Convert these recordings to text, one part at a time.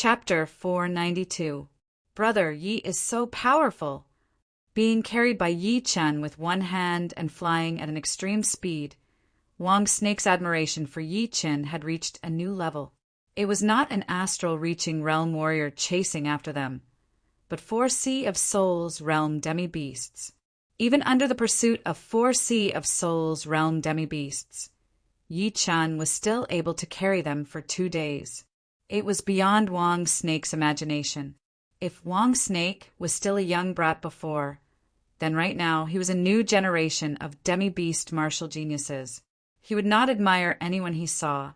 Chapter 492. Brother Yi is so powerful. Being carried by Yi Chen with one hand and flying at an extreme speed, Wang Snake's admiration for Yi Chen had reached a new level. It was not an astral-reaching realm warrior chasing after them, but 4 Sea of Souls realm demi-beasts. Even under the pursuit of 4 Sea of Souls realm demi-beasts, Yi Chen was still able to carry them for 2 days. It was beyond Wang Snake's imagination. If Wang Snake was still a young brat before, then right now he was a new generation of demi-beast martial geniuses. He would not admire anyone he saw,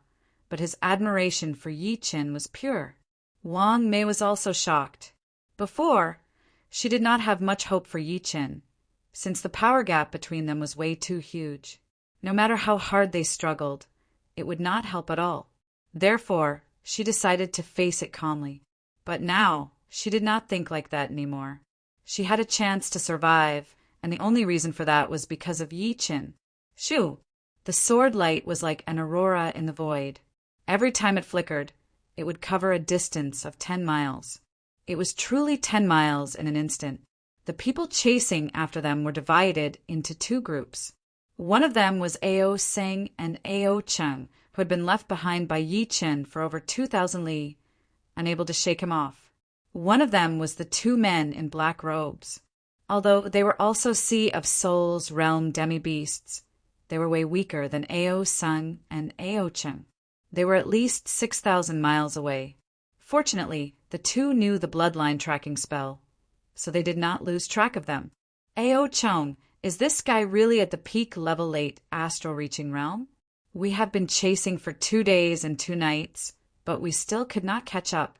but his admiration for Yi Chen was pure. Wang Mei was also shocked. Before, she did not have much hope for Yi Chen, since the power gap between them was way too huge. No matter how hard they struggled, it would not help at all. Therefore, she decided to face it calmly. But now, she did not think like that anymore. She had a chance to survive, and the only reason for that was because of Yi Chen. Shoo! The sword light was like an aurora in the void. Every time it flickered, it would cover a distance of 10 miles. It was truly 10 miles in an instant. The people chasing after them were divided into 2 groups. One of them was Ao Seng and Ao Cheng, who had been left behind by Yi Chen for over 2,000 li, unable to shake him off. One of them was the 2 men in black robes. Although they were also Sea of Souls realm demi-beasts, they were way weaker than Ao Seng and Ao Cheng. They were at least 6,000 miles away. Fortunately, the 2 knew the bloodline tracking spell, so they did not lose track of them. Ao Cheng, is this guy really at the peak level late astral reaching realm? We have been chasing for 2 days and 2 nights, but we still could not catch up.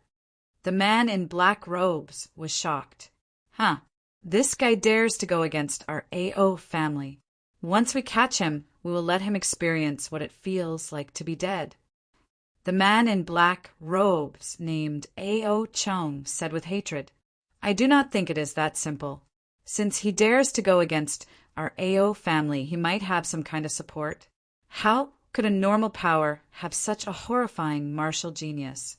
The man in black robes was shocked. This guy dares to go against our AO family. Once we catch him, we will let him experience what it feels like to be dead. The man in black robes, named Ao Cheng, said with hatred, I do not think it is that simple. Since he dares to go against our AO family, he might have some kind of support. How could a normal power have such a horrifying martial genius?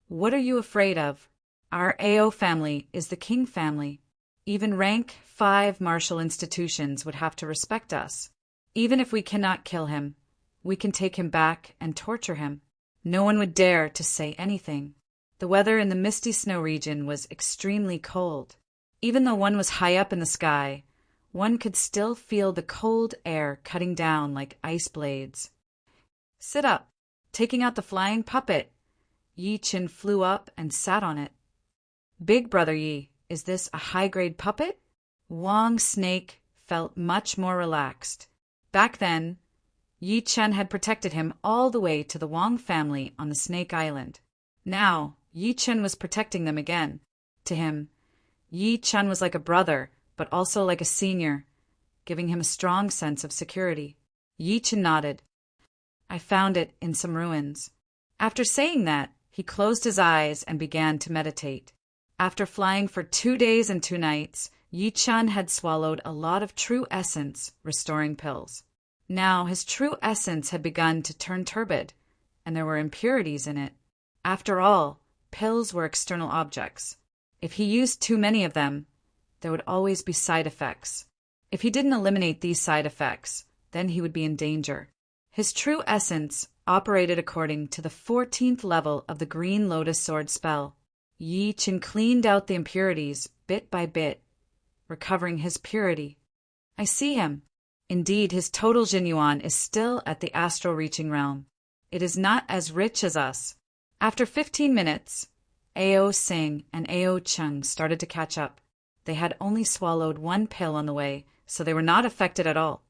What are you afraid of? Our AO family is the king family. Even rank 5 martial institutions would have to respect us. Even if we cannot kill him, we can take him back and torture him. No one would dare to say anything. The weather in the misty snow region was extremely cold. Even though one was high up in the sky, one could still feel the cold air cutting down like ice blades. Sit up. Taking out the flying puppet, Yi Chen flew up and sat on it. Big Brother Yi, is this a high-grade puppet? Wang Snake felt much more relaxed. Back then, Yi Chen had protected him all the way to the Wang family on the Snake Island. Now, Yi Chen was protecting them again. To him, Yi Chen was like a brother, but also like a senior, giving him a strong sense of security. Yi Chen nodded. I found it in some ruins. After saying that, he closed his eyes and began to meditate. After flying for 2 days and 2 nights, Yi Chen had swallowed a lot of true essence, restoring pills. Now his true essence had begun to turn turbid, and there were impurities in it. After all, pills were external objects. If he used too many of them, there would always be side effects. If he didn't eliminate these side effects, then he would be in danger. His true essence operated according to the 14th level of the Green Lotus Sword spell. Yi Chen cleaned out the impurities bit by bit, recovering his purity. I see him. Indeed, his total Jinyuan is still at the astral reaching realm. It is not as rich as us. After 15 minutes, Ao Seng and Ao Cheng started to catch up. They had only swallowed 1 pill on the way, so they were not affected at all.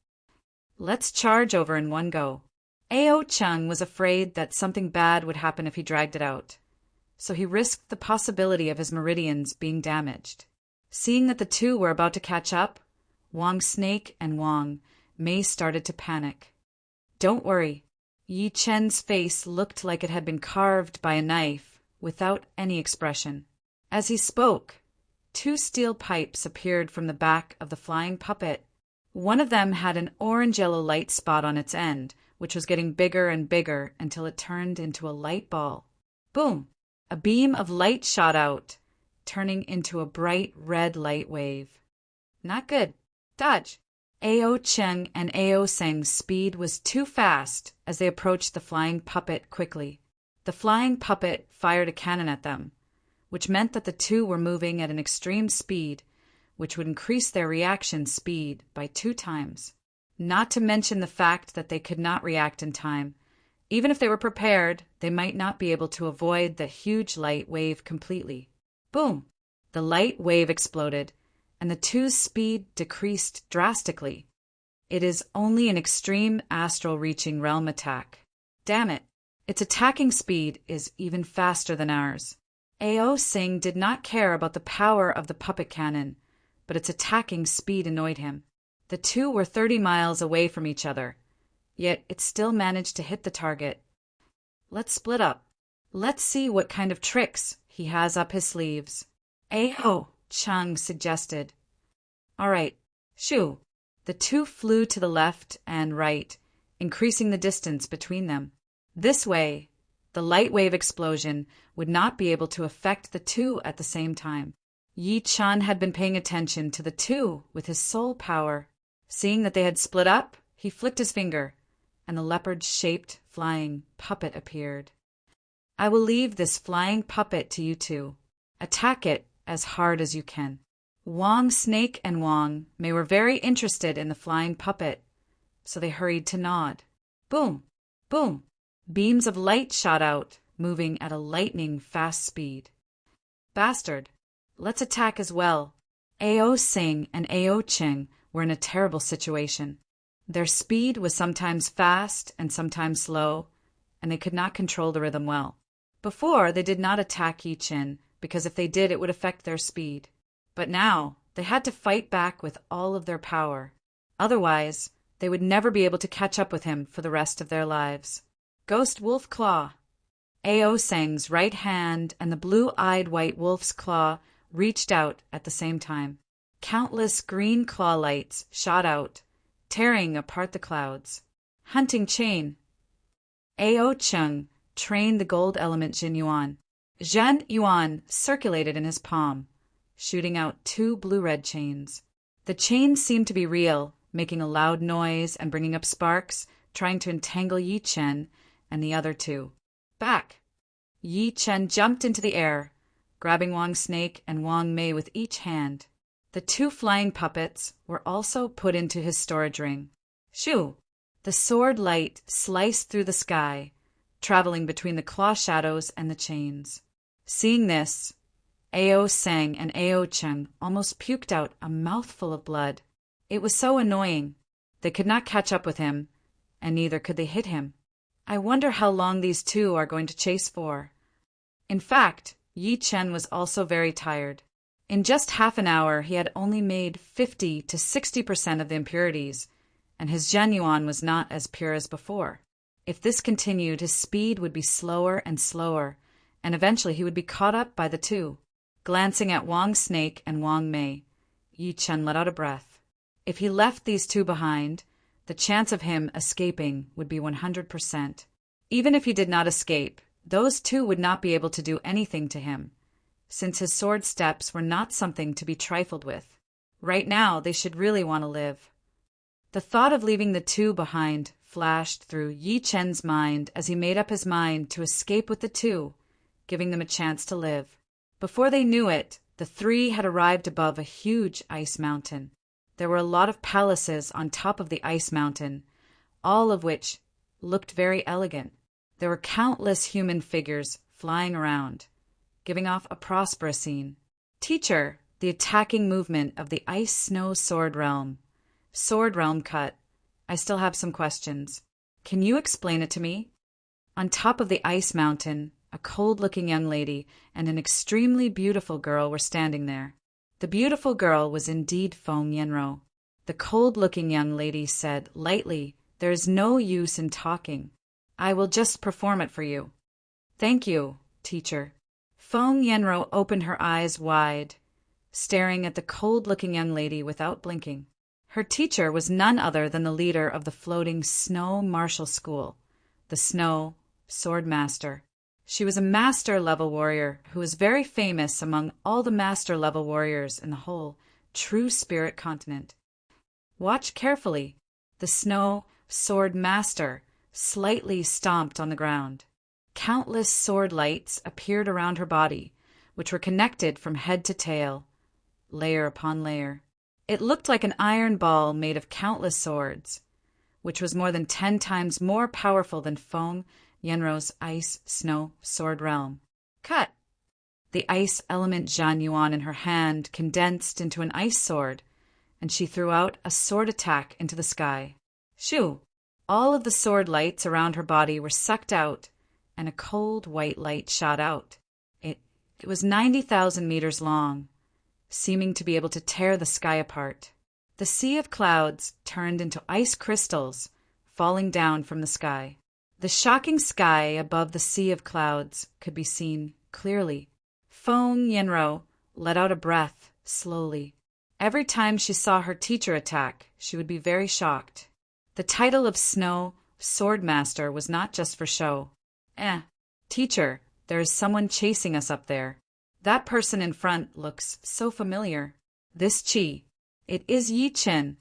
Let's charge over in one go. Ao Cheng was afraid that something bad would happen if he dragged it out, so he risked the possibility of his meridians being damaged. Seeing that the 2 were about to catch up, Wang Snake and Wang Mei started to panic. Don't worry. Yi Chen's face looked like it had been carved by a knife, without any expression. As he spoke, 2 steel pipes appeared from the back of the flying puppet. One of them had an orange-yellow light spot on its end, which was getting bigger and bigger until it turned into a light ball. Boom! A beam of light shot out, turning into a bright red light wave. Not good. Dodge. Ao Cheng and Ao Seng's speed was too fast as they approached the flying puppet quickly. The flying puppet fired a cannon at them, which meant that the two were moving at an extreme speed, which would increase their reaction speed by 2 times. Not to mention the fact that they could not react in time. Even if they were prepared, they might not be able to avoid the huge light wave completely. Boom! The light wave exploded, and the two's speed decreased drastically. It is only an extreme astral reaching realm attack. Damn it! Its attacking speed is even faster than ours. Ao Sing did not care about the power of the puppet cannon, but its attacking speed annoyed him. The two were 30 miles away from each other, yet it still managed to hit the target. Let's split up. Let's see what kind of tricks he has up his sleeves. Ao Cheng suggested. All right, shoo. The two flew to the left and right, increasing the distance between them. This way, the light wave explosion would not be able to affect the two at the same time. Yi Chen had been paying attention to the two with his soul power. Seeing that they had split up, he flicked his finger, and the leopard-shaped flying puppet appeared. I will leave this flying puppet to you two. Attack it as hard as you can. Wang Snake and Wang Mei were very interested in the flying puppet, so they hurried to nod. Boom! Boom! Beams of light shot out, moving at a lightning-fast speed. Bastard! Let's attack as well. Ao Sing and Ao Cheng were in a terrible situation. Their speed was sometimes fast and sometimes slow, and they could not control the rhythm well. Before, they did not attack Yi Chen, because if they did, it would affect their speed. But now, they had to fight back with all of their power. Otherwise, they would never be able to catch up with him for the rest of their lives. Ghost Wolf Claw. Ao Seng's right hand and the blue-eyed white wolf's claw reached out at the same time. Countless green claw lights shot out, tearing apart the clouds. Hunting chain. Ao Cheng trained the gold element Jin Yuan. Zhen Yuan circulated in his palm, shooting out 2 blue-red chains. The chains seemed to be real, making a loud noise and bringing up sparks, trying to entangle Yi Chen and the other two. Back! Yi Chen jumped into the air, grabbing Wang Snake and Wang Mei with each hand. The 2 flying puppets were also put into his storage ring. Shoo! The sword light sliced through the sky, traveling between the claw shadows and the chains. Seeing this, Ao Seng and Ao Cheng almost puked out a mouthful of blood. It was so annoying. They could not catch up with him, and neither could they hit him. I wonder how long these two are going to chase for. In fact, Yi Chen was also very tired. In just half an hour, he had only made 50 to 60% of the impurities, and his Zhen Yuan was not as pure as before. If this continued, his speed would be slower and slower, and eventually he would be caught up by the two. Glancing at Wang Snake and Wang Mei, Yi Chen let out a breath. If he left these two behind, the chance of him escaping would be 100%. Even if he did not escape, those two would not be able to do anything to him, since his sword steps were not something to be trifled with. Right now, they should really want to live. The thought of leaving the two behind flashed through Yi Chen's mind as he made up his mind to escape with the two, giving them a chance to live. Before they knew it, the 3 had arrived above a huge ice mountain. There were a lot of palaces on top of the ice mountain, all of which looked very elegant. There were countless human figures flying around, giving off a prosperous scene. Teacher, the attacking movement of the ice-snow sword realm. Sword realm cut. I still have some questions. Can you explain it to me? On top of the ice mountain, a cold-looking young lady and an extremely beautiful girl were standing there. The beautiful girl was indeed Feng Yanro. The cold-looking young lady said lightly, "There is no use in talking. I will just perform it for you." "Thank you, teacher." Feng Yanro opened her eyes wide, staring at the cold-looking young lady without blinking. Her teacher was none other than the leader of the floating Snow Martial School, the Snow Sword Master. She was a master-level warrior who was very famous among all the master-level warriors in the whole True Spirit continent. Watch carefully. The Snow Sword Master slightly stomped on the ground. Countless sword lights appeared around her body, which were connected from head to tail, layer upon layer. It looked like an iron ball made of countless swords, which was more than 10 times more powerful than Feng Yenro's ice snow sword realm. Cut! The ice element Zhan Yuan in her hand condensed into an ice sword, and she threw out a sword attack into the sky. Shoo! All of the sword lights around her body were sucked out, and a cold white light shot out. It was 90,000 meters long, seeming to be able to tear the sky apart. The sea of clouds turned into ice crystals falling down from the sky. The shocking sky above the sea of clouds could be seen clearly. Feng Yenro let out a breath slowly. Every time she saw her teacher attack, she would be very shocked. The title of Snow Sword Master was not just for show. Teacher, there is someone chasing us up there. That person in front looks so familiar. This Qi. It is Yi Chen.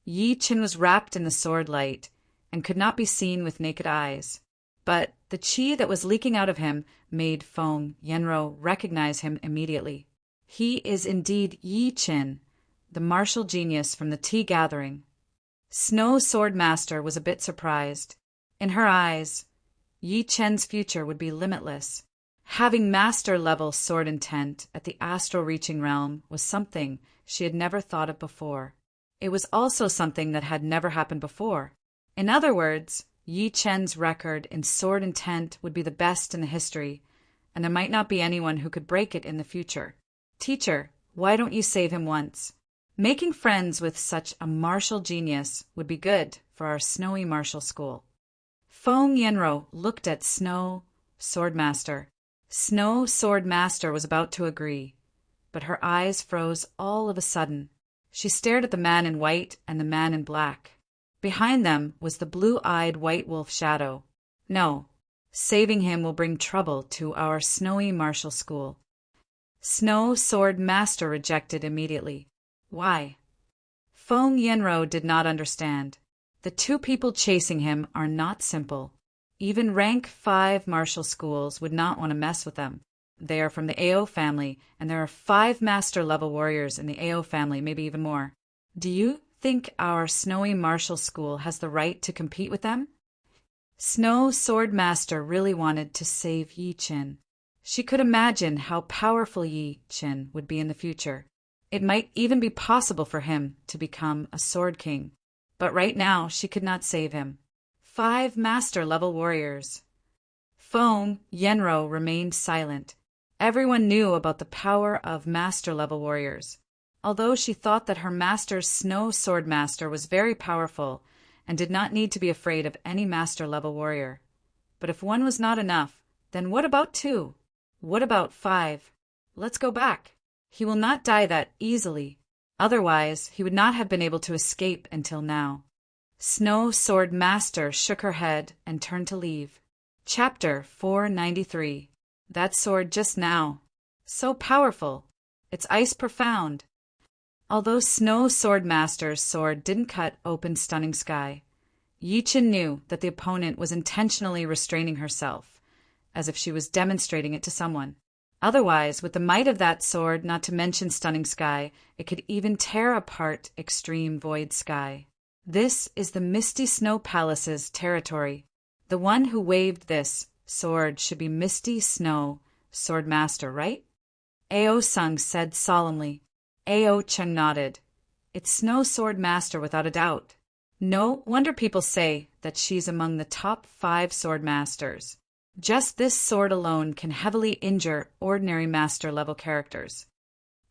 Yi Chen was wrapped in the sword light and could not be seen with naked eyes. But the Qi that was leaking out of him made Feng Yenro recognize him immediately. He is indeed Yi Chen, the martial genius from the tea gathering. Snow Sword Master was a bit surprised. In her eyes, Yi Chen's future would be limitless. Having master-level sword intent at the astral-reaching realm was something she had never thought of before. It was also something that had never happened before. In other words, Yi Chen's record in sword intent would be the best in the history, and there might not be anyone who could break it in the future. Teacher, why don't you save him once? Making friends with such a martial genius would be good for our snowy martial school. Feng Yenro looked at Snow Sword Master. Snow Sword Master was about to agree, but her eyes froze all of a sudden. She stared at the man in white and the man in black. Behind them was the blue-eyed white wolf shadow. No, saving him will bring trouble to our snowy martial school. Snow Sword Master rejected immediately. Why? Feng Yenro did not understand. The two people chasing him are not simple. Even rank 5 martial schools would not want to mess with them. They are from the AO family, and there are 5 master-level warriors in the AO family, maybe even more. Do you think our snowy martial school has the right to compete with them? Snow Sword Master really wanted to save Yi Chen. She could imagine how powerful Yi Chen would be in the future. It might even be possible for him to become a Sword King. But right now, she could not save him. 5 master-level warriors. Feng Yenro remained silent. Everyone knew about the power of master-level warriors. Although she thought that her master's Snow Sword Master was very powerful and did not need to be afraid of any master-level warrior. But if 1 was not enough, then what about 2? What about 5? Let's go back. He will not die that easily. Otherwise, he would not have been able to escape until now. Snow Sword Master shook her head and turned to leave. Chapter 493. That sword just now. So powerful. It's ice profound. Although Snow Sword Master's sword didn't cut open stunning sky, Yi Chen knew that the opponent was intentionally restraining herself, as if she was demonstrating it to someone. Otherwise, with the might of that sword, not to mention stunning sky, it could even tear apart extreme void sky. This is the Misty Snow Palace's territory. The one who waved this sword should be Misty Snow Sword Master, right? Ao Sung said solemnly. Ao Chung nodded. It's Snow Sword Master without a doubt. No wonder people say that she's among the top 5 sword masters. Just this sword alone can heavily injure ordinary master-level characters.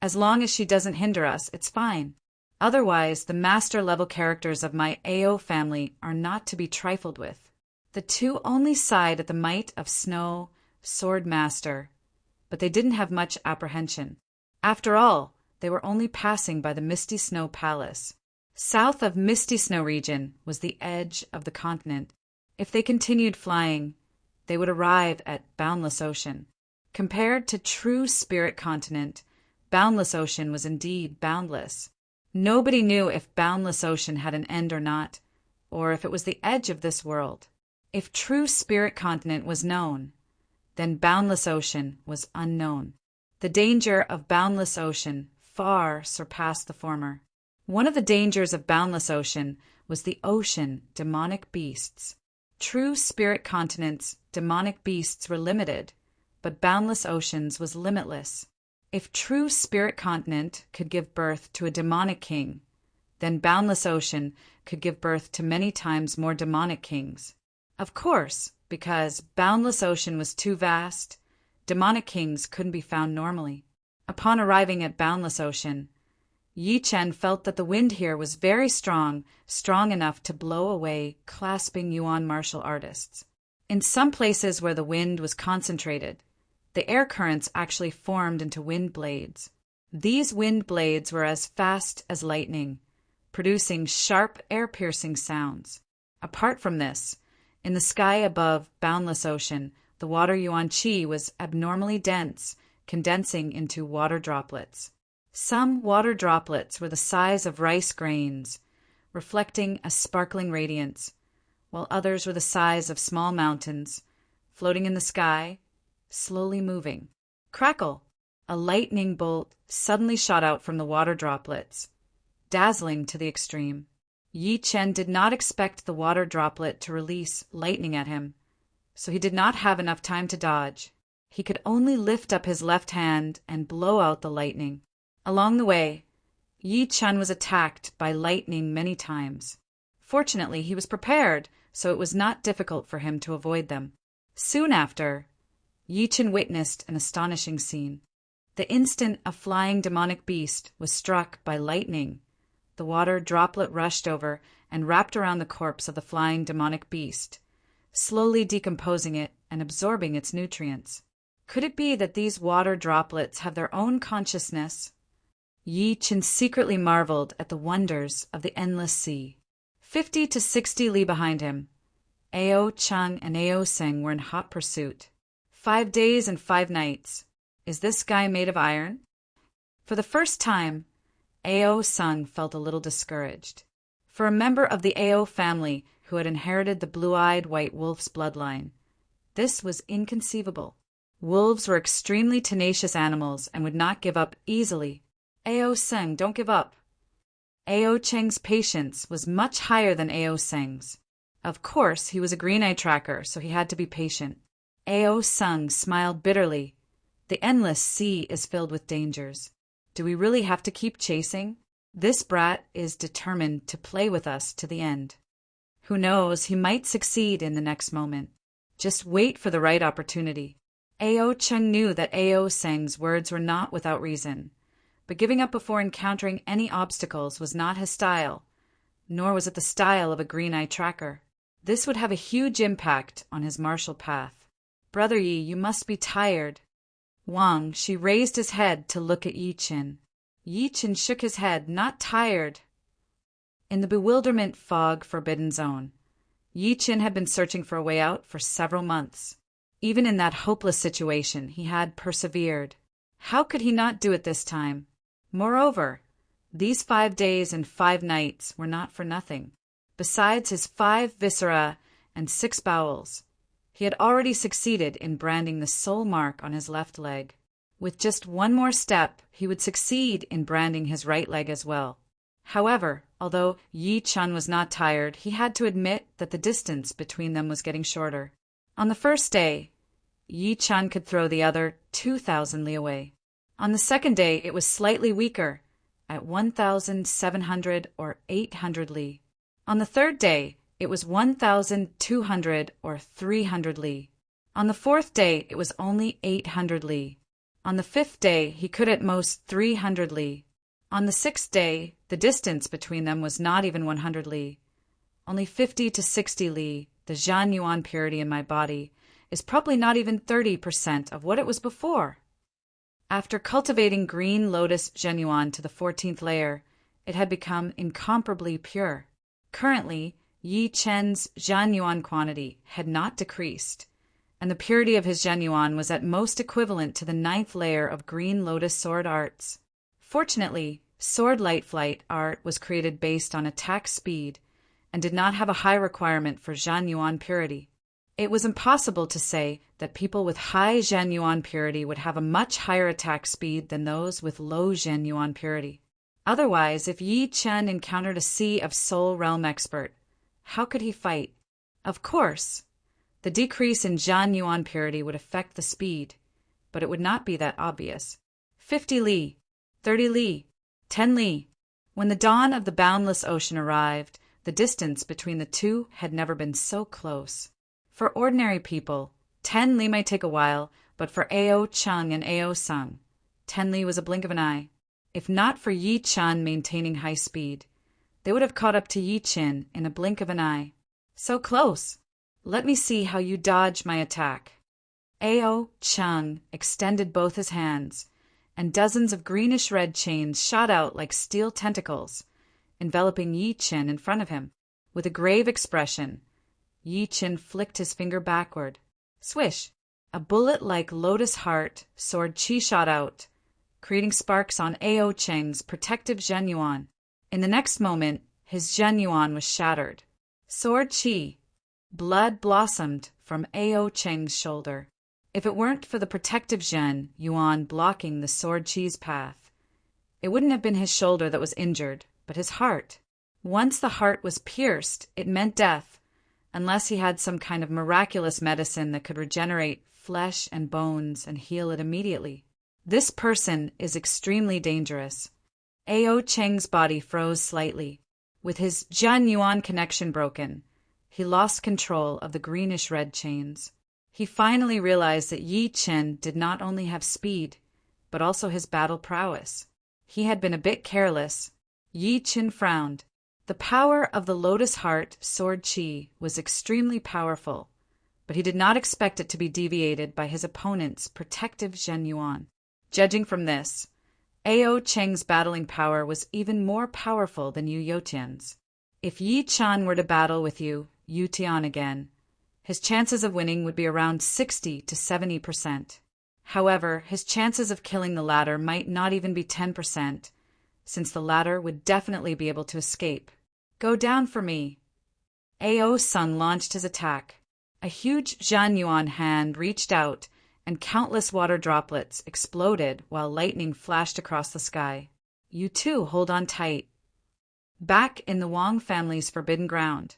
As long as she doesn't hinder us, it's fine. Otherwise, the master-level characters of my AO family are not to be trifled with. The 2 only sighed at the might of Snow Sword Master, but they didn't have much apprehension. After all, they were only passing by the Misty Snow Palace. South of Misty Snow region was the edge of the continent. If they continued flying, they would arrive at boundless ocean. Compared to true spirit continent, boundless ocean was indeed boundless. Nobody knew if boundless ocean had an end or not, or if it was the edge of this world. If true spirit continent was known, then boundless ocean was unknown. The danger of boundless ocean far surpassed the former. One of the dangers of boundless ocean was the ocean demonic beasts. True spirit continent's demonic beasts were limited, but boundless oceans was limitless. If true spirit continent could give birth to a demonic king, then boundless ocean could give birth to many times more demonic kings. Of course, because boundless ocean was too vast, demonic kings couldn't be found normally. Upon arriving at boundless ocean, Yi Chen felt that the wind here was very strong, strong enough to blow away clasping Yuan martial artists. In some places where the wind was concentrated, the air currents actually formed into wind blades. These wind blades were as fast as lightning, producing sharp, air-piercing sounds. Apart from this, in the sky above boundless ocean, the water yuan qi was abnormally dense, condensing into water droplets. Some water droplets were the size of rice grains, reflecting a sparkling radiance, while others were the size of small mountains, floating in the sky, slowly moving. Crackle! A lightning bolt suddenly shot out from the water droplets, dazzling to the extreme. Yi Chen did not expect the water droplet to release lightning at him, so he did not have enough time to dodge. He could only lift up his left hand and blow out the lightning. Along the way, Yi Chen was attacked by lightning many times. Fortunately, he was prepared, so it was not difficult for him to avoid them. Soon after, Yi Chen witnessed an astonishing scene. The instant a flying demonic beast was struck by lightning, the water droplet rushed over and wrapped around the corpse of the flying demonic beast, slowly decomposing it and absorbing its nutrients. Could it be that these water droplets have their own consciousness? Yi Chen secretly marveled at the wonders of the endless sea. 50 to 60 li behind him, Ao Cheng and Ao Seng were in hot pursuit. 5 days and 5 nights. Is this guy made of iron? For the first time, Ao Seng felt a little discouraged. For a member of the Ao family who had inherited the blue-eyed white wolf's bloodline, this was inconceivable. Wolves were extremely tenacious animals and would not give up easily. Ao Seng, don't give up. Ao Cheng's patience was much higher than Ao Seng's. Of course, he was a green-eye tracker, so he had to be patient. Ao Seng smiled bitterly. The endless sea is filled with dangers. Do we really have to keep chasing? This brat is determined to play with us to the end. Who knows, he might succeed in the next moment. Just wait for the right opportunity. Ao Cheng knew that Ao Seng's words were not without reason, but giving up before encountering any obstacles was not his style, nor was it the style of a green-eye tracker. This would have a huge impact on his martial path. Brother Yi, you must be tired. Wang, she raised his head to look at Yi Chen. Yi Chen shook his head, not tired. In the bewilderment fog forbidden zone, Yi Chen had been searching for a way out for several months. Even in that hopeless situation, he had persevered. How could he not do it this time? Moreover, these 5 days and 5 nights were not for nothing. Besides his 5 viscera and 6 bowels, he had already succeeded in branding the soul mark on his left leg. With just one more step, he would succeed in branding his right leg as well. However, although Yi Chen was not tired, he had to admit that the distance between them was getting shorter. On the first day, Yi Chen could throw the other 2,000 li away. On the second day, it was slightly weaker, at 1,700 or 800 li. On the third day, it was 1,200 or 300 li. On the fourth day, it was only 800 li. On the fifth day, he could at most 300 li. On the sixth day, the distance between them was not even 100 li. Only 50 to 60 li. The Zhan Yuan purity in my body is probably not even 30% of what it was before. After cultivating green lotus Zhenyuan to the 14th layer, it had become incomparably pure. Currently, Yi Chen's Zhan Yuan quantity had not decreased. and the purity of his Zhenyuan was at most equivalent to the 9th layer of green lotus sword arts. Fortunately, sword light flight art was created based on attack speed and did not have a high requirement for Zhenyuan purity. It was impossible to say that people with high Zhenyuan purity would have a much higher attack speed than those with low Zhenyuan purity. Otherwise, if Yi Chen encountered a Sea of Soul Realm expert, how could he fight? Of course, the decrease in Zhenyuan purity would affect the speed, but it would not be that obvious. 50 li, 30 li, 10 li. When the dawn of the boundless ocean arrived, the distance between the two had never been so close. For ordinary people, 10 li might take a while, but for Ao Chung and Ao Sung, 10 li was a blink of an eye. If not for Yi Chen maintaining high speed, they would have caught up to Yi Chen in a blink of an eye. So close! Let me see how you dodge my attack. Ao Chung extended both his hands, and dozens of greenish-red chains shot out like steel tentacles, enveloping Yi Chen in front of him. With a grave expression, Yi Chen flicked his finger backward. Swish! A bullet-like lotus heart sword chi shot out, creating sparks on Ao Cheng's protective Zhenyuan. In the next moment, his Zhenyuan was shattered. Sword chi. Blood blossomed from Ao Cheng's shoulder. If it weren't for the protective Zhenyuan blocking the sword chi's path, it wouldn't have been his shoulder that was injured, but his heart. Once the heart was pierced, it meant death, unless he had some kind of miraculous medicine that could regenerate flesh and bones and heal it immediately. This person is extremely dangerous. Ao Cheng's body froze slightly. With his Zhenyuan connection broken, he lost control of the greenish-red chains. He finally realized that Yi Chen did not only have speed, but also his battle prowess. He had been a bit careless. Yi Chen frowned. The power of the Lotus Heart Sword Chi was extremely powerful, but he did not expect it to be deviated by his opponent's protective Zhenyuan. Judging from this, Ao Cheng's battling power was even more powerful than Yu Youtian's. If Yi Chen were to battle with Yu Youtian again, his chances of winning would be around 60 to 70%. However, his chances of killing the latter might not even be 10%, since the latter would definitely be able to escape. Go down for me. Ao Sung launched his attack. A huge Zhenyuan hand reached out, and countless water droplets exploded while lightning flashed across the sky. You too hold on tight. Back in the Wang family's forbidden ground,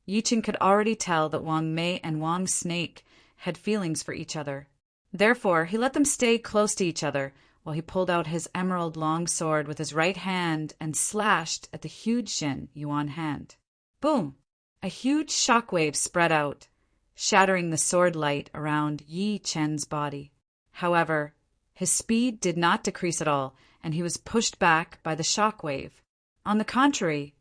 Yi Chen could already tell that Wang Mei and Wang Snake had feelings for each other. Therefore, he let them stay close to each other while he pulled out his emerald long sword with his right hand and slashed at the huge Zhenyuan hand. Boom! A huge shockwave spread out, shattering the sword light around Yi Chen's body. However, his speed did not decrease at all, and he was pushed back by the shockwave. On the contrary,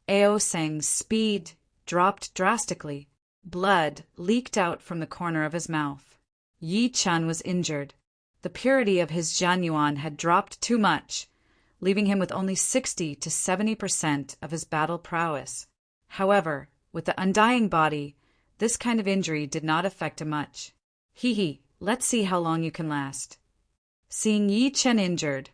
Ao Seng's speed dropped drastically. Blood leaked out from the corner of his mouth. Yi Chen was injured. The purity of his Zhenyuan had dropped too much, leaving him with only 60 to 70% of his battle prowess. However, with the undying body, this kind of injury did not affect him much. Hee, let's see how long you can last. Seeing Yi Chen injured,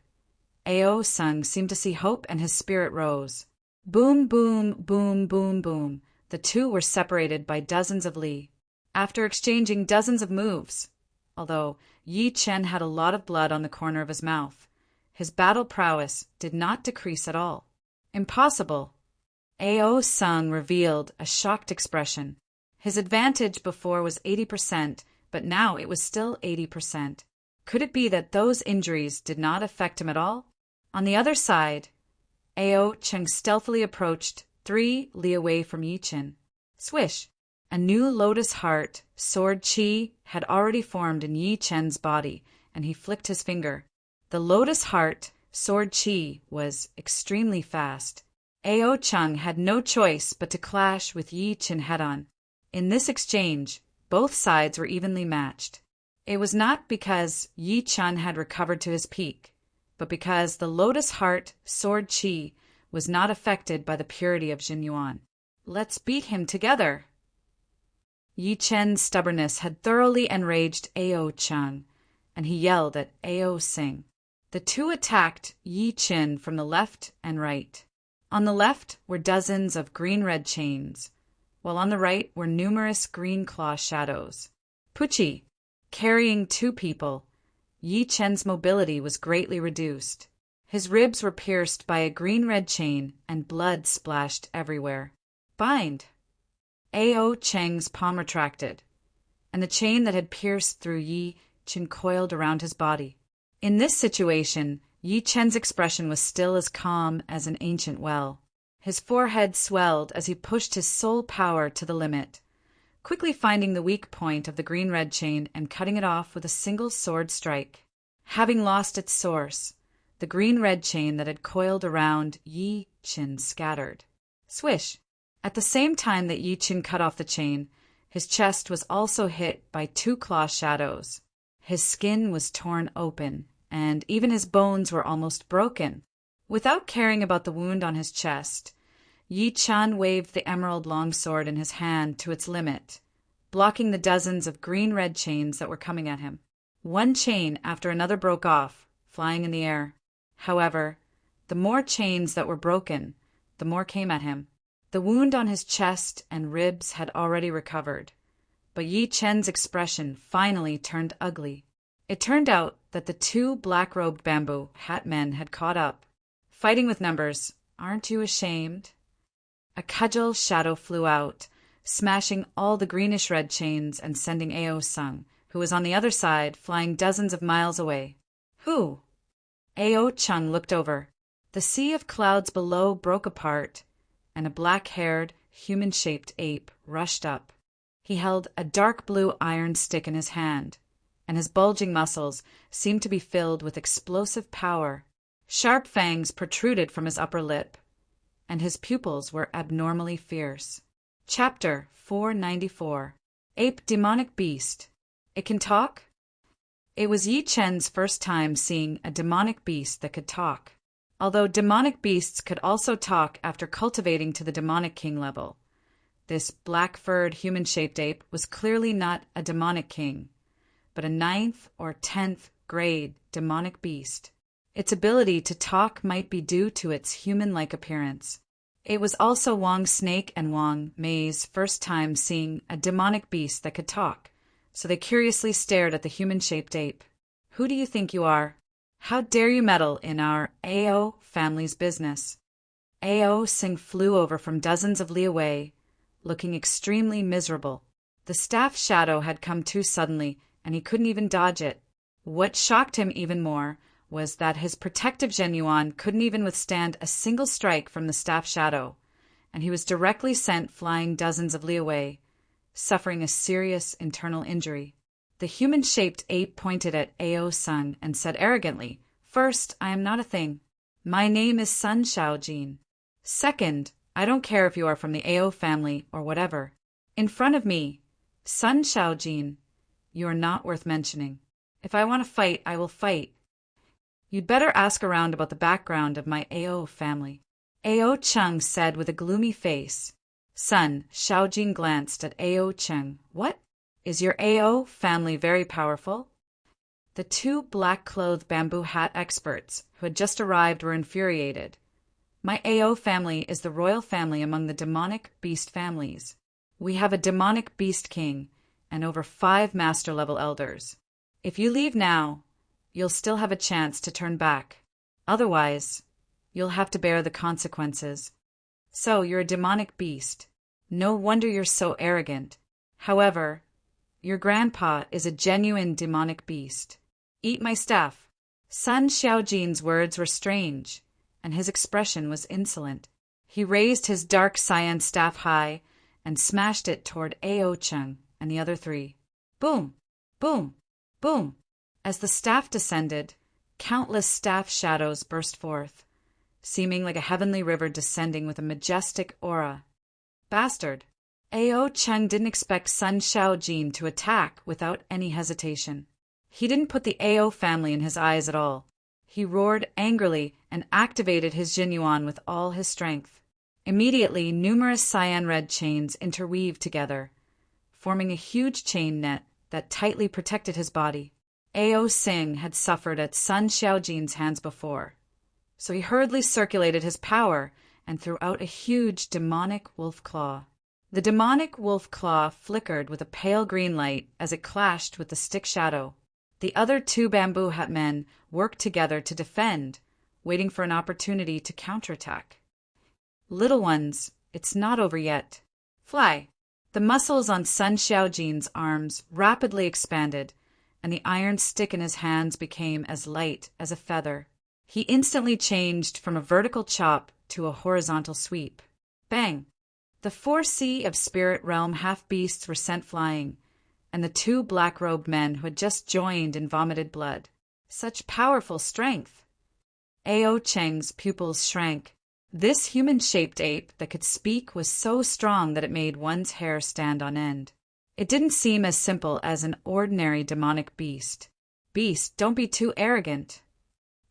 Ao Sung seemed to see hope and his spirit rose. Boom, boom, boom, boom, boom. The two were separated by dozens of li. After exchanging dozens of moves, although Yi Chen had a lot of blood on the corner of his mouth, his battle prowess did not decrease at all. Impossible. Ao Sung revealed a shocked expression. His advantage before was 80%, but now it was still 80%. Could it be that those injuries did not affect him at all? On the other side, Ao Cheng stealthily approached 3 li away from Yi Chen. Swish! A new lotus heart, sword chi, had already formed in Yi Chen's body, and he flicked his finger. The lotus heart, sword chi, was extremely fast. Ao Cheng had no choice but to clash with Yi Chen head-on. In this exchange, both sides were evenly matched. It was not because Yi Chen had recovered to his peak, but because the Lotus Heart Sword Chi was not affected by the purity of Zhenyuan. Let's beat him together. Yi Chen's stubbornness had thoroughly enraged Ao Cheng, and he yelled at Ao Sing. The two attacked Yi Chen from the left and right. On the left were dozens of green-red chains, while on the right were numerous green claw shadows. Pucci, carrying two people, Yi Chen's mobility was greatly reduced. His ribs were pierced by a green-red chain, and blood splashed everywhere. Bind! Ao Cheng's palm retracted, and the chain that had pierced through Yi Chen coiled around his body. In this situation, Yi Chen's expression was still as calm as an ancient well. His forehead swelled as he pushed his soul power to the limit, quickly finding the weak point of the green-red chain and cutting it off with a single sword strike. Having lost its source, the green-red chain that had coiled around Yi Chen scattered. Swish! At the same time that Yi Chen cut off the chain, his chest was also hit by two claw shadows. His skin was torn open, and even his bones were almost broken. Without caring about the wound on his chest, Yi Chen waved the emerald longsword in his hand to its limit, blocking the dozens of green-red chains that were coming at him. One chain after another broke off, flying in the air. However, the more chains that were broken, the more came at him. The wound on his chest and ribs had already recovered, but Yi Chen's expression finally turned ugly. It turned out that the two black-robed bamboo hat men had caught up. Fighting with numbers, aren't you ashamed? A cudgel shadow flew out, smashing all the greenish-red chains and sending Ao Sung, who was on the other side, flying dozens of miles away. Who? Ao Chung looked over. The sea of clouds below broke apart, and a black-haired, human-shaped ape rushed up. He held a dark blue iron stick in his hand, and his bulging muscles seemed to be filled with explosive power. Sharp fangs protruded from his upper lip, and his pupils were abnormally fierce. Chapter 494. Ape Demonic Beast. It can talk? It was Yi Chen's first time seeing a demonic beast that could talk. Although demonic beasts could also talk after cultivating to the demonic king level, this black-furred human-shaped ape was clearly not a demonic king, but a 9th or 10th grade demonic beast. Its ability to talk might be due to its human-like appearance. It was also Wang Snake and Wang Mei's first time seeing a demonic beast that could talk, so they curiously stared at the human-shaped ape. Who do you think you are? How dare you meddle in our Ao family's business? Ao Sing flew over from dozens of li away, looking extremely miserable. The staff shadow had come too suddenly, and he couldn't even dodge it. What shocked him even more was that his protective Genuine couldn't even withstand a single strike from the staff shadow, and he was directly sent flying dozens of li away, suffering a serious internal injury. The human-shaped ape pointed at Ao Sun and said arrogantly, "First, I am not a thing. My name is Sun Shaojin. Second, I don't care if you are from the Ao family or whatever. In front of me, Sun Shaojin, you are not worth mentioning. If I want to fight, I will fight. You'd better ask around about the background of my Ao family." Ao Cheng said with a gloomy face. Sun Shaojin glanced at Ao Cheng. "What? Is your Ao family very powerful?" The two black-clothed bamboo hat experts who had just arrived were infuriated. "My Ao family is the royal family among the demonic beast families. We have a demonic beast king and over 5 master-level elders. If you leave now, you'll still have a chance to turn back. Otherwise, you'll have to bear the consequences. So, you're a demonic beast. No wonder you're so arrogant. However, your grandpa is a genuine demonic beast. Eat my staff." Sun Xiaojin's words were strange, and his expression was insolent. He raised his dark cyan staff high and smashed it toward Ao Cheng and the other 3. Boom! Boom! Boom! As the staff descended, countless staff shadows burst forth, seeming like a heavenly river descending with a majestic aura. Bastard! Ao Cheng didn't expect Sun Xiaojin to attack without any hesitation. He didn't put the Ao family in his eyes at all. He roared angrily and activated his Genuine with all his strength. Immediately, numerous cyan red chains interweaved together, forming a huge chain net that tightly protected his body. Ao Singh had suffered at Sun Xiaojin's hands before, so he hurriedly circulated his power and threw out a huge demonic wolf claw. The demonic wolf claw flickered with a pale green light as it clashed with the stick shadow. The other two bamboo hat men worked together to defend, waiting for an opportunity to counterattack. Little ones, it's not over yet. Fly! The muscles on Sun Xiaojin's arms rapidly expanded, and the iron stick in his hands became as light as a feather. He instantly changed from a vertical chop to a horizontal sweep. Bang! The 4C of Spirit Realm half-beasts were sent flying, and the two black-robed men who had just joined in vomited blood. Such powerful strength! Ao Cheng's pupils shrank. This human-shaped ape that could speak was so strong that it made one's hair stand on end. It didn't seem as simple as an ordinary demonic beast. Beast, don't be too arrogant.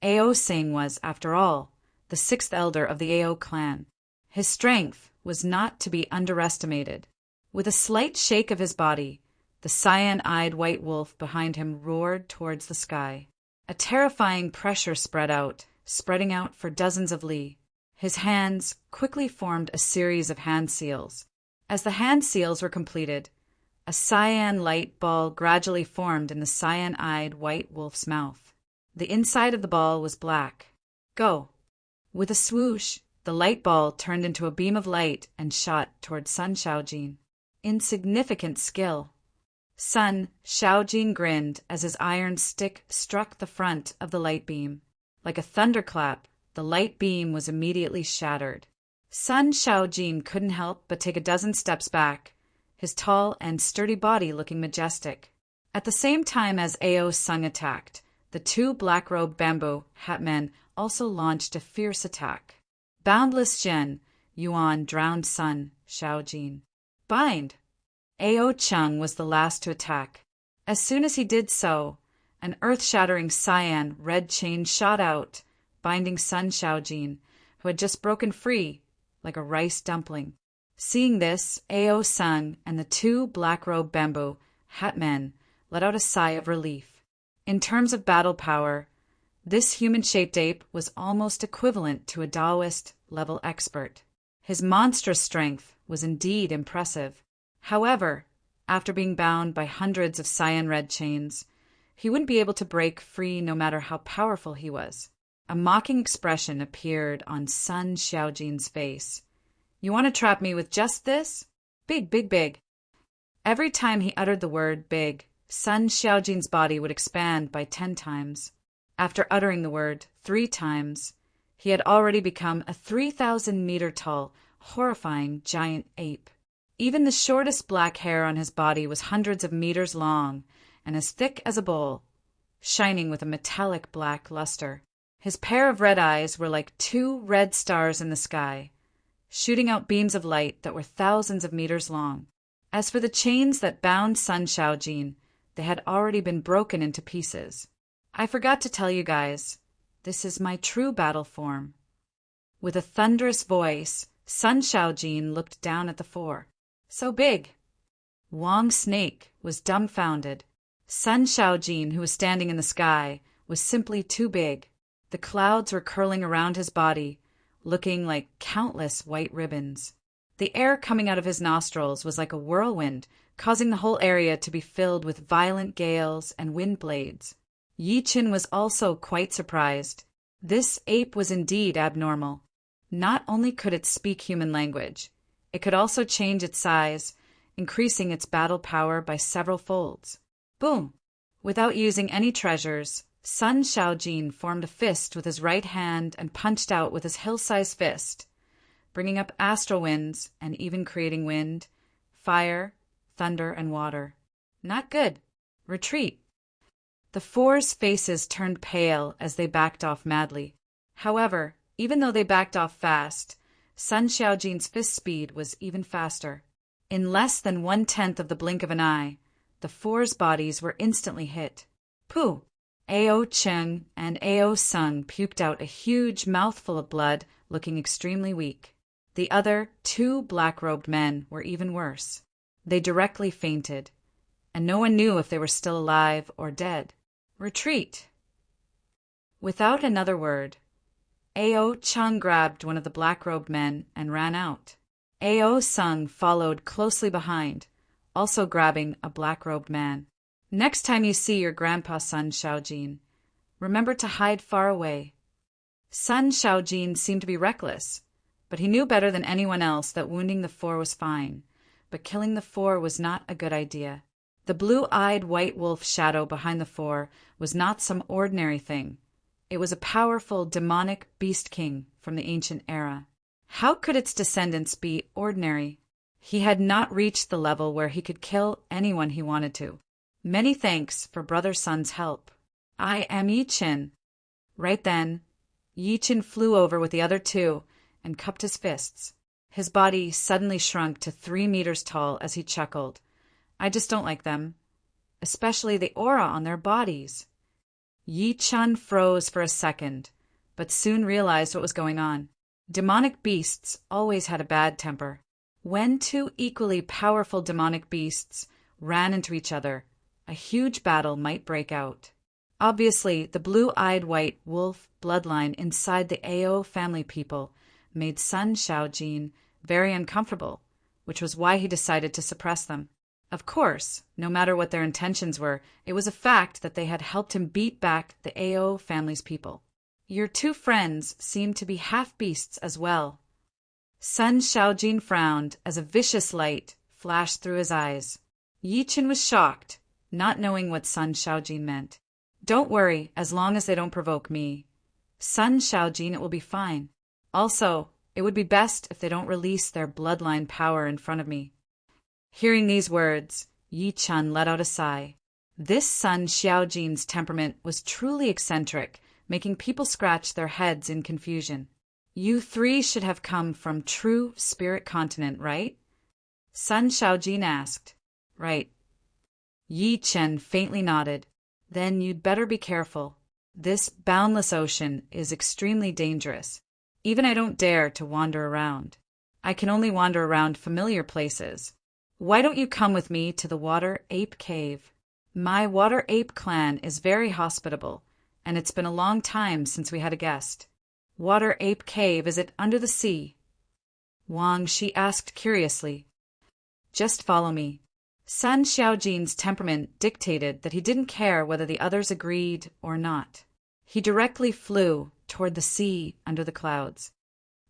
Ao Singh was, after all, the sixth elder of the Ao clan. His strength was not to be underestimated. With a slight shake of his body, the cyan-eyed white wolf behind him roared towards the sky. A terrifying pressure spreading out for dozens of li. His hands quickly formed a series of hand seals. As the hand seals were completed, a cyan light ball gradually formed in the cyan-eyed white wolf's mouth. The inside of the ball was black. Go! With a swoosh, the light ball turned into a beam of light and shot toward Sun Xiaojin. Insignificant skill. Sun Xiaojin grinned as his iron stick struck the front of the light beam. Like a thunderclap, the light beam was immediately shattered. Sun Xiaojin couldn't help but take a dozen steps back, his tall and sturdy body looking majestic. At the same time as Ao Sung attacked, the two black-robed bamboo hat men also launched a fierce attack. Boundless Zhen, Yuan drowned Sun Xiaojin. Bind! Ao Chung was the last to attack. As soon as he did so, an earth-shattering cyan red chain shot out, binding Sun Xiaojin, who had just broken free, like a rice dumpling. Seeing this, Ao Sung and the two black-robed bamboo hat men let out a sigh of relief. In terms of battle power, this human-shaped ape was almost equivalent to a Taoist-level expert. His monstrous strength was indeed impressive. However, after being bound by hundreds of cyan red chains, he wouldn't be able to break free no matter how powerful he was. A mocking expression appeared on Sun Xiaojin's face. You want to trap me with just this? Big, big, big. Every time he uttered the word big, Sun Xiaojin's body would expand by 10 times. After uttering the word 3 times, he had already become a 3,000-meter tall, horrifying giant ape. Even the shortest black hair on his body was hundreds of meters long and as thick as a bowl, shining with a metallic black luster. His pair of red eyes were like 2 red stars in the sky, shooting out beams of light that were thousands of meters long. As for the chains that bound Sun Xiaojin, they had already been broken into pieces. I forgot to tell you guys, this is my true battle form. With a thunderous voice, Sun Xiaojin looked down at the 4. So big. Wang Snake was dumbfounded. Sun Xiaojin, who was standing in the sky, was simply too big. The clouds were curling around his body, looking like countless white ribbons. The air coming out of his nostrils was like a whirlwind, causing the whole area to be filled with violent gales and wind blades. Yi Qin was also quite surprised. This ape was indeed abnormal. Not only could it speak human language, it could also change its size, increasing its battle power by several folds. Boom! Without using any treasures, Sun Xiaojin formed a fist with his right hand and punched out with his hill-sized fist, bringing up astral winds and even creating wind, fire, thunder, and water. Not good. Retreat. The 4's faces turned pale as they backed off madly. However, even though they backed off fast, Sun Xiaojin's fist speed was even faster. In less than 1/10 of the blink of an eye, the 4's bodies were instantly hit. Pooh! Ao Cheng and Ao Sung puked out a huge mouthful of blood, looking extremely weak. The other 2 black-robed men were even worse. They directly fainted, and no one knew if they were still alive or dead. Retreat! Without another word, Ao Chung grabbed one of the black-robed men and ran out. Ao Sung followed closely behind, also grabbing a black-robed man. Next time you see your grandpa Sun Shaojin, remember to hide far away. Sun Shaojin seemed to be reckless, but he knew better than anyone else that wounding the four was fine, but killing the four was not a good idea. The blue-eyed white wolf shadow behind the four was not some ordinary thing. It was a powerful demonic beast king from the ancient era. How could its descendants be ordinary? He had not reached the level where he could kill anyone he wanted to. Many thanks for Brother Sun's help. I am Yi Qin. Right then, Yi Qin flew over with the other two and cupped his fists. His body suddenly shrunk to 3 meters tall as he chuckled. I just don't like them, especially the aura on their bodies. Yi Chun froze for a second, but soon realized what was going on. Demonic beasts always had a bad temper. When two equally powerful demonic beasts ran into each other, a huge battle might break out. Obviously, the blue-eyed white wolf bloodline inside the Ao family people made Sun Shaojin very uncomfortable, which was why he decided to suppress them. Of course, no matter what their intentions were, it was a fact that they had helped him beat back the Ao family's people. Your two friends seem to be half-beasts as well. Sun Shaojin frowned as a vicious light flashed through his eyes. Yi Qin was shocked, not knowing what Sun Shaojin meant. Don't worry, as long as they don't provoke me. Sun Shaojin, it will be fine. Also, it would be best if they don't release their bloodline power in front of me. Hearing these words, Yi Chun let out a sigh. This Sun Shaojin's temperament was truly eccentric, making people scratch their heads in confusion. You three should have come from true spirit continent, right? Sun Shaojin asked. Right. Yi Chen faintly nodded. Then you'd better be careful. This boundless ocean is extremely dangerous. Even I don't dare to wander around. I can only wander around familiar places. Why don't you come with me to the Water Ape Cave? My Water Ape clan is very hospitable, and it's been a long time since we had a guest. Water Ape Cave, is it under the sea? Wang Shi asked curiously. Just follow me. Sun Shaojin's temperament dictated that he didn't care whether the others agreed or not. He directly flew toward the sea under the clouds.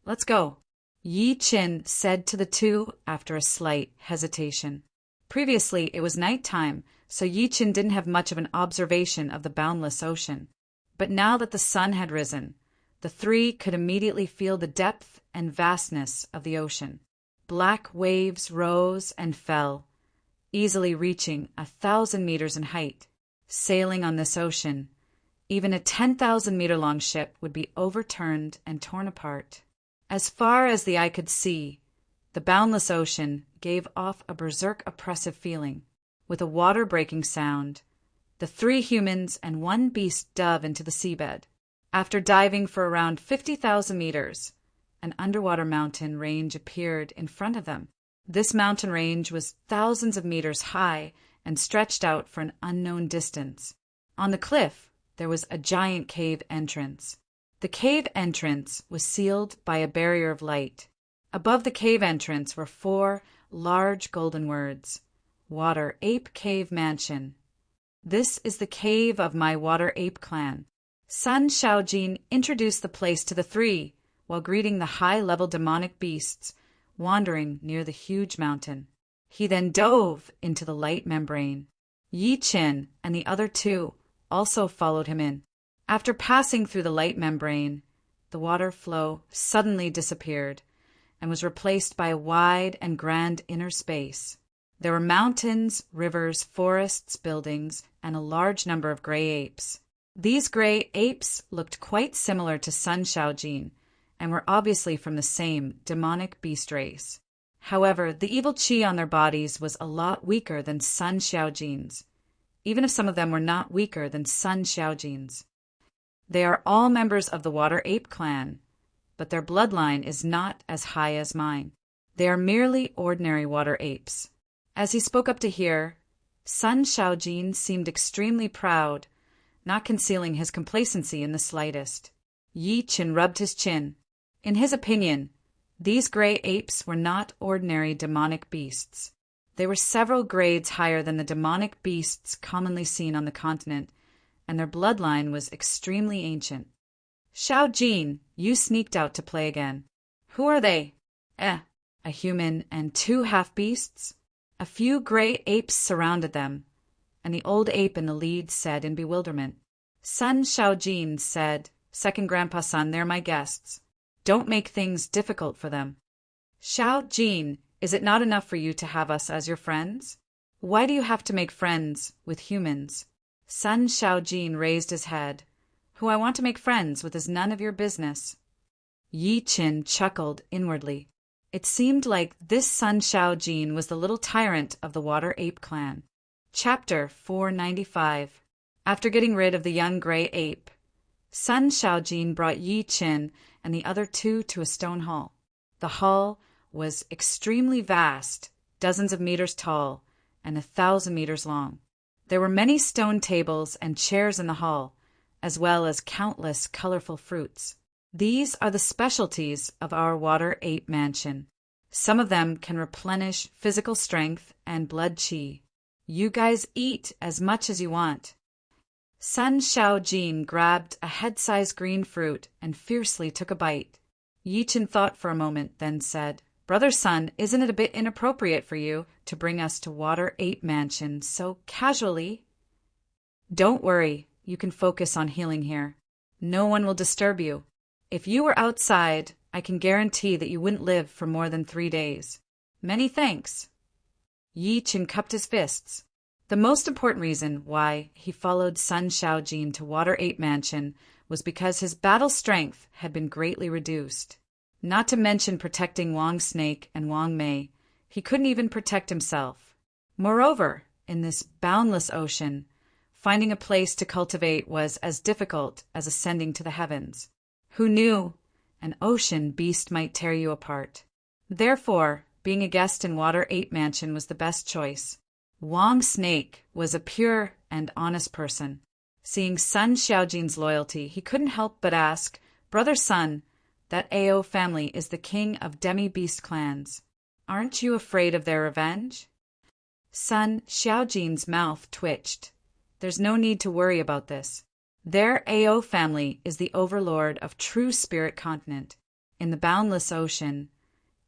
Let's go, Yi Qin said to the two after a slight hesitation. Previously, it was nighttime, so Yi Qin didn't have much of an observation of the boundless ocean. But now that the sun had risen, the three could immediately feel the depth and vastness of the ocean. Black waves rose and fell, easily reaching 1,000 meters in height. Sailing on this ocean, even a 10,000-meter-long ship would be overturned and torn apart. As far as the eye could see, the boundless ocean gave off a berserk oppressive feeling. With a water-breaking sound, the 3 humans and 1 beast dove into the seabed. After diving for around 50,000 meters, an underwater mountain range appeared in front of them. This mountain range was thousands of meters high and stretched out for an unknown distance. On the cliff, there was a giant cave entrance. The cave entrance was sealed by a barrier of light. Above the cave entrance were 4 large golden words: Water Ape Cave Mansion. This is the cave of my Water Ape clan. Sun Shaojin introduced the place to the 3 while greeting the high-level demonic beasts wandering near the huge mountain. He then dove into the light membrane. Yi Qin and the other 2 also followed him in. After passing through the light membrane, the water flow suddenly disappeared and was replaced by a wide and grand inner space. There were mountains, rivers, forests, buildings, and a large number of gray apes. These gray apes looked quite similar to Sun Shaojin and were obviously from the same demonic beast race. However, the evil qi on their bodies was a lot weaker than Sun Shaojin's, even if some of them were not weaker than Sun Shaojin's. They are all members of the Water Ape clan, but their bloodline is not as high as mine. They are merely ordinary water apes. As he spoke up to hear, Sun Shaojin seemed extremely proud, not concealing his complacency in the slightest. Yi Qin rubbed his chin. In his opinion, these gray apes were not ordinary demonic beasts. They were several grades higher than the demonic beasts commonly seen on the continent, and their bloodline was extremely ancient. Shaojin, you sneaked out to play again. Who are they? A human and 2 half-beasts? A few gray apes surrounded them, and the old ape in the lead said in bewilderment. Sun Shaojin said, "Second Grandpa Sun, they're my guests. Don't make things difficult for them." Shaojin, is it not enough for you to have us as your friends? Why do you have to make friends with humans? Sun Shaojin raised his head. Who I want to make friends with is none of your business. Yi Qin chuckled inwardly. It seemed like this Sun Shaojin was the little tyrant of the Water Ape clan. Chapter 495. After getting rid of the young gray ape, Sun Shaojin brought Yi Qin and the other 2 to a stone hall. The hall was extremely vast, dozens of meters tall, and 1,000 meters long. There were many stone tables and chairs in the hall, as well as countless colorful fruits. These are the specialties of our Water Ape mansion. Some of them can replenish physical strength and blood qi. You guys eat as much as you want. Sun Shaojin grabbed a head-sized green fruit and fiercely took a bite. Yi Qin thought for a moment, then said, "Brother Sun, isn't it a bit inappropriate for you to bring us to Water Ape Mansion so casually?" "Don't worry, you can focus on healing here. No one will disturb you. If you were outside, I can guarantee that you wouldn't live for more than 3 days. Many thanks." Yi Qin cupped his fists. The most important reason why he followed Sun Shaojin to Water Ape Mansion was because his battle strength had been greatly reduced. Not to mention protecting Wang Snake and Wang Mei, he couldn't even protect himself. Moreover, in this boundless ocean, finding a place to cultivate was as difficult as ascending to the heavens. Who knew? An ocean beast might tear you apart. Therefore, being a guest in Water Ape Mansion was the best choice. Wang Snake was a pure and honest person. Seeing Sun Shaojin's loyalty, he couldn't help but ask, "Brother Sun, that AO family is the king of demi-beast clans. Aren't you afraid of their revenge?" Sun Shaojin's mouth twitched. "There's no need to worry about this. Their AO family is the overlord of true spirit continent. In the boundless ocean,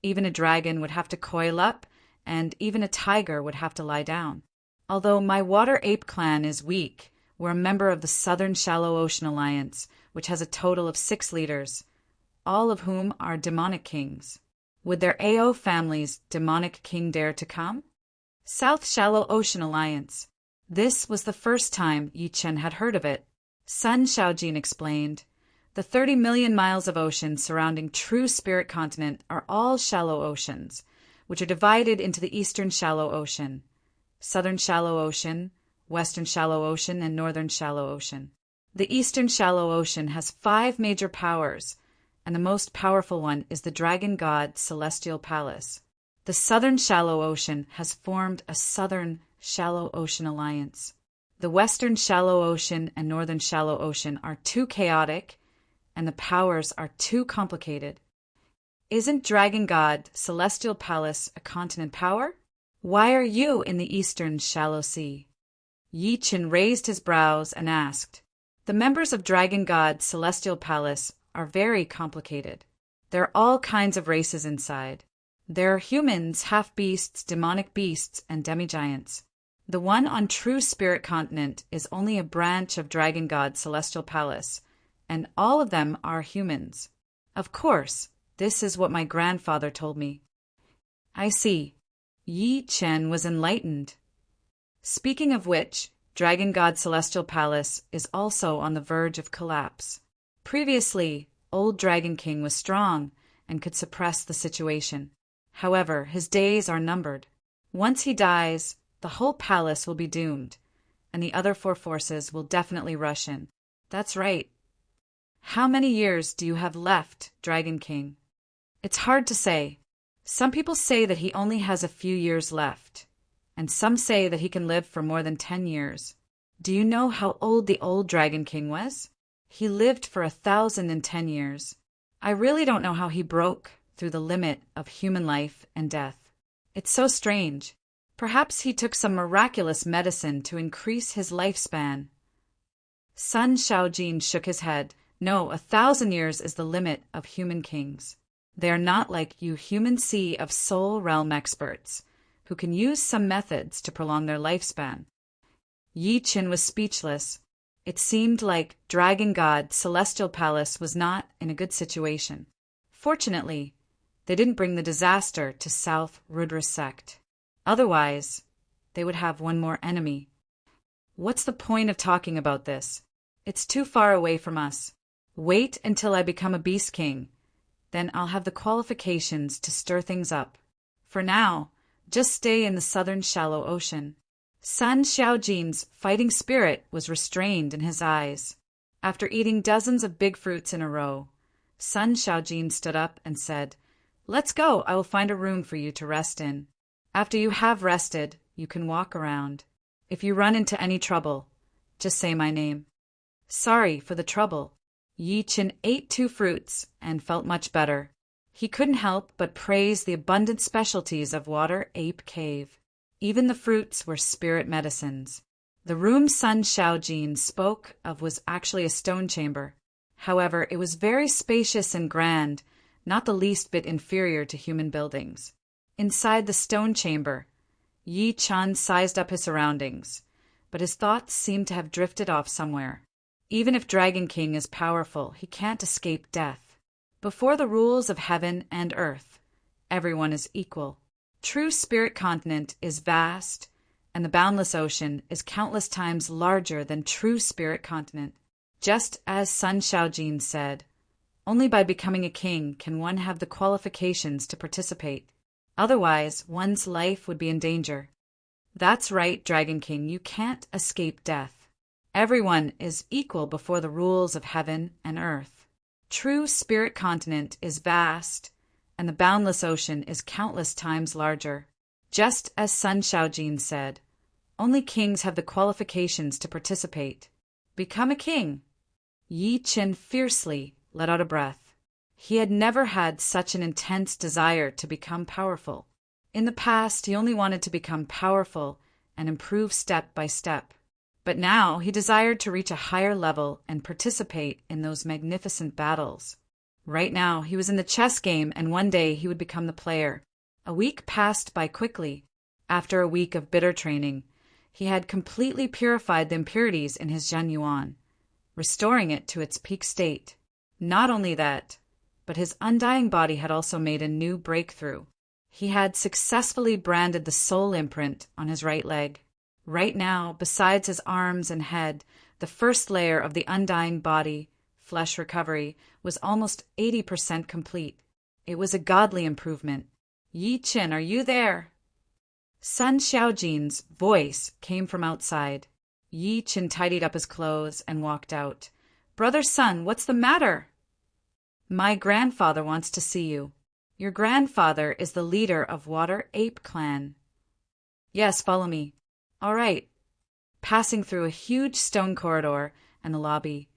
even a dragon would have to coil up, and even a tiger would have to lie down. Although my Water Ape clan is weak, we're a member of the Southern Shallow Ocean Alliance, which has a total of 6 leaders, all of whom are demonic kings. Would their AO family's demonic king dare to come? South Shallow Ocean Alliance. This was the first time Yi Qin had heard of it. Sun Shaojin explained, "The 30 million miles of ocean surrounding true spirit continent are all shallow oceans, which are divided into the Eastern Shallow Ocean, Southern Shallow Ocean, Western Shallow Ocean, and Northern Shallow Ocean. The Eastern Shallow Ocean has 5 major powers, and the most powerful one is the Dragon God Celestial Palace. The Southern Shallow Ocean has formed a Southern Shallow Ocean Alliance. The Western Shallow Ocean and Northern Shallow Ocean are too chaotic, and the powers are too complicated. Isn't Dragon God Celestial Palace a continent power? Why are you in the Eastern Shallow Sea?" Yi Qin raised his brows and asked, "The members of Dragon God Celestial Palace are very complicated. There are all kinds of races inside. There are humans, half-beasts, demonic beasts, and demi-giants. The one on True Spirit Continent is only a branch of Dragon God Celestial Palace, and all of them are humans. Of course, this is what my grandfather told me." "I see." Yi Qin was enlightened. Speaking of which, Dragon God Celestial Palace is also on the verge of collapse. Previously, Old Dragon King was strong and could suppress the situation. However, his days are numbered. Once he dies, the whole palace will be doomed, and the other 4 forces will definitely rush in. That's right. How many years do you have left, Dragon King? It's hard to say. Some people say that he only has a few years left. and some say that he can live for more than 10 years. Do you know how old the old Dragon King was? He lived for 1,010 years. I really don't know how he broke through the limit of human life and death. It's so strange. Perhaps he took some miraculous medicine to increase his lifespan. Sun Shaojin shook his head. No, 1,000 years is the limit of human kings. They are not like you human sea of soul realm experts, who can use some methods to prolong their lifespan. Yi Qin was speechless. It seemed like Dragon God Celestial Palace was not in a good situation. Fortunately, they didn't bring the disaster to South Rudra sect. Otherwise, they would have one more enemy. What's the point of talking about this? It's too far away from us. Wait until I become a Beast King. Then I'll have the qualifications to stir things up. For now, just stay in the southern shallow ocean. Sun Xiaojin's fighting spirit was restrained in his eyes. After eating dozens of big fruits in a row, Sun Xiaojin stood up and said, "Let's go. I will find a room for you to rest in. After you have rested, you can walk around. If you run into any trouble, just say my name." Sorry for the trouble. Yi Qin ate 2 fruits and felt much better. He couldn't help but praise the abundant specialties of Water Ape Cave. Even the fruits were spirit medicines. The room Sun Shaojin spoke of was actually a stone chamber. However, it was very spacious and grand, not the least bit inferior to human buildings. Inside the stone chamber, Yi Qin sized up his surroundings, but his thoughts seemed to have drifted off somewhere. Even if Dragon King is powerful, he can't escape death. Before the rules of heaven and earth, everyone is equal. True Spirit Continent is vast, and the boundless ocean is countless times larger than True Spirit Continent. Just as Sun Shaojin said, only by becoming a king can one have the qualifications to participate. Otherwise, one's life would be in danger. That's right, Dragon King, you can't escape death. Everyone is equal before the rules of heaven and earth. True Spirit Continent is vast, and the boundless ocean is countless times larger. Just as Sun Shaojin said, only kings have the qualifications to participate. Become a king. Yi Qin fiercely let out a breath. He had never had such an intense desire to become powerful. In the past, he only wanted to become powerful and improve step by step. But now he desired to reach a higher level and participate in those magnificent battles. Right now, he was in the chess game, and one day he would become the player. A week passed by quickly. After a week of bitter training, he had completely purified the impurities in his Zhen Yuan, restoring it to its peak state. Not only that, but his undying body had also made a new breakthrough. He had successfully branded the soul imprint on his right leg. Right now, besides his arms and head, the first layer of the undying body, flesh recovery, was almost 80% complete. It was a godly improvement. Yi Qin, are you there? Sun Xiaojin's voice came from outside. Yi Qin tidied up his clothes and walked out. Brother Sun, what's the matter? My grandfather wants to see you. Your grandfather is the leader of Water Ape Clan. Yes, follow me. All right. Passing through a huge stone corridor and the lobby,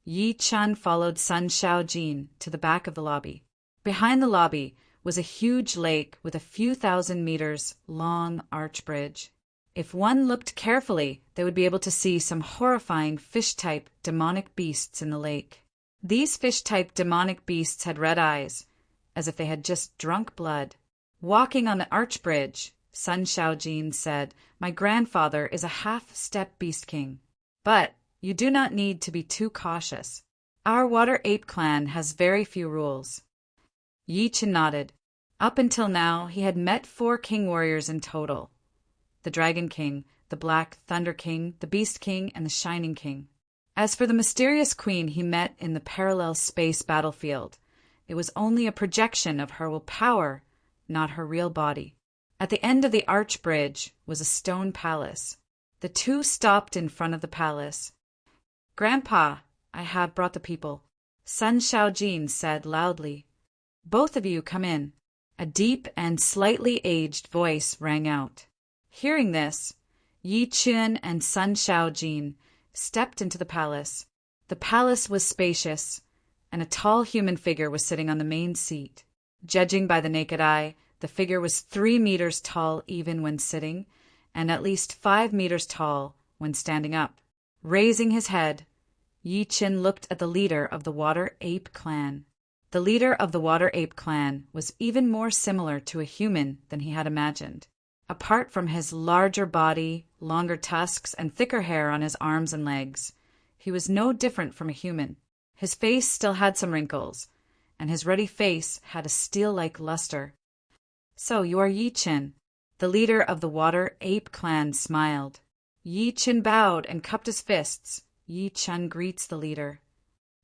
Yi Qin followed Sun Shaojin to the back of the lobby. Behind the lobby was a huge lake with a few thousand meters long arch bridge. If one looked carefully, they would be able to see some horrifying fish-type demonic beasts in the lake. These fish-type demonic beasts had red eyes, as if they had just drunk blood. Walking on the arch bridge, Sun Shaojin said, My grandfather is a half-step beast king. But you do not need to be too cautious. Our Water Ape Clan has very few rules. Yi Qin nodded. Up until now, he had met 4 king warriors in total. The Dragon King, the Black Thunder King, the Beast King, and the Shining King. As for the mysterious queen he met in the parallel space battlefield, it was only a projection of her will power, not her real body. At the end of the arch bridge was a stone palace. The two stopped in front of the palace. Grandpa, I have brought the people, Sun Shaojin said loudly. Both of you come in. A deep and slightly aged voice rang out. Hearing this, Yi Chen and Sun Shaojin stepped into the palace. The palace was spacious, and a tall human figure was sitting on the main seat. Judging by the naked eye, the figure was 3 meters tall even when sitting, and at least 5 meters tall when standing up. Raising his head, Yi Chen looked at the leader of the Water Ape clan. The leader of the Water Ape clan was even more similar to a human than he had imagined. Apart from his larger body, longer tusks, and thicker hair on his arms and legs, he was no different from a human. His face still had some wrinkles, and his ruddy face had a steel-like luster. "So you are Yi Chen." The leader of the Water Ape clan smiled. Yi Chen bowed and cupped his fists. Yi Chen greets the leader.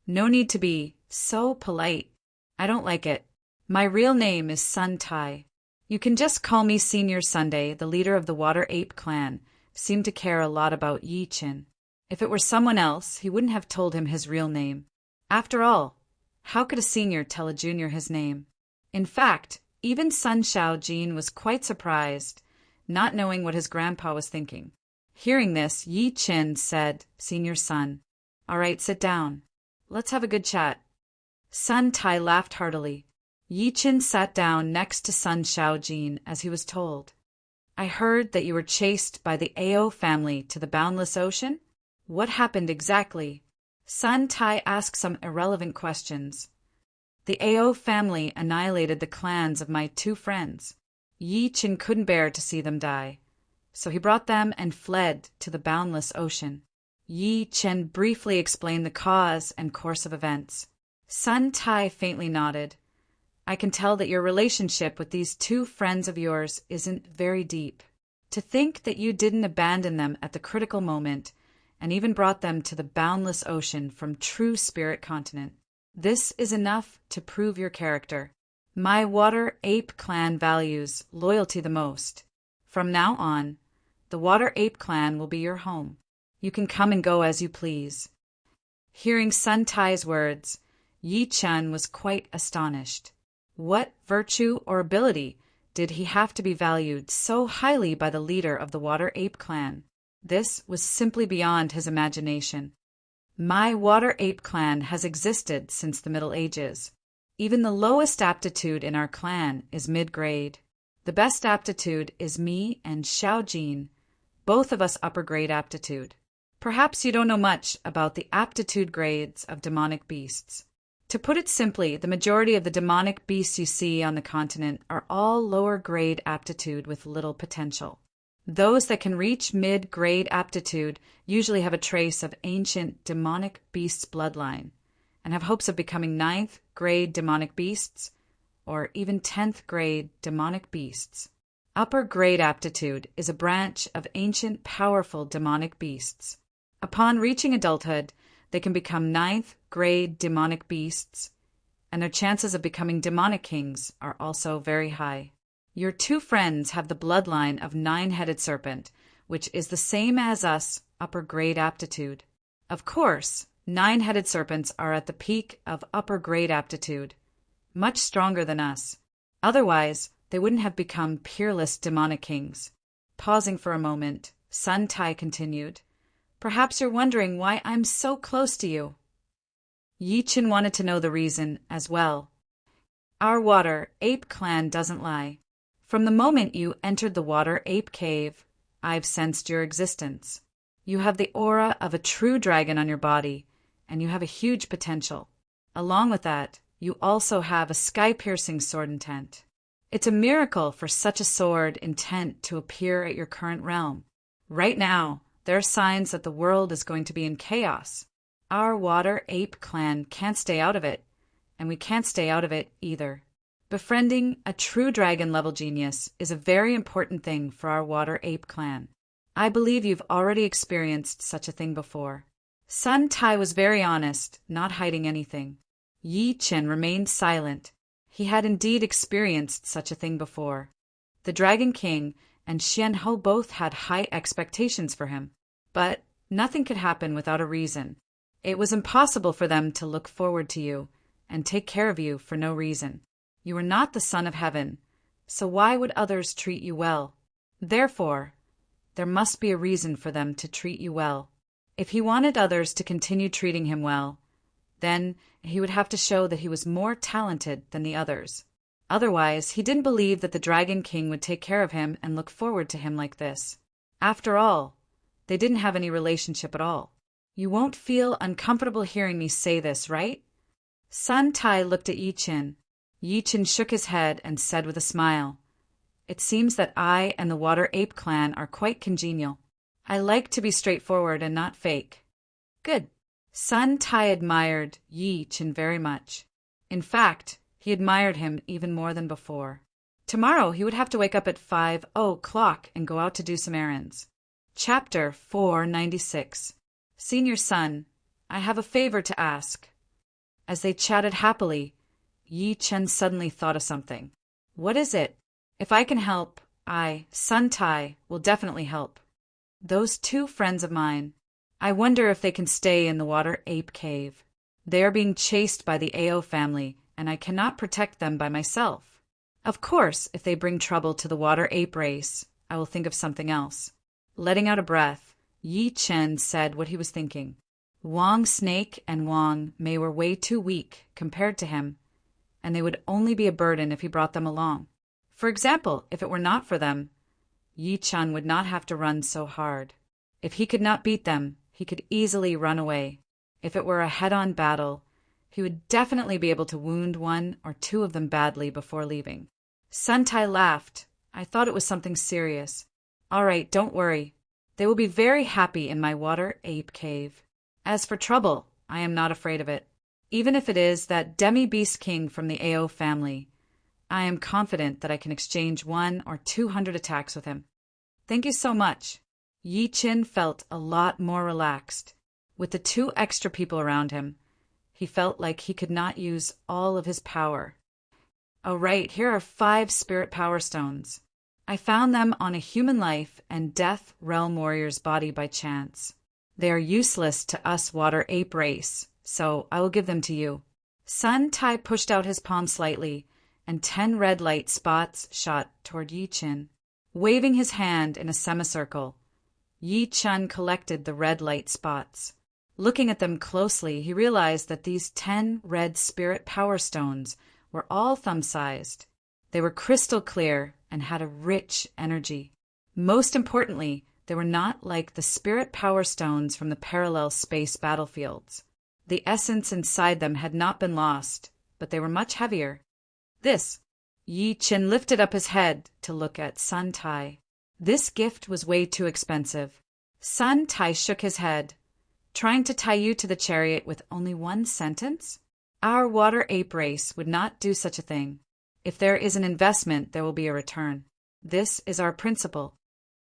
"No need to be so polite. I don't like it. My real name is Sun Tai. You can just call me Senior Sunday." The leader of the Water Ape clan seemed to care a lot about Yi Chen. If it were someone else, he wouldn't have told him his real name. After all, how could a senior tell a junior his name? In fact, even Sun Shaojin was quite surprised, not knowing what his grandpa was thinking. Hearing this, Yi Chen said, "Senior Sun, all right, sit down. Let's have a good chat." Sun Tai laughed heartily. Yi Chen sat down next to Sun Shaojin as he was told. "I heard that you were chased by the Ao family to the boundless ocean? What happened exactly?" Sun Tai asked some irrelevant questions. "The Ao family annihilated the clans of my 2 friends. Yi Chen couldn't bear to see them die, so he brought them and fled to the boundless ocean." Yi Chen briefly explained the cause and course of events. Sun Tai faintly nodded. "I can tell that your relationship with these 2 friends of yours isn't very deep. To think that you didn't abandon them at the critical moment and even brought them to the boundless ocean from true spirit continent. This is enough to prove your character. My Water Ape clan values loyalty the most. From now on, the Water Ape clan will be your home. You can come and go as you please." Hearing Sun Tai's words, Yi Chen was quite astonished. What virtue or ability did he have to be valued so highly by the leader of the Water Ape clan? This was simply beyond his imagination. "My Water Ape clan has existed since the Middle Ages. Even the lowest aptitude in our clan is mid-grade. The best aptitude is me and Xiaojin, both of us upper-grade aptitude. Perhaps you don't know much about the aptitude grades of demonic beasts. To put it simply, the majority of the demonic beasts you see on the continent are all lower-grade aptitude with little potential. Those that can reach mid-grade aptitude usually have a trace of ancient demonic beasts' bloodline and have hopes of becoming 9th-grade demonic beasts or even 10th-grade demonic beasts. Upper-grade aptitude is a branch of ancient, powerful demonic beasts. Upon reaching adulthood, they can become 9th-grade demonic beasts, and their chances of becoming demonic kings are also very high. Your 2 friends have the bloodline of 9-headed serpent, which is the same as us, upper-grade aptitude. Of course, 9-headed serpents are at the peak of upper-grade aptitude, much stronger than us. Otherwise, they wouldn't have become peerless demonic kings. Pausing for a moment, Sun Tai continued, "Perhaps you're wondering why I'm so close to you." Yi Chen wanted to know the reason as well. "Our Water Ape clan doesn't lie. From the moment you entered the Water Ape cave, I've sensed your existence. You have the aura of a true dragon on your body, and you have a huge potential. Along with that, you also have a sky-piercing sword intent. It's a miracle for such a sword intent to appear at your current realm. Right now, there are signs that the world is going to be in chaos. Our Water Ape clan can't stay out of it, and we can't stay out of it either. Befriending a true dragon-level genius is a very important thing for our Water Ape clan. I believe you've already experienced such a thing before." Sun Tai was very honest, not hiding anything. Yi Chen remained silent. He had indeed experienced such a thing before. The Dragon King and Xian Ho both had high expectations for him. But nothing could happen without a reason. It was impossible for them to look forward to you and take care of you for no reason. You were not the Son of Heaven, so why would others treat you well? Therefore, There must be a reason for them to treat you well. If he wanted others to continue treating him well, then he would have to show that he was more talented than the others. Otherwise, he didn't believe that the Dragon King would take care of him and look forward to him like this. After all, they didn't have any relationship at all. You won't feel uncomfortable hearing me say this, right? Sun Tai looked at Yi Qin. Yi Qin shook his head and said with a smile, "It seems that I and the Water Ape clan are quite congenial. I like to be straightforward and not fake." Good. Sun Tai admired Yi Qin very much. In fact, he admired him even more than before. Tomorrow he would have to wake up at 5 o'clock and go out to do some errands. Chapter 496. Senior Son, I have a favor to ask. As they chatted happily, Yi Chen suddenly thought of something. What is it? If I can help, I, Sun Tai, will definitely help. Those two friends of mine, I wonder if they can stay in the Water Ape Cave. They are being chased by the Ao family, and I cannot protect them by myself. Of course, if they bring trouble to the Water Ape race, I will think of something else. Letting out a breath, Yi Chen said what he was thinking. Wang Snake and Wang Mei were way too weak compared to him, and they would only be a burden if he brought them along. For example, if it were not for them, Yi Chen would not have to run so hard. If he could not beat them, he could easily run away. If it were a head-on battle, he would definitely be able to wound one or two of them badly before leaving. Sun Tai laughed. I thought it was something serious. All right, don't worry. They will be very happy in my Water Ape Cave. As for trouble, I am not afraid of it. Even if it is that demi-beast king from the Ao family, I am confident that I can exchange 100 or 200 attacks with him. Thank you so much. Yi Qin felt a lot more relaxed. With the 2 extra people around him, he felt like he could not use all of his power. Oh right, here are 5 spirit power stones. I found them on a human life and death realm warrior's body by chance. They are useless to us Water Ape race, so I will give them to you. Sun Tai pushed out his palm slightly, and 10 red light spots shot toward Yi Qin. Waving his hand in a semicircle, Yi Chen collected the red light spots. Looking at them closely, he realized that these 10 red spirit power stones were all thumb-sized. They were crystal clear and had a rich energy. Most importantly, they were not like the spirit power stones from the parallel space battlefields. The essence inside them had not been lost, but they were much heavier. Yi Qin lifted up his head to look at Sun Tai. This gift was way too expensive. Sun Tai shook his head. Trying to tie you to the chariot with only 1 sentence? Our Water Ape race would not do such a thing. If there is an investment, there will be a return. This is our principle.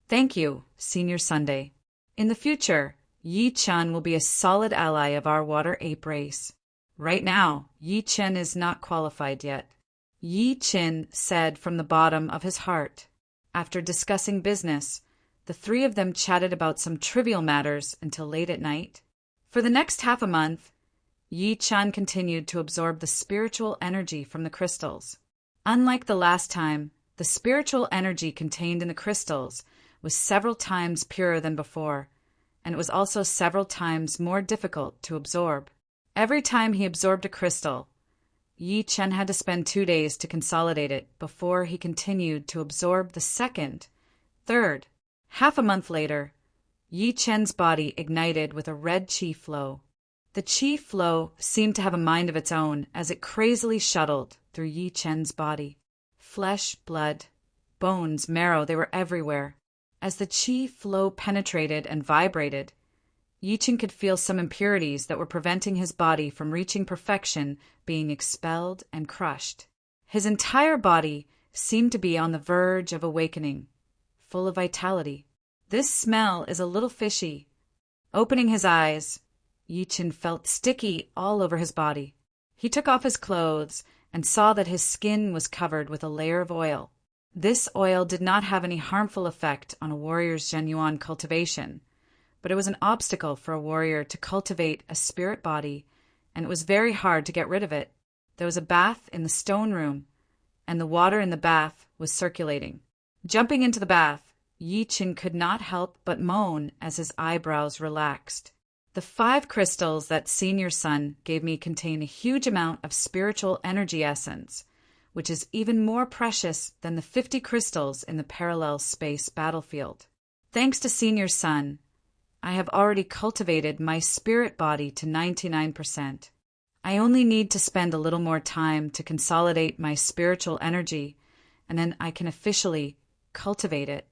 Thank you, Senior Sunday. In the future, Yi Chen will be a solid ally of our Water Ape race. Right now, Yi Chen is not qualified yet. Yi Chen said from the bottom of his heart. After discussing business, the 3 of them chatted about some trivial matters until late at night. For the next half a month, Yi Chen continued to absorb the spiritual energy from the crystals. Unlike the last time, the spiritual energy contained in the crystals was several times purer than before, and it was also several times more difficult to absorb. Every time he absorbed a crystal, Yi Chen had to spend 2 days to consolidate it before he continued to absorb the second, third. Half a month later, Yi Chen's body ignited with a red qi flow. The qi flow seemed to have a mind of its own as it crazily shuttled through Yi Chen's body. Flesh, blood, bones, marrow, they were everywhere. As the qi flow penetrated and vibrated, Yi Chen could feel some impurities that were preventing his body from reaching perfection being expelled and crushed. His entire body seemed to be on the verge of awakening, full of vitality. This smell is a little fishy. Opening his eyes, Yi Chen felt sticky all over his body. He took off his clothes and saw that his skin was covered with a layer of oil. This oil did not have any harmful effect on a warrior's genuine cultivation, but it was an obstacle for a warrior to cultivate a spirit body, and it was very hard to get rid of it. There was a bath in the stone room, and the water in the bath was circulating. Jumping into the bath, Yi Qin could not help but moan as his eyebrows relaxed. The 5 crystals that Senior Son gave me contain a huge amount of spiritual energy essence, which is even more precious than the 50 crystals in the parallel space battlefield. Thanks to Senior Son, I have already cultivated my spirit body to 99%. I only need to spend a little more time to consolidate my spiritual energy, and then I can officially cultivate it.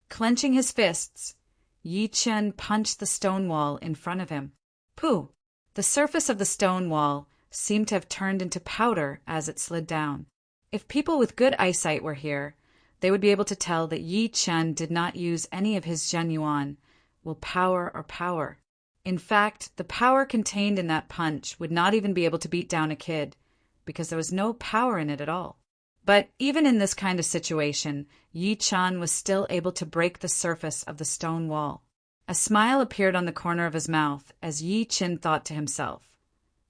Clenching his fists, Yi Chen punched the stone wall in front of him. Pooh! The surface of the stone wall seemed to have turned into powder as it slid down. If people with good eyesight were here, they would be able to tell that Yi Chen did not use any of his Zhenyuan, willpower or power. In fact, the power contained in that punch would not even be able to beat down a kid, because there was no power in it at all. But even in this kind of situation, Yi Chen was still able to break the surface of the stone wall. A smile appeared on the corner of his mouth as Yi Chen thought to himself.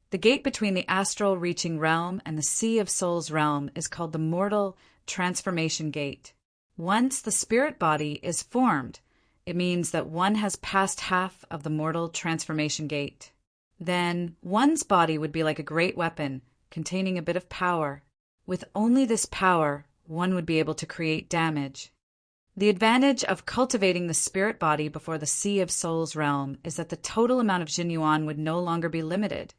The gate between the astral reaching realm and the Sea of Souls realm is called the Mortal Transformation Gate. Once the spirit body is formed, it means that one has passed half of the Mortal Transformation Gate. Then one's body would be like a great weapon containing a bit of power. With only this power, one would be able to create damage. The advantage of cultivating the spirit body before the Sea of Souls realm is that the total amount of Jinyuan would no longer be limited,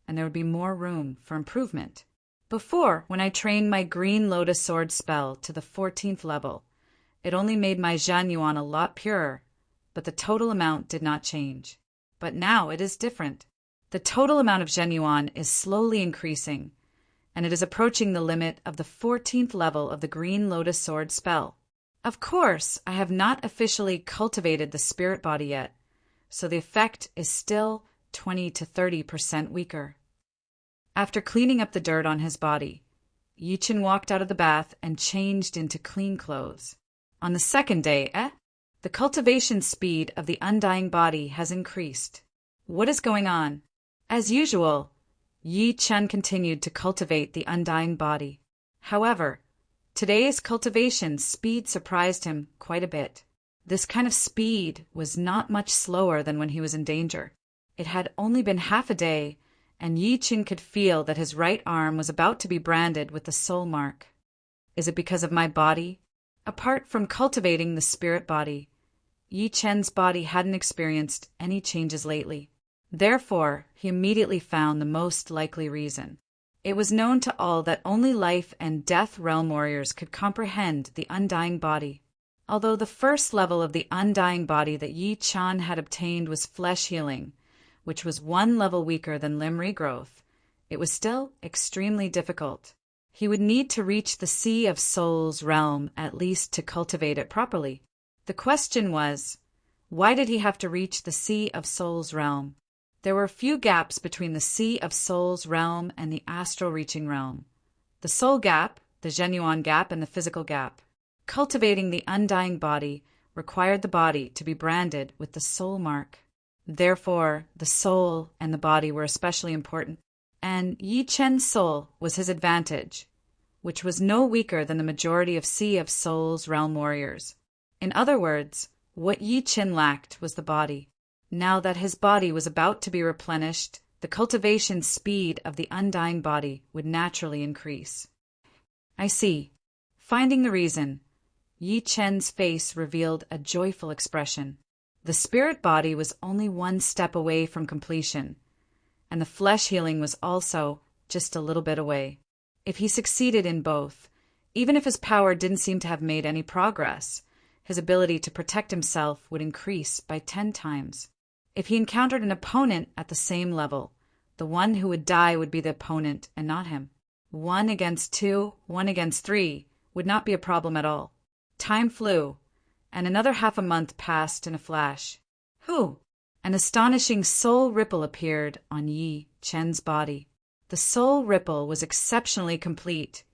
and there would be more room for improvement. Before, when I trained my Green Lotus Sword spell to the 14th level, it only made my Jinyuan a lot purer, but the total amount did not change. But now it is different. The total amount of Jinyuan is slowly increasing, and it is approaching the limit of the 14th level of the Green Lotus Sword spell. Of course, I have not officially cultivated the spirit body yet, so the effect is still 20 to 30% weaker. After cleaning up the dirt on his body, Yi Chen walked out of the bath and changed into clean clothes. On the second day, the cultivation speed of the undying body has increased. What is going on? As usual, Yi Chen continued to cultivate the undying body. However, today's cultivation speed surprised him quite a bit. This kind of speed was not much slower than when he was in danger. It had only been half a day, and Yi Chen could feel that his right arm was about to be branded with the soul mark. Is it because of my body? Apart from cultivating the spirit body, Yi Chen's body hadn't experienced any changes lately. Therefore, he immediately found the most likely reason. It was known to all that only life and death realm warriors could comprehend the undying body. Although the first level of the undying body that Yi Chen had obtained was flesh healing, which was 1 level weaker than limb regrowth, it was still extremely difficult. He would need to reach the Sea of Souls realm at least to cultivate it properly. The question was, why did he have to reach the Sea of Souls realm? There were a few gaps between the Sea of Souls realm and the astral reaching realm. The soul gap, the Zhenyuan gap, and the physical gap. Cultivating the undying body required the body to be branded with the soul mark. Therefore, the soul and the body were especially important, and Yi Chen's soul was his advantage, which was no weaker than the majority of Sea of Souls realm warriors. In other words, what Yi Chen lacked was the body. Now that his body was about to be replenished, the cultivation speed of the undying body would naturally increase. I see. Finding the reason, Yi Chen's face revealed a joyful expression. The spirit body was only 1 step away from completion, and the flesh healing was also just a little bit away. If he succeeded in both, even if his power didn't seem to have made any progress, his ability to protect himself would increase by 10 times. If he encountered an opponent at the same level, the one who would die would be the opponent and not him. 1 against 2, 1 against 3 would not be a problem at all. Time flew, and another half a month passed in a flash. An astonishing soul ripple appeared on Yi Chen's body. The soul ripple was exceptionally complete,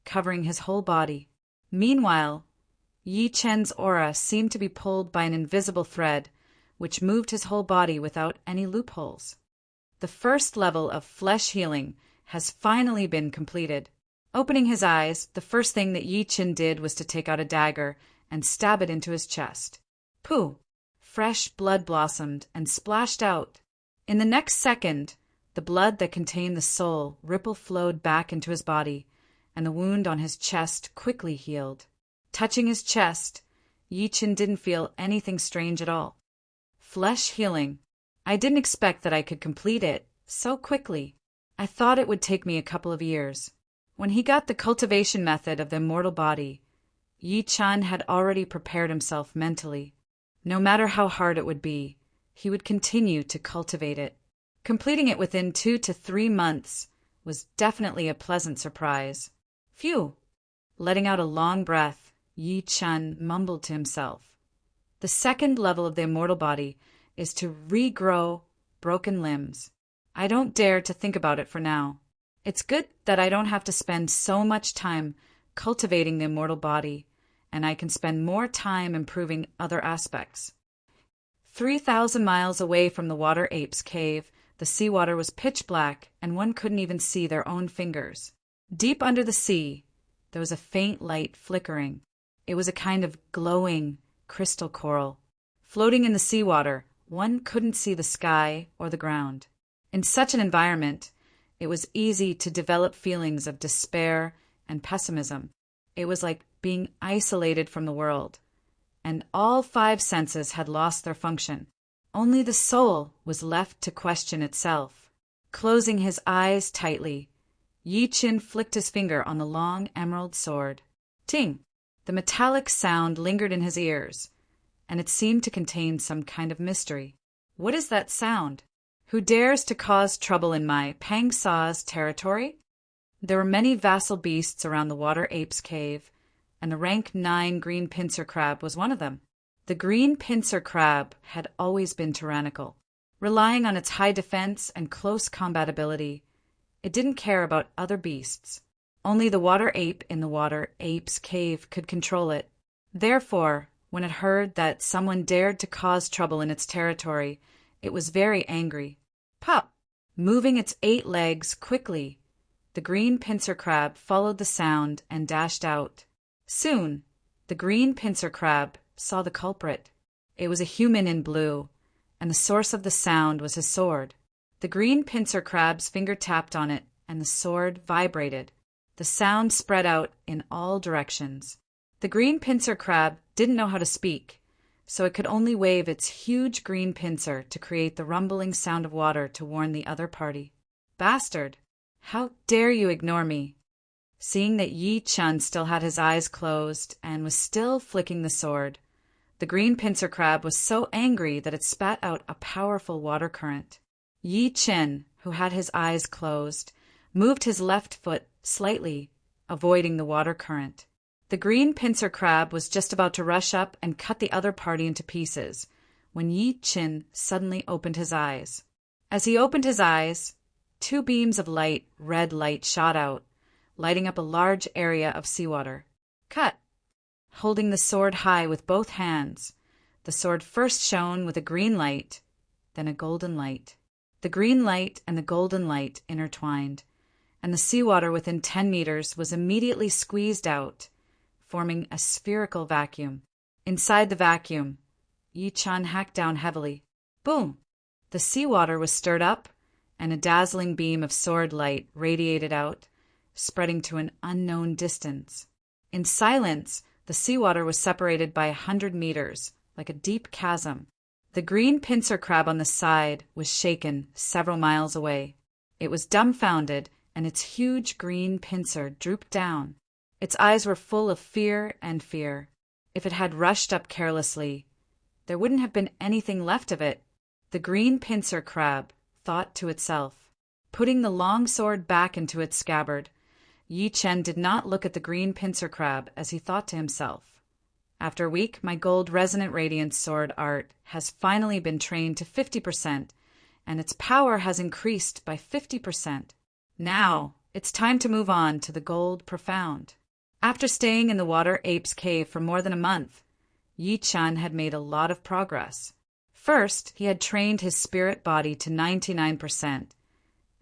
covering his whole body. Meanwhile, Yi Chen's aura seemed to be pulled by an invisible thread, which moved his whole body without any loopholes. The first level of flesh healing has finally been completed. Opening his eyes, the first thing that Yi Chen did was to take out a dagger and stab it into his chest. Pooh! Fresh blood blossomed and splashed out. In the next second, the blood that contained the soul flowed back into his body, and the wound on his chest quickly healed. Touching his chest, Yi Chen didn't feel anything strange at all. Flesh healing. I didn't expect that I could complete it so quickly. I thought it would take me a couple of years. When he got the cultivation method of the immortal body, Yi Chen had already prepared himself mentally. No matter how hard it would be, he would continue to cultivate it. Completing it within 2 to 3 months was definitely a pleasant surprise. Phew! Letting out a long breath, Yi Chen mumbled to himself. The second level of the immortal body is to regrow broken limbs. I don't dare to think about it for now. It's good that I don't have to spend so much time cultivating the immortal body, and I can spend more time improving other aspects. 3,000 miles away from the water ape's cave, the seawater was pitch black, and one couldn't even see their own fingers. Deep under the sea, there was a faint light flickering. It was a kind of glowing crystal coral. Floating in the seawater, one couldn't see the sky or the ground. In such an environment, it was easy to develop feelings of despair and pessimism. It was like being isolated from the world, and all 5 senses had lost their function. Only the soul was left to question itself. Closing his eyes tightly, Yi Chen flicked his finger on the long emerald sword. Ting! The metallic sound lingered in his ears, and it seemed to contain some kind of mystery. What is that sound? Who dares to cause trouble in my Pang Sa's territory? There were many vassal beasts around the water ape's cave, and the rank 9 green pincer crab was one of them. The green pincer crab had always been tyrannical. Relying on its high defense and close combat ability, it didn't care about other beasts. Only the water ape in the water ape's cave could control it. Therefore, when it heard that someone dared to cause trouble in its territory, it was very angry. Pop! Moving its 8 legs quickly, the green pincer crab followed the sound and dashed out. Soon, the green pincer crab saw the culprit. It was a human in blue, and the source of the sound was his sword. The green pincer crab's finger tapped on it, and the sword vibrated. The sound spread out in all directions. The green pincer crab didn't know how to speak, so it could only wave its huge green pincer to create the rumbling sound of water to warn the other party. Bastard! How dare you ignore me? Seeing that Yi Chen still had his eyes closed and was still flicking the sword, the green pincer crab was so angry that it spat out a powerful water current. Yi Chen, who had his eyes closed, moved his left foot slightly, avoiding the water current. The green pincer crab was just about to rush up and cut the other party into pieces, when Yi Chen suddenly opened his eyes. As he opened his eyes, 2 beams of red light shot out, lighting up a large area of seawater. Cut! Holding the sword high with both hands, the sword first shone with a green light, then a golden light. The green light and the golden light intertwined, and the seawater within 10 meters was immediately squeezed out, forming a spherical vacuum. Inside the vacuum, Yi Chen hacked down heavily. Boom! The seawater was stirred up, and a dazzling beam of sword light radiated out, spreading to an unknown distance. In silence, the seawater was separated by 100 meters, like a deep chasm. The green pincer crab on the side was shaken several miles away. It was dumbfounded, and its huge green pincer drooped down. Its eyes were full of fear and fear. If it had rushed up carelessly, there wouldn't have been anything left of it. The green pincer crab thought to itself. Putting the long sword back into its scabbard, Yi Chen did not look at the green pincer crab as he thought to himself. After a week, my gold resonant radiance sword art has finally been trained to 50%, and its power has increased by 50%. Now, it's time to move on to the gold profound. After staying in the water ape's cave for more than a month, Yi Chen had made a lot of progress. First, he had trained his spirit body to 99%,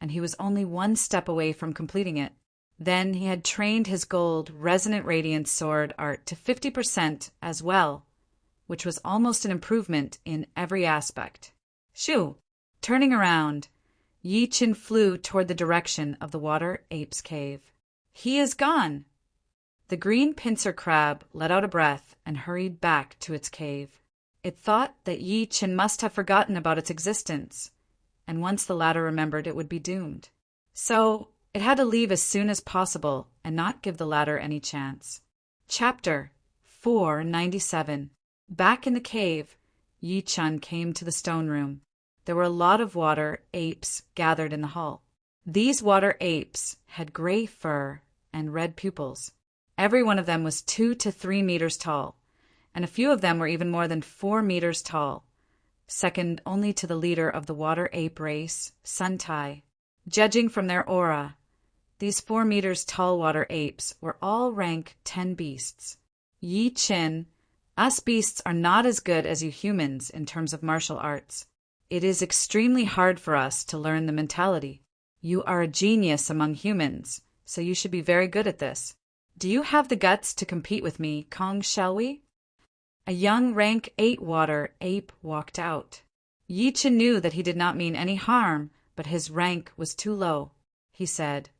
and he was only 1 step away from completing it. Then he had trained his gold resonant radiance sword art to 50% as well, which was almost an improvement in every aspect. Shoo! Turning around, Yi Qin flew toward the direction of the water ape's cave. He is gone! The green pincer crab let out a breath and hurried back to its cave. It thought that Yi Qin must have forgotten about its existence, and once the latter remembered it would be doomed. So it had to leave as soon as possible and not give the latter any chance. Chapter 497. Back in the cave, Yi Qin came to the stone room. There were a lot of water apes gathered in the hall. These water apes had gray fur and red pupils. Every one of them was 2 to 3 meters tall, and a few of them were even more than 4 meters tall, second only to the leader of the water ape race, Suntai. Judging from their aura, these 4 meters tall water apes were all rank 10 beasts. Yi Qin, us beasts are not as good as you humans in terms of martial arts. It is extremely hard for us to learn the mentality. You are a genius among humans, so you should be very good at this. Do you have the guts to compete with me, Kong, shall we? A young rank 8 water ape walked out. Yi Qin knew that he did not mean any harm, but his rank was too low. He said,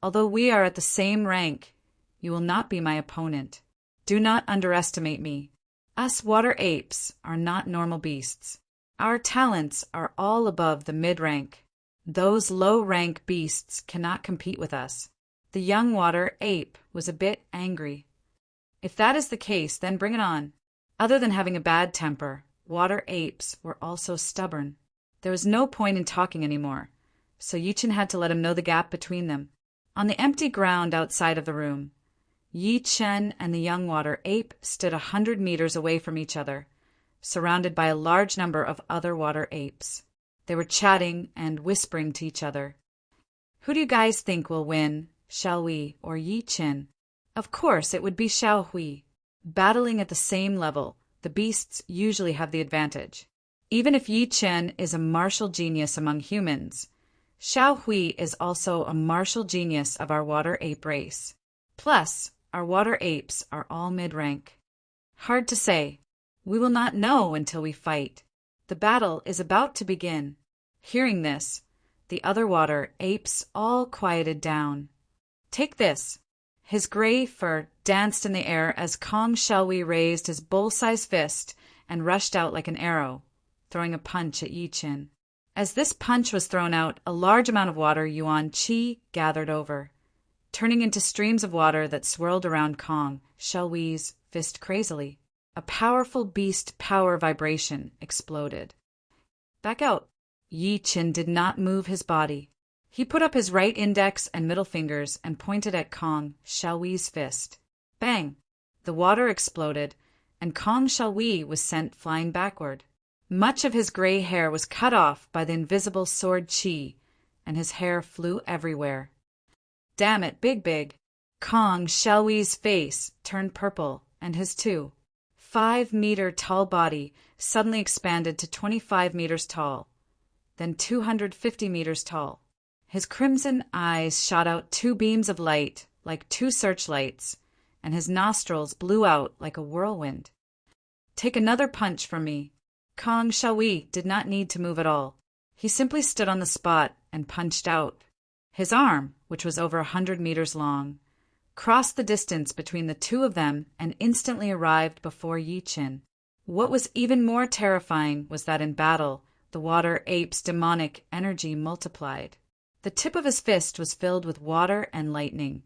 "Although we are at the same rank, you will not be my opponent. Do not underestimate me. Us water apes are not normal beasts. Our talents are all above the mid-rank. Those low-rank beasts cannot compete with us." The young water ape was a bit angry. If that is the case, then bring it on. Other than having a bad temper, water apes were also stubborn. There was no point in talking anymore, so Yi Qin had to let him know the gap between them. On the empty ground outside of the room, Yi Qin and the young water ape stood 100 meters away from each other, surrounded by a large number of other water apes. They were chatting and whispering to each other. "Who do you guys think will win, Xiao Hui or Yi Qin?" Of course, it would be Xiao Hui. Battling at the same level, the beasts usually have the advantage. Even if Yi Qin is a martial genius among humans, Xiao Hui is also a martial genius of our water ape race. Plus, our water apes are all mid-rank. Hard to say. We will not know until we fight. The battle is about to begin. Hearing this, the other water apes all quieted down. Take this. His gray fur danced in the air as Kong Xiaohui raised his bull-sized fist and rushed out like an arrow, throwing a punch at Yi Qin. As this punch was thrown out, a large amount of water yuan qi gathered over, turning into streams of water that swirled around Kong Xiaohui's fist crazily. A powerful beast power vibration exploded. Back out. Yi Qin did not move his body. He put up his right index and middle fingers and pointed at Kong Xiaohui's fist. Bang! The water exploded, and Kong Xiaohui was sent flying backward. Much of his gray hair was cut off by the invisible sword qi, and his hair flew everywhere. Damn it, Big. Kong Xiaohui's face turned purple, and his 5-meter tall body suddenly expanded to 25 meters tall, then 250 meters tall. His crimson eyes shot out 2 beams of light like 2 searchlights, and his nostrils blew out like a whirlwind. Take another punch from me. Kong Xiaohui did not need to move at all. He simply stood on the spot and punched out. His arm, which was over 100 meters long, crossed the distance between the two of them and instantly arrived before Yi Qin. What was even more terrifying was that in battle, the water ape's demonic energy multiplied. The tip of his fist was filled with water and lightning,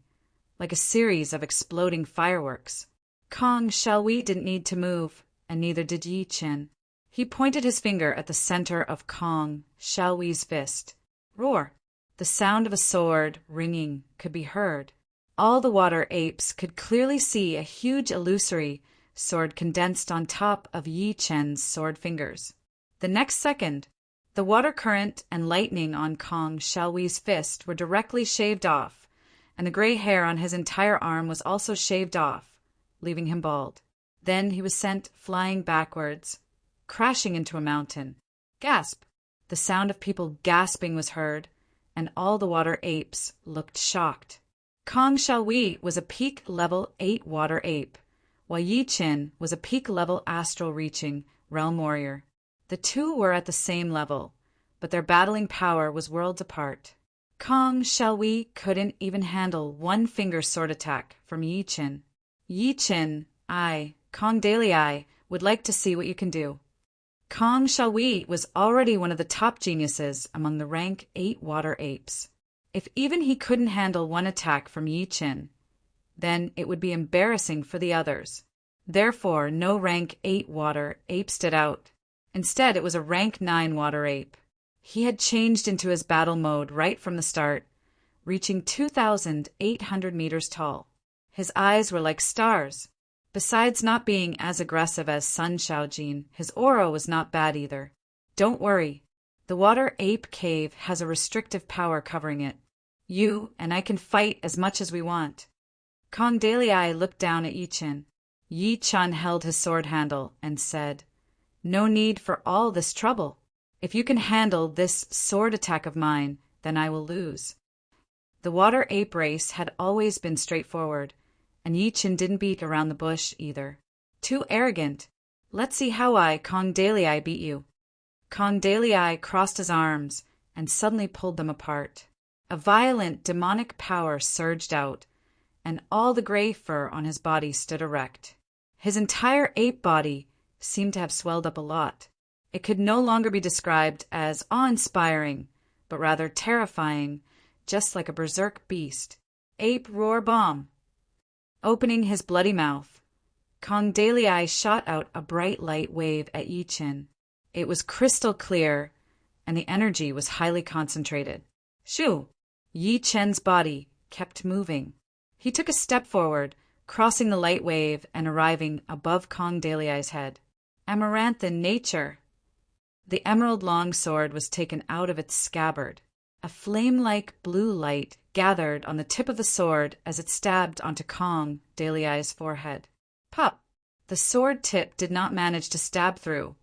like a series of exploding fireworks. Kong Xiaohui didn't need to move, and neither did Yi Qin. He pointed his finger at the center of Kong Xiaohui's fist. Roar! The sound of a sword ringing could be heard. All the water apes could clearly see a huge illusory sword condensed on top of Yi Qin's sword fingers. The next second, the water current and lightning on Kong Xiaohui's fist were directly shaved off, and the gray hair on his entire arm was also shaved off, leaving him bald. Then he was sent flying backwards, crashing into a mountain. Gasp! The sound of people gasping was heard, and all the water apes looked shocked. Kong Xiaowei was a peak level 8 water ape, while Yi Qin was a peak level astral reaching realm warrior. The two were at the same level, but their battling power was worlds apart. Kong Xiaowei couldn't even handle one finger sword attack from Yi Qin. Yi Qin, Kong Dalei, would like to see what you can do. Kong Xiaowei was already one of the top geniuses among the rank 8 water apes. If even he couldn't handle one attack from Yi Qin, then it would be embarrassing for the others. Therefore, no rank 8 water ape stood out. Instead, it was a rank 9 water ape. He had changed into his battle mode right from the start, reaching 2,800 meters tall. His eyes were like stars. Besides not being as aggressive as Sun Shaojin, his aura was not bad either. Don't worry. The water ape cave has a restrictive power covering it. You and I can fight as much as we want. Kong Dalei looked down at Yi Qin. Yi Qin held his sword handle and said, "No need for all this trouble. If you can handle this sword attack of mine, then I will lose." The water ape race had always been straightforward, and Yi Qin didn't beat around the bush either. Too arrogant. Let's see how Kong Dalei beat you. Kong Dalei crossed his arms and suddenly pulled them apart. A violent demonic power surged out, and all the gray fur on his body stood erect. His entire ape body seemed to have swelled up a lot. It could no longer be described as awe-inspiring, but rather terrifying, just like a berserk beast. Ape roar bomb! Opening his bloody mouth, Kong Dalei shot out a bright light wave at Yi Qin. It was crystal clear, and the energy was highly concentrated. Shoo! Yi Qin's body kept moving. He took a step forward, crossing the light wave and arriving above Kong Dalei's head. Amaranthan nature! The emerald longsword was taken out of its scabbard. A flame-like blue light gathered on the tip of the sword as it stabbed onto Kong Dalei's forehead. Pop! The sword tip did not manage to stab through,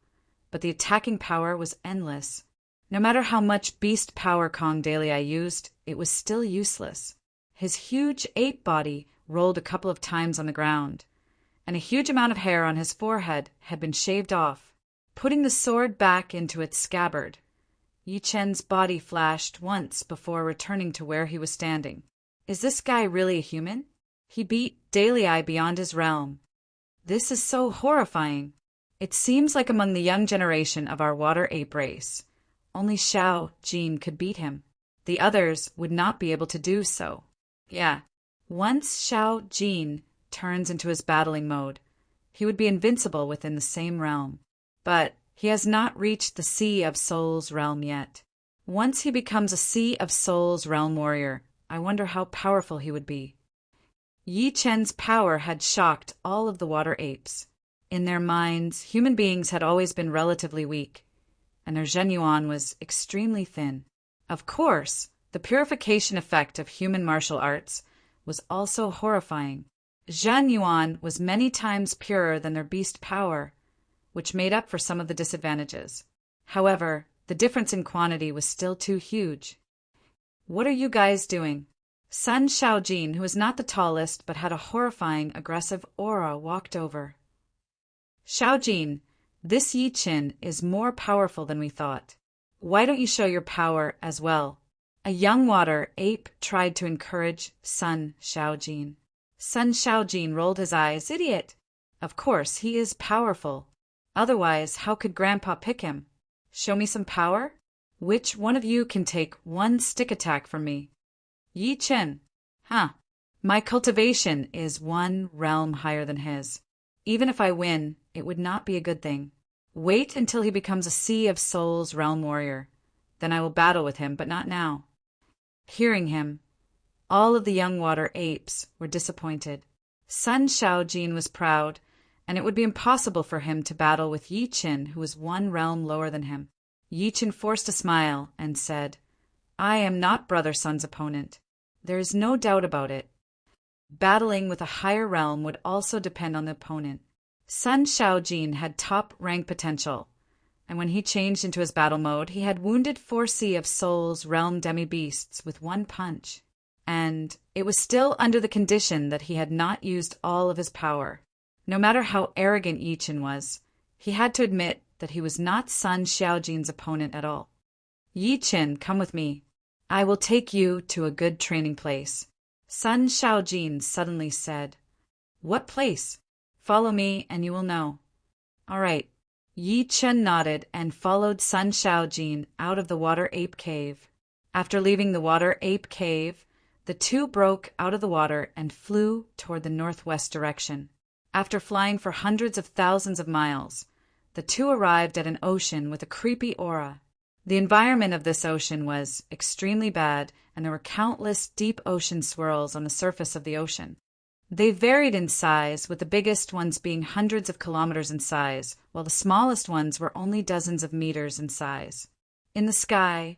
but the attacking power was endless. No matter how much beast power Kong Dalei used, it was still useless. His huge ape body rolled a couple of times on the ground, and a huge amount of hair on his forehead had been shaved off. Putting the sword back into its scabbard, Yi Qin's body flashed once before returning to where he was standing. Is this guy really a human? He beat Dalei beyond his realm. This is so horrifying. It seems like among the young generation of our water ape race, only Xiao Jin could beat him. The others would not be able to do so. Yeah, once Xiao Jin turns into his battling mode, he would be invincible within the same realm. But he has not reached the Sea of Souls realm yet. Once he becomes a Sea of Souls realm warrior, I wonder how powerful he would be. Yi Qin's power had shocked all of the water apes. In their minds, human beings had always been relatively weak, and their zhenyuan was extremely thin. Of course, the purification effect of human martial arts was also horrifying. Zhenyuan was many times purer than their beast power, which made up for some of the disadvantages. However, the difference in quantity was still too huge. What are you guys doing? Sun Shaojin, who was not the tallest but had a horrifying, aggressive aura, walked over. Shaojin, this Yi Qin is more powerful than we thought. Why don't you show your power as well? A young water ape tried to encourage Sun Shaojin. Sun Shaojin rolled his eyes. Idiot! Of course, he is powerful. Otherwise, how could Grandpa pick him? Show me some power? Which one of you can take one stick attack from me? Yi Qin. My cultivation is one realm higher than his. Even if I win, it would not be a good thing. Wait until he becomes a Sea of Souls realm warrior. Then I will battle with him, but not now. Hearing him, all of the young water apes were disappointed. Sun Shaojin was proud, and it would be impossible for him to battle with Yi Qin, who was one realm lower than him. Yi Qin forced a smile and said, I am not Brother Sun's opponent. There is no doubt about it. Battling with a higher realm would also depend on the opponent. Sun Shaojin had top rank potential, and when he changed into his battle mode, he had wounded 4 Sea of Souls realm demi-beasts with one punch. and it was still under the condition that he had not used all of his power. No matter how arrogant Yi Chen was, he had to admit that he was not Sun Xiaojin's opponent at all. Yi Chen, come with me. I will take you to a good training place. Sun Xiaojin suddenly said. What place? Follow me and you will know. All right. Yi Chen nodded and followed Sun Xiaojin out of the water ape cave. After leaving the water ape cave, the two broke out of the water and flew toward the northwest direction. After flying for hundreds of thousands of miles, the two arrived at an ocean with a creepy aura. The environment of this ocean was extremely bad, and there were countless deep ocean swirls on the surface of the ocean. They varied in size, with the biggest ones being hundreds of kilometers in size, while the smallest ones were only dozens of meters in size. In the sky,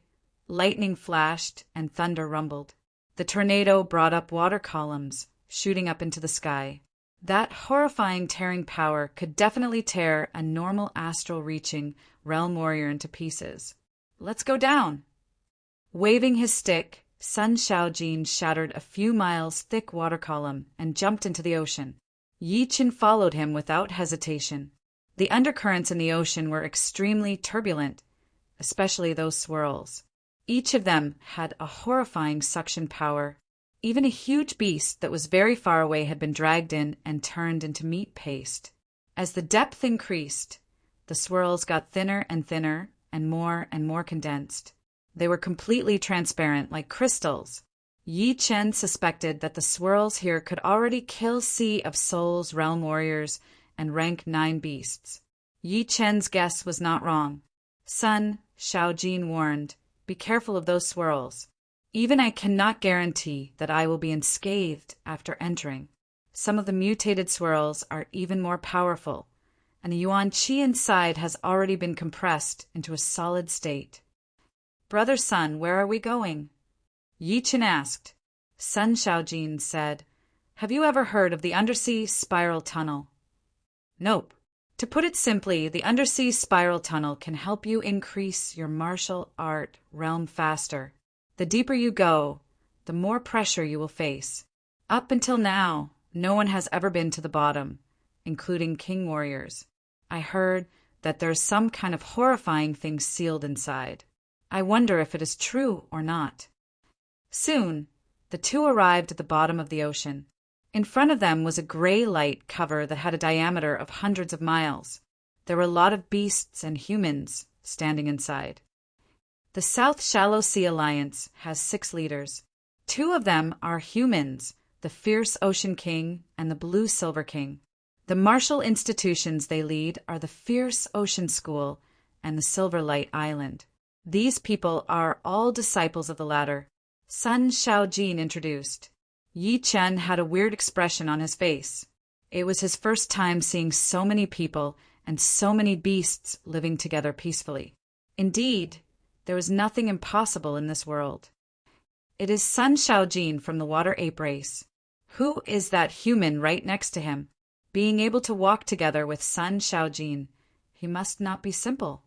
lightning flashed and thunder rumbled. The tornado brought up water columns, shooting up into the sky. That horrifying tearing power could definitely tear a normal astral-reaching realm warrior into pieces. Let's go down! Waving his stick, Sun Xiaojin shattered a few miles thick water column and jumped into the ocean. Yi Chen followed him without hesitation. The undercurrents in the ocean were extremely turbulent, especially those swirls. Each of them had a horrifying suction power. Even a huge beast that was very far away had been dragged in and turned into meat paste. As the depth increased, the swirls got thinner and more condensed. They were completely transparent, like crystals. Yi Chen suspected that the swirls here could already kill Sea of Souls realm warriors and rank 9 beasts. Yi Chen's guess was not wrong. Sun Xiaojin warned, be careful of those swirls. Even I cannot guarantee that I will be unscathed after entering. Some of the mutated swirls are even more powerful, and the Yuan Qi inside has already been compressed into a solid state. Brother Sun, where are we going? Yi Chen asked. Sun Xiaojin said, have you ever heard of the undersea spiral tunnel? Nope. To put it simply, the undersea spiral tunnel can help you increase your martial art realm faster. The deeper you go, the more pressure you will face. Up until now, no one has ever been to the bottom, including king warriors. I heard that there's some kind of horrifying thing sealed inside. I wonder if it is true or not. Soon, the two arrived at the bottom of the ocean. In front of them was a gray light cover that had a diameter of hundreds of miles. There were a lot of beasts and humans standing inside. The South Shallow Sea Alliance has 6 leaders. 2 of them are humans, the Fierce Ocean King and the Blue Silver King. The martial institutions they lead are the Fierce Ocean School and the Silver Light Island. These people are all disciples of the latter. Sun Xiaojin introduced. Yi Chen had a weird expression on his face. It was his first time seeing so many people and so many beasts living together peacefully. Indeed, there was nothing impossible in this world. It is Sun Xiaojin from the water ape race. Who is that human right next to him? Being able to walk together with Sun Xiaojin, he must not be simple.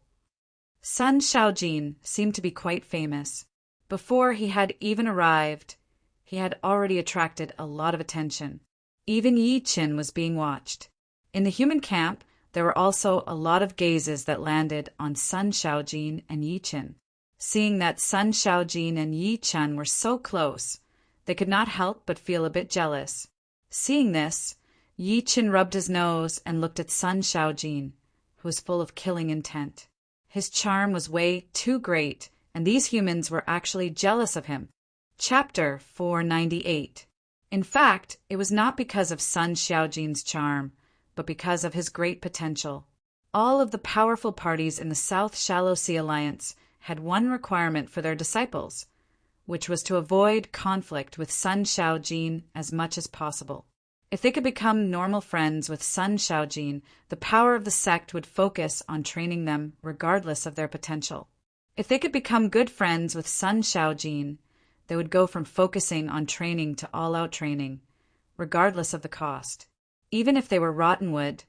Sun Xiaojin seemed to be quite famous. Before he had even arrived, he had already attracted a lot of attention. Even Yi Chen was being watched. In the human camp, there were also a lot of gazes that landed on Sun Xiaojin and Yi Chen. Seeing that Sun Xiaojin and Yi Chen were so close, they could not help but feel a bit jealous. Seeing this, Yi Chen rubbed his nose and looked at Sun Xiaojin, who was full of killing intent. His charm was way too great, and these humans were actually jealous of him. Chapter 498. In fact, it was not because of Sun Xiaojin's charm, but because of his great potential. All of the powerful parties in the South Shallow Sea Alliance had one requirement for their disciples, which was to avoid conflict with Sun Xiaojin as much as possible. If they could become normal friends with Sun Xiaojin, the power of the sect would focus on training them regardless of their potential. If they could become good friends with Sun Xiaojin, they would go from focusing on training to all-out training, regardless of the cost. Even if they were rotten wood,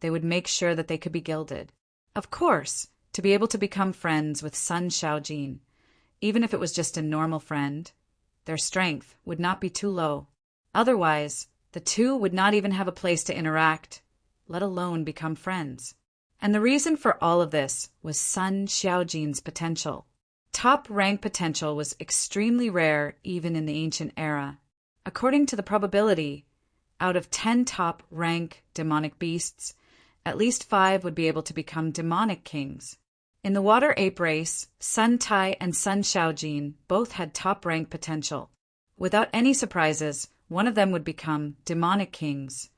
they would make sure that they could be gilded. Of course, to be able to become friends with Sun Xiaojin, even if it was just a normal friend, their strength, would not be too low. Otherwise, the two would not even have a place to interact, let alone become friends. And the reason for all of this was Sun Xiaojin's potential. Top rank potential was extremely rare even in the ancient era. According to the probability, out of 10 top rank demonic beasts, at least 5 would be able to become demonic kings. In the water ape race, Sun Tai and Sun Xiaojin both had top rank potential. Without any surprises, one of them would become demonic kings,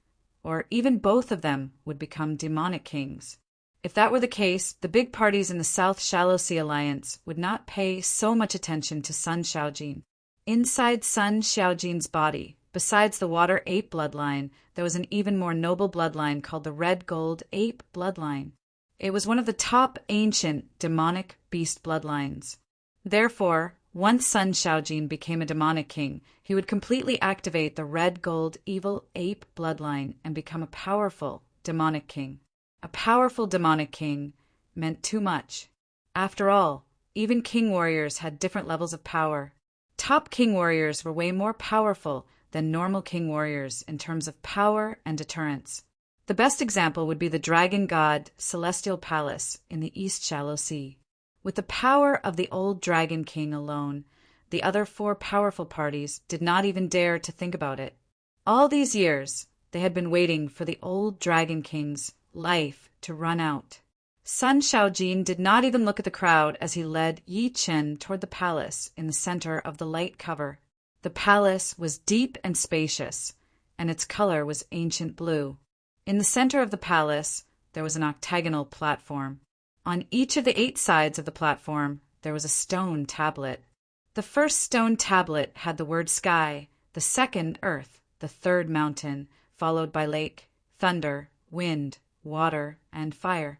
or even both of them would become demonic kings. If that were the case, the big parties in the South Shallow Sea Alliance would not pay so much attention to Sun Xiaojin. Inside Sun Xiaojin's body, besides the water ape bloodline, there was an even more noble bloodline called the red gold ape bloodline. It was one of the top ancient demonic beast bloodlines. Therefore, once Sun Xiaojin became a demonic king, he would completely activate the red gold evil ape bloodline and become a powerful demonic king. A powerful demonic king meant too much. After all, even king warriors had different levels of power. Top king warriors were way more powerful than normal king warriors in terms of power and deterrence. The best example would be the dragon god Celestial Palace in the East Shallow Sea. With the power of the old dragon king alone, the other 4 powerful parties did not even dare to think about it. All these years, they had been waiting for the old dragon king's life to run out. Sun Xiaojin did not even look at the crowd as he led Yi Chen toward the palace in the center of the light cover. The palace was deep and spacious, and its color was ancient blue. In the center of the palace, there was an octagonal platform. On each of the 8 sides of the platform, there was a stone tablet. The first stone tablet had the word sky, the second earth, the third mountain, followed by lake, thunder, wind, water, and fire.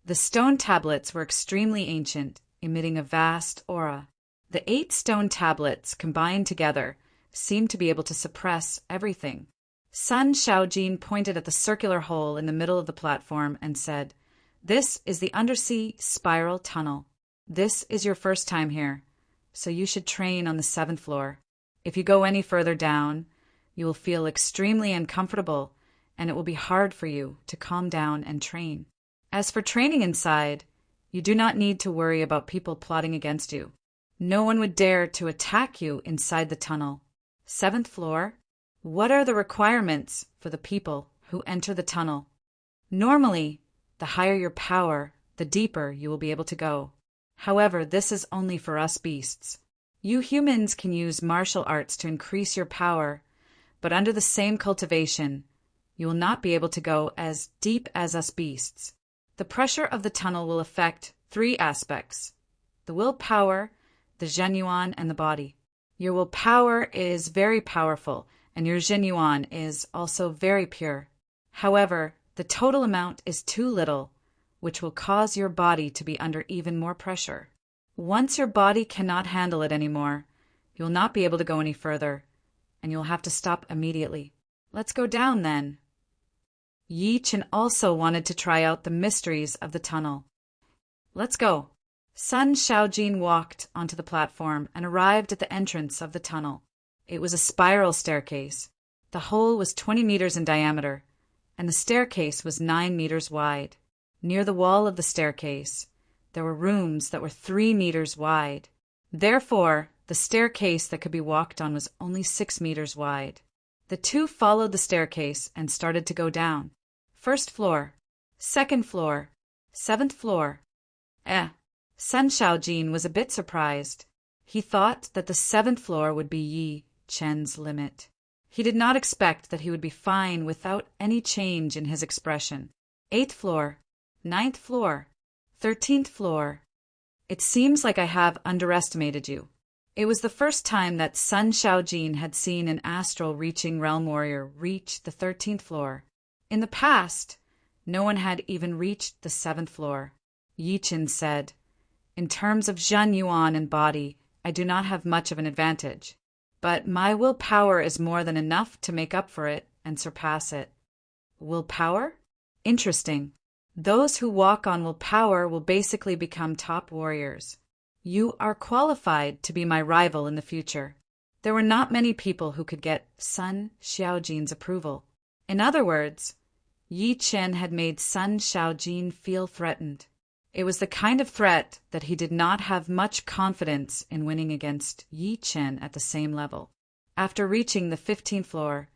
The stone tablets were extremely ancient, emitting a vast aura. The 8 stone tablets combined together seemed to be able to suppress everything. Sun Xiaojin pointed at the circular hole in the middle of the platform and said, "This is the undersea spiral tunnel. This is your first time here, so you should train on the 7th floor. If you go any further down, you will feel extremely uncomfortable, and it will be hard for you to calm down and train. As for training inside, you do not need to worry about people plotting against you. No one would dare to attack you inside the tunnel. 7th floor? What are the requirements for the people who enter the tunnel? Normally, the higher your power, the deeper you will be able to go. However, this is only for us beasts. You humans can use martial arts to increase your power, but under the same cultivation, you will not be able to go as deep as us beasts. The pressure of the tunnel will affect 3 aspects: the willpower, the zhenyuan, and the body. Your willpower is very powerful, and your zhenyuan is also very pure. However, the total amount is too little, which will cause your body to be under even more pressure. Once your body cannot handle it anymore, you will not be able to go any further, and you will have to stop immediately. Let's go down then." Yi Chen also wanted to try out the mysteries of the tunnel. "Let's go." Sun Xiaojin walked onto the platform and arrived at the entrance of the tunnel. It was a spiral staircase. The hole was 20 meters in diameter, and the staircase was 9 meters wide. Near the wall of the staircase, there were rooms that were 3 meters wide. Therefore, the staircase that could be walked on was only 6 meters wide. The two followed the staircase and started to go down. 1st floor, 2nd floor, 7th floor. Sun Xiaojin was a bit surprised. He thought that the 7th floor would be Yi Chen's limit. He did not expect that he would be fine without any change in his expression. 8th floor, 9th floor, 13th floor. It seems like I have underestimated you. It was the first time that Sun Xiaojin had seen an astral reaching realm warrior reach the 13th floor. In the past, no one had even reached the 7th floor. Yi Chen said, "In terms of Zhen Yuan and body, I do not have much of an advantage, but my willpower is more than enough to make up for it and surpass it." Willpower? Interesting. Those who walk on willpower will basically become top warriors. You are qualified to be my rival in the future. There were not many people who could get Sun Xiaojin's approval. In other words, Yi Chen had made Sun Xiaojin feel threatened. It was the kind of threat that he did not have much confidence in winning against Yi Chen at the same level. After reaching the 15th floor,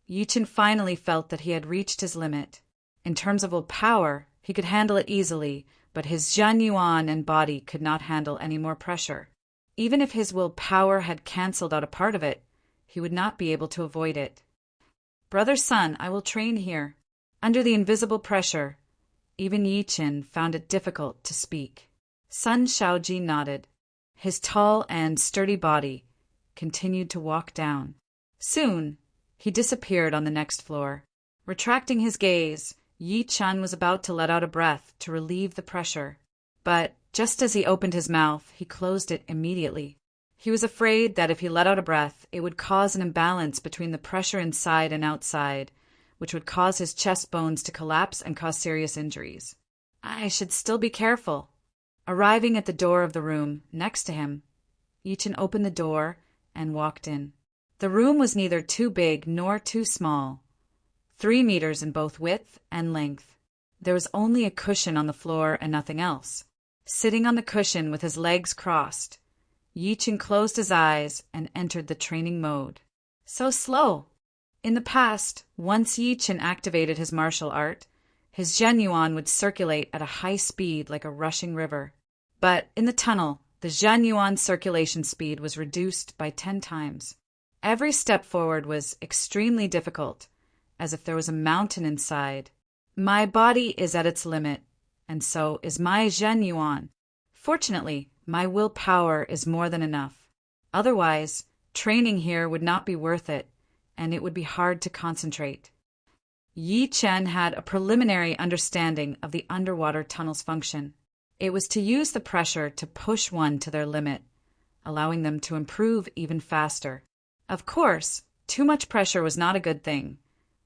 Yi Chen finally felt that he had reached his limit. In terms of willpower, he could handle it easily, but his Zhen Yuan and body could not handle any more pressure. Even if his willpower had cancelled out a part of it, he would not be able to avoid it. "Brother Sun, I will train here." Under the invisible pressure, even Yi Chen found it difficult to speak. Sun Xiaojin nodded. His tall and sturdy body continued to walk down. Soon, he disappeared on the next floor. Retracting his gaze, Yi Chen was about to let out a breath to relieve the pressure. But just as he opened his mouth, he closed it immediately. He was afraid that if he let out a breath, it would cause an imbalance between the pressure inside and outside, which would cause his chest bones to collapse and cause serious injuries. I should still be careful. Arriving at the door of the room next to him, Yi Chen opened the door and walked in. The room was neither too big nor too small, 3 meters in both width and length. There was only a cushion on the floor and nothing else. Sitting on the cushion with his legs crossed, Yi Chen closed his eyes and entered the training mode. So slow! In the past, once Yi Chen activated his martial art, his Zhen Yuan would circulate at a high speed like a rushing river. But in the tunnel, the Zhen Yuan circulation speed was reduced by 10 times. Every step forward was extremely difficult, as if there was a mountain inside. My body is at its limit, and so is my Zhen Yuan. Fortunately, my willpower is more than enough. Otherwise, training here would not be worth it, and it would be hard to concentrate. Yi Chen had a preliminary understanding of the underwater tunnel's function. It was to use the pressure to push one to their limit, allowing them to improve even faster. Of course, too much pressure was not a good thing,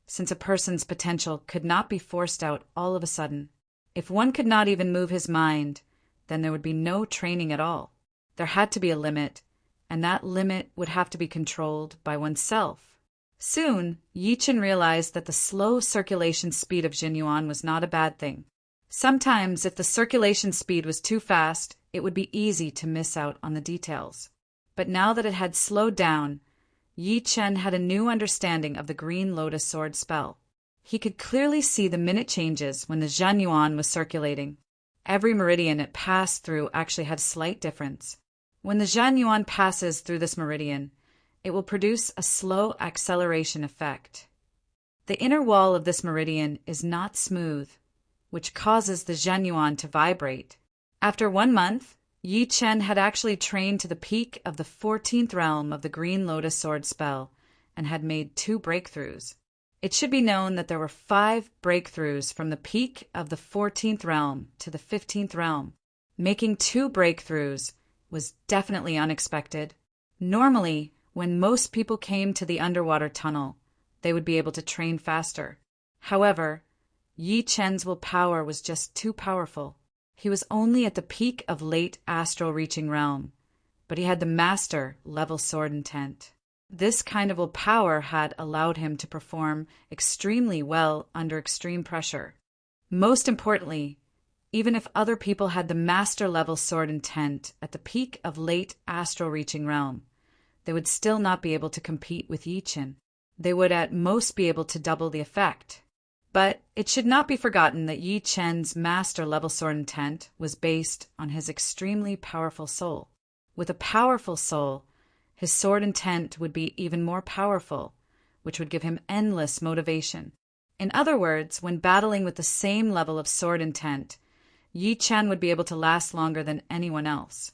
since a person's potential could not be forced out all of a sudden. If one could not even move his mind, then there would be no training at all. There had to be a limit, and that limit would have to be controlled by oneself. Soon, Yi Chen realized that the slow circulation speed of Zhen Yuan was not a bad thing. Sometimes, if the circulation speed was too fast, it would be easy to miss out on the details. But now that it had slowed down, Yi Chen had a new understanding of the Green Lotus Sword spell. He could clearly see the minute changes when the Zhen Yuan was circulating. Every meridian it passed through actually had a slight difference. When the Zhen Yuan passes through this meridian, it will produce a slow acceleration effect. The inner wall of this meridian is not smooth, which causes the Zhen Yuan to vibrate. After 1 month, Yi Chen had actually trained to the peak of the 14th realm of the Green Lotus Sword spell and had made 2 breakthroughs. It should be known that there were 5 breakthroughs from the peak of the 14th realm to the 15th realm. Making 2 breakthroughs was definitely unexpected. Normally, when most people came to the underwater tunnel, they would be able to train faster. However, Yi Chen's willpower was just too powerful. He was only at the peak of late astral reaching realm, but he had the master level sword intent. This kind of willpower had allowed him to perform extremely well under extreme pressure. Most importantly, even if other people had the master level sword intent at the peak of late astral reaching realm, they would still not be able to compete with Yi Chen. They would at most be able to double the effect. But it should not be forgotten that Yi Chen's master level sword intent was based on his extremely powerful soul. With a powerful soul, his sword intent would be even more powerful, which would give him endless motivation. In other words, when battling with the same level of sword intent, Yi Chen would be able to last longer than anyone else,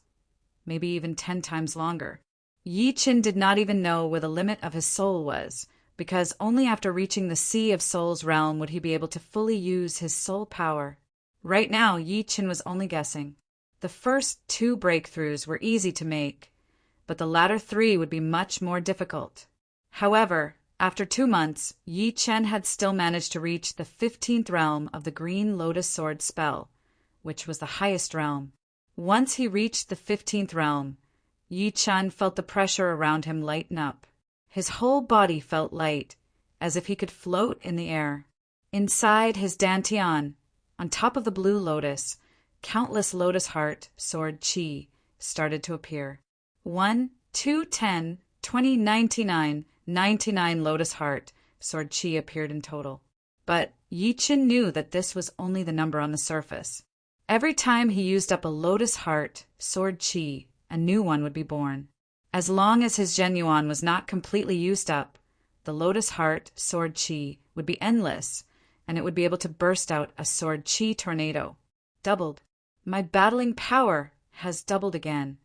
maybe even 10 times longer. Yi Chen did not even know where the limit of his soul was, because only after reaching the Sea of Souls realm would he be able to fully use his soul power. Right now, Yi Chen was only guessing. The first 2 breakthroughs were easy to make, but the latter 3 would be much more difficult. However, after 2 months, Yi Chen had still managed to reach the 15th realm of the Green Lotus Sword spell, which was the highest realm. Once he reached the 15th realm, Yi Chun felt the pressure around him lighten up. His whole body felt light, as if he could float in the air. Inside his dantian, on top of the blue lotus, countless lotus heart, sword, qi started to appear. 1, 2, 10, 20, 99, 99 lotus heart, sword, qi appeared in total. But Yi Chun knew that this was only the number on the surface. Every time he used up a lotus heart, sword, qi, a new one would be born. As long as his genuine was not completely used up, the lotus heart, sword, qi would be endless, and it would be able to burst out a sword qi tornado. Doubled. My battling power has doubled again.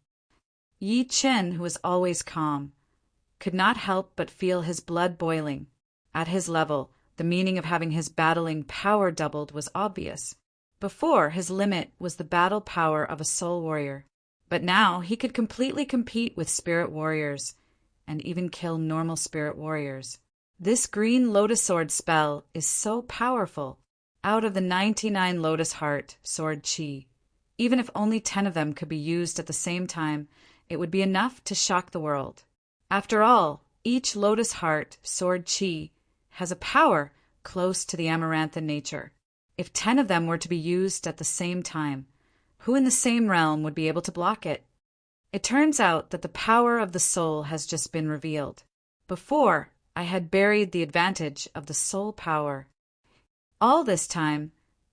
Yi Chun, who was always calm, could not help but feel his blood boiling. At his level, the meaning of having his battling power doubled was obvious. Before, his limit was the battle power of a soul warrior. But now he could completely compete with spirit warriors, and even kill normal spirit warriors. This green lotus sword spell is so powerful. Out of the 99 lotus heart, sword, qi, even if only 10 of them could be used at the same time, it would be enough to shock the world. After all, each lotus heart, sword, qi, has a power close to the amaranthine nature. If 10 of them were to be used at the same time, who in the same realm would be able to block it? It turns out that the power of the soul has just been revealed. Before, I had buried the advantage of the soul power. All this time,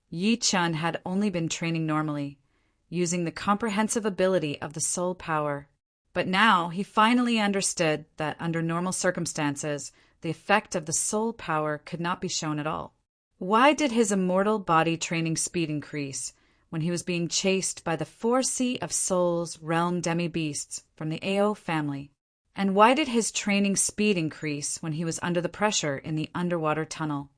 Yi Chun had only been training normally, using the comprehensive ability of the soul power. But now he finally understood that under normal circumstances, the effect of the soul power could not be shown at all. Why did his immortal body training speed increase when he was being chased by the 4C of Souls realm demi-beasts from the AO family? And why did his training speed increase when he was under the pressure in the underwater tunnel?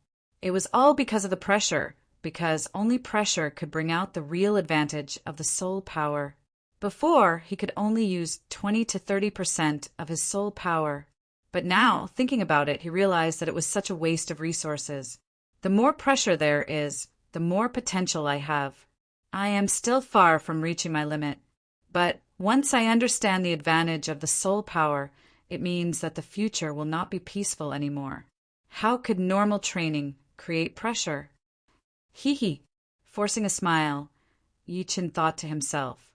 It was all because of the pressure, because only pressure could bring out the real advantage of the soul power. Before, he could only use 20 to 30% of his soul power. But now, thinking about it, he realized that it was such a waste of resources. The more pressure there is, the more potential I have. I am still far from reaching my limit. But once I understand the advantage of the soul power, it means that the future will not be peaceful anymore. How could normal training create pressure? Hee. Forcing a smile, Yi Chun thought to himself.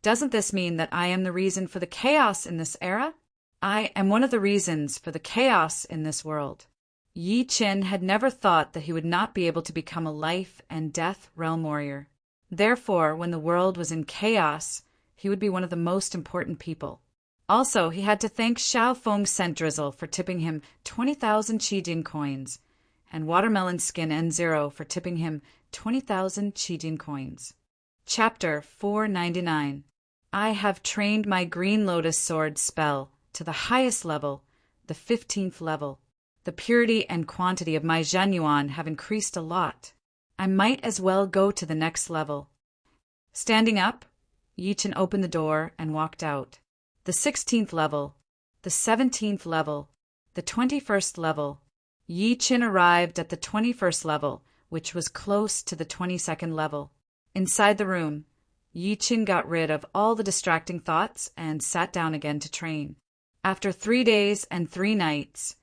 Doesn't this mean that I am the reason for the chaos in this era? I am one of the reasons for the chaos in this world. Yi Chun had never thought that he would not be able to become a life and death realm warrior. Therefore, when the world was in chaos, he would be one of the most important people. Also, he had to thank Xiaofeng Scent Drizzle for tipping him 20,000 Qijin coins, and Watermelon Skin N0 for tipping him 20,000 Qijin coins. Chapter 499. I have trained my Green Lotus Sword spell to the highest level, the 15th level. The purity and quantity of my genuine have increased a lot. I might as well go to the next level. Standing up, Yi Chun opened the door and walked out. The 16th level, the 17th level, the 21st level. Yi Chun arrived at the 21st level, which was close to the 22nd level. Inside the room, Yi Chun got rid of all the distracting thoughts and sat down again to train. After 3 days and 3 nights,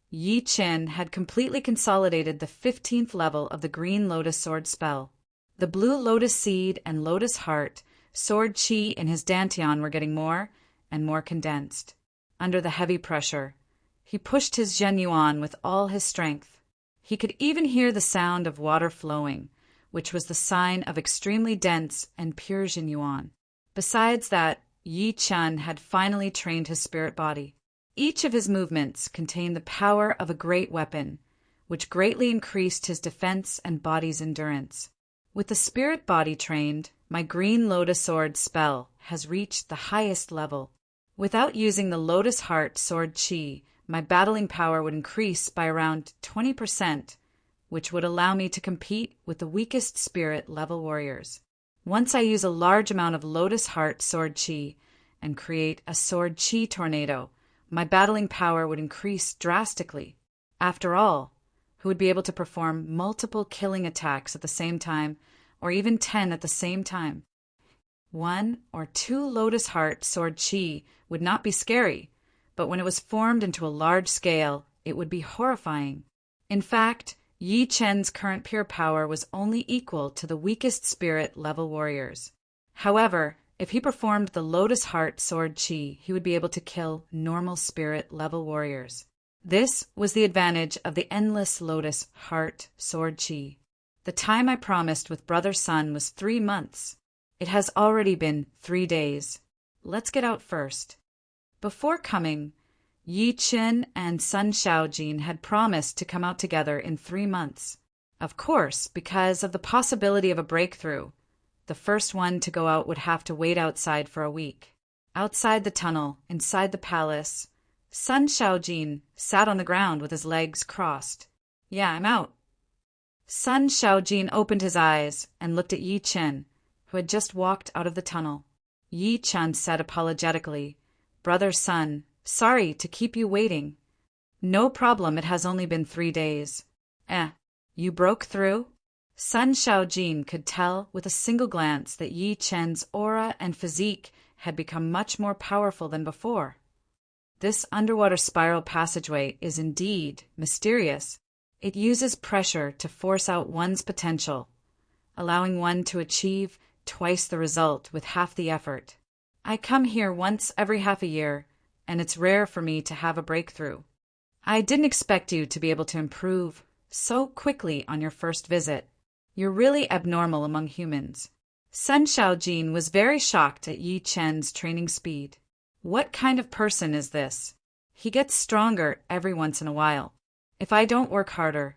Yi Chun had completely consolidated the 15th level of the Green Lotus Sword spell. The Blue Lotus Seed and Lotus Heart, Sword Qi in his dantian were getting more and more condensed. Under the heavy pressure, he pushed his genuine with all his strength. He could even hear the sound of water flowing, which was the sign of extremely dense and pure genuine. Besides that, Yi Chun had finally trained his spirit body. Each of his movements contained the power of a great weapon, which greatly increased his defense and body's endurance. With the spirit body trained, my Green Lotus Sword spell has reached the highest level. Without using the Lotus Heart Sword Qi, my battling power would increase by around 20%, which would allow me to compete with the weakest spirit level warriors. Once I use a large amount of Lotus Heart Sword Qi and create a Sword Qi tornado, my battling power would increase drastically. After all, who would be able to perform multiple killing attacks at the same time, or even 10 at the same time? 1 or 2 lotus heart sword chi would not be scary, but when it was formed into a large scale, it would be horrifying. In fact, Yi Chen's current pure power was only equal to the weakest spirit level warriors. However, if he performed the lotus heart sword chi, he would be able to kill normal spirit level warriors. This was the advantage of the endless lotus heart sword chi. The time I promised with Brother Sun was 3 months. It has already been 3 days. Let's get out first. Before coming, Yi Chen and Sun Shaojin had promised to come out together in 3 months. Of course, because of the possibility of a breakthrough, the first one to go out would have to wait outside for a week. Outside the tunnel, inside the palace, Sun Shaojin sat on the ground with his legs crossed. Yeah, I'm out. Sun Shaojin opened his eyes and looked at Yi Chen, who had just walked out of the tunnel. Yi Chen said apologetically, "Brother Sun, sorry to keep you waiting." "No problem, it has only been 3 days. You broke through?" Sun Shaojin could tell with a single glance that Yi Chen's aura and physique had become much more powerful than before. This underwater spiral passageway is indeed mysterious. It uses pressure to force out one's potential, allowing one to achieve twice the result with half the effort. I come here once every half a year, and it's rare for me to have a breakthrough. I didn't expect you to be able to improve so quickly on your first visit. You're really abnormal among humans. Sun Shaojin was very shocked at Yi Chen's training speed. What kind of person is this? He gets stronger every once in a while. If I don't work harder,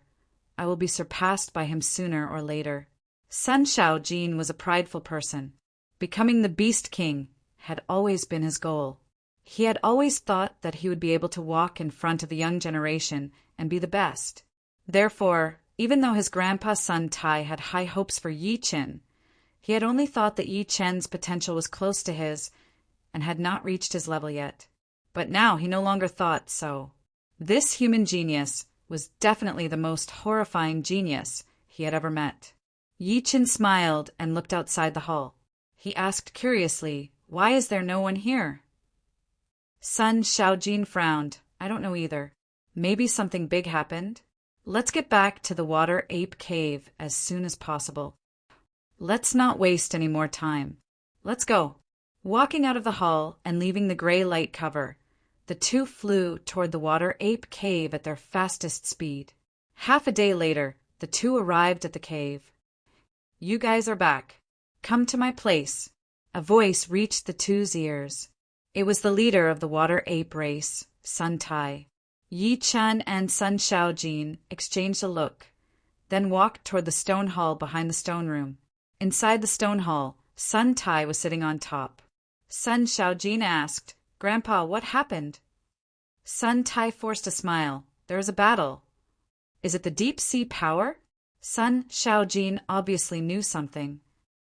I will be surpassed by him sooner or later. Sun Shaojin was a prideful person. Becoming the Beast King had always been his goal. He had always thought that he would be able to walk in front of the young generation and be the best. Therefore, even though his grandpa Sun Tai had high hopes for Yi Chen, he had only thought that Yi Chen's potential was close to his and had not reached his level yet. But now he no longer thought so. This human genius was definitely the most horrifying genius he had ever met. Yi Chen smiled and looked outside the hall. He asked curiously, "Why is there no one here?" Sun Shaojin frowned. "I don't know either. Maybe something big happened. Let's get back to the Water Ape Cave as soon as possible. Let's not waste any more time. Let's go." Walking out of the hall and leaving the gray light cover, the two flew toward the Water Ape Cave at their fastest speed. Half a day later, the two arrived at the cave. "You guys are back. Come to my place." A voice reached the two's ears. It was the leader of the Water Ape race, Sun Tai. Yi Chen and Sun Shaojin exchanged a look, then walked toward the stone hall behind the stone room. Inside the stone hall, Sun Tai was sitting on top. Sun Shaojin asked, "Grandpa, what happened?" Sun Tai forced a smile. "There is a battle." "Is it the deep sea power?" Sun Shaojin obviously knew something.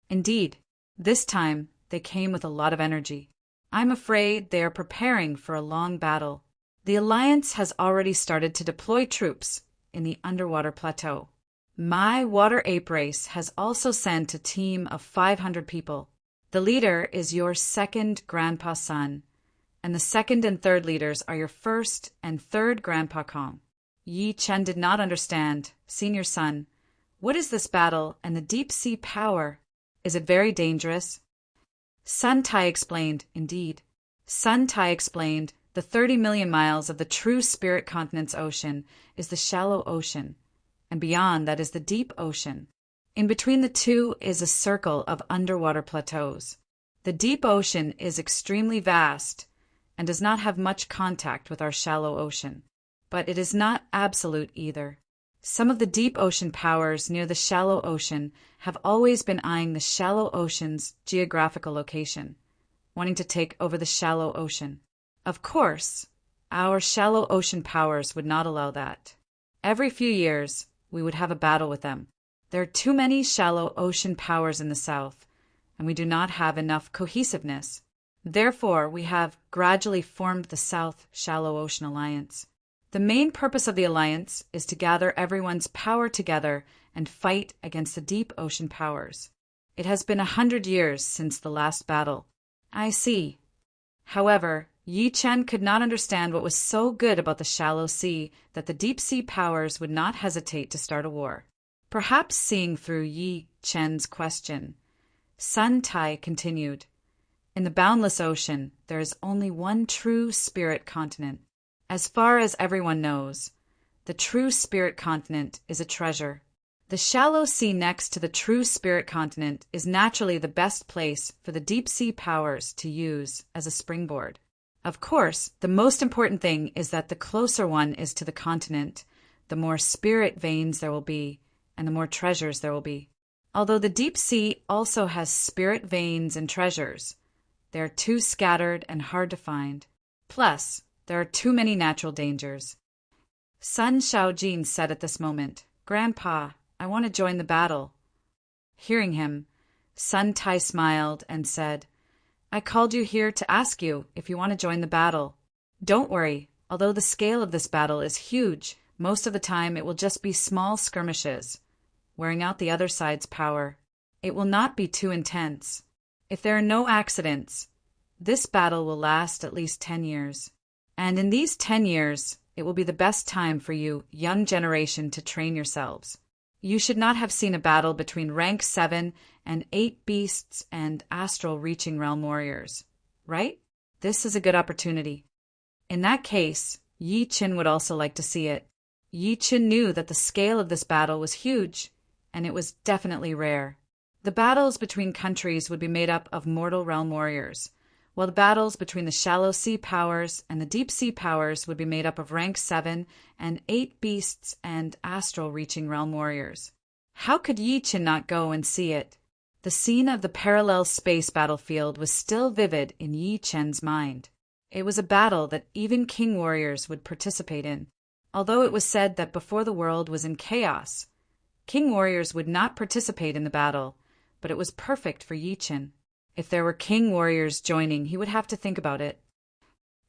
Indeed, this time they came with a lot of energy. "I'm afraid they are preparing for a long battle. The Alliance has already started to deploy troops in the underwater plateau. My Water Ape race has also sent a team of 500 people. The leader is your second Grandpa Sun, and the second and third leaders are your first and third Grandpa Kong." Yi Chen did not understand. "Senior Sun, what is this battle and the deep sea power? Is it very dangerous?" Sun Tai explained, "Indeed." Sun Tai explained, "The 30 million miles of the true spirit continent's ocean is the shallow ocean, and beyond that is the deep ocean. In between the two is a circle of underwater plateaus. The deep ocean is extremely vast and does not have much contact with our shallow ocean, but it is not absolute either. Some of the deep ocean powers near the shallow ocean have always been eyeing the shallow ocean's geographical location, wanting to take over the shallow ocean. Of course, our shallow ocean powers would not allow that. Every few years, we would have a battle with them. There are too many shallow ocean powers in the south, and we do not have enough cohesiveness. Therefore, we have gradually formed the South Shallow Ocean Alliance. The main purpose of the alliance is to gather everyone's power together and fight against the deep ocean powers. It has been 100 years since the last battle. I see. However, Yi Chen could not understand what was so good about the shallow sea that the deep-sea powers would not hesitate to start a war. Perhaps seeing through Yi Chen's question, Sun Tai continued, "In the boundless ocean, there is only one true spirit continent. As far as everyone knows, the true spirit continent is a treasure. The shallow sea next to the true spirit continent is naturally the best place for the deep-sea powers to use as a springboard. Of course, the most important thing is that the closer one is to the continent, the more spirit veins there will be, and the more treasures there will be. Although the deep sea also has spirit veins and treasures, they are too scattered and hard to find. Plus, there are too many natural dangers." Sun Shaojin said at this moment, "Grandpa, I want to join the battle." Hearing him, Sun Tai smiled and said, "I called you here to ask you if you want to join the battle. Don't worry, although the scale of this battle is huge, most of the time it will just be small skirmishes, wearing out the other side's power. It will not be too intense. If there are no accidents, this battle will last at least 10 years. And in these 10 years, it will be the best time for you, young generation, to train yourselves. You should not have seen a battle between rank 7 and 8 beasts and astral reaching realm warriors, right? This is a good opportunity." In that case, Yi Chen would also like to see it. Yi Chen knew that the scale of this battle was huge, and it was definitely rare. The battles between countries would be made up of mortal realm warriors, while the battles between the shallow sea powers and the deep sea powers would be made up of rank 7 and 8 beasts and astral reaching realm warriors. How could Yi Chen not go and see it? The scene of the parallel space battlefield was still vivid in Yi Chen's mind. It was a battle that even king warriors would participate in. Although it was said that before the world was in chaos, king warriors would not participate in the battle, but it was perfect for Yi Chen. If there were king warriors joining, he would have to think about it.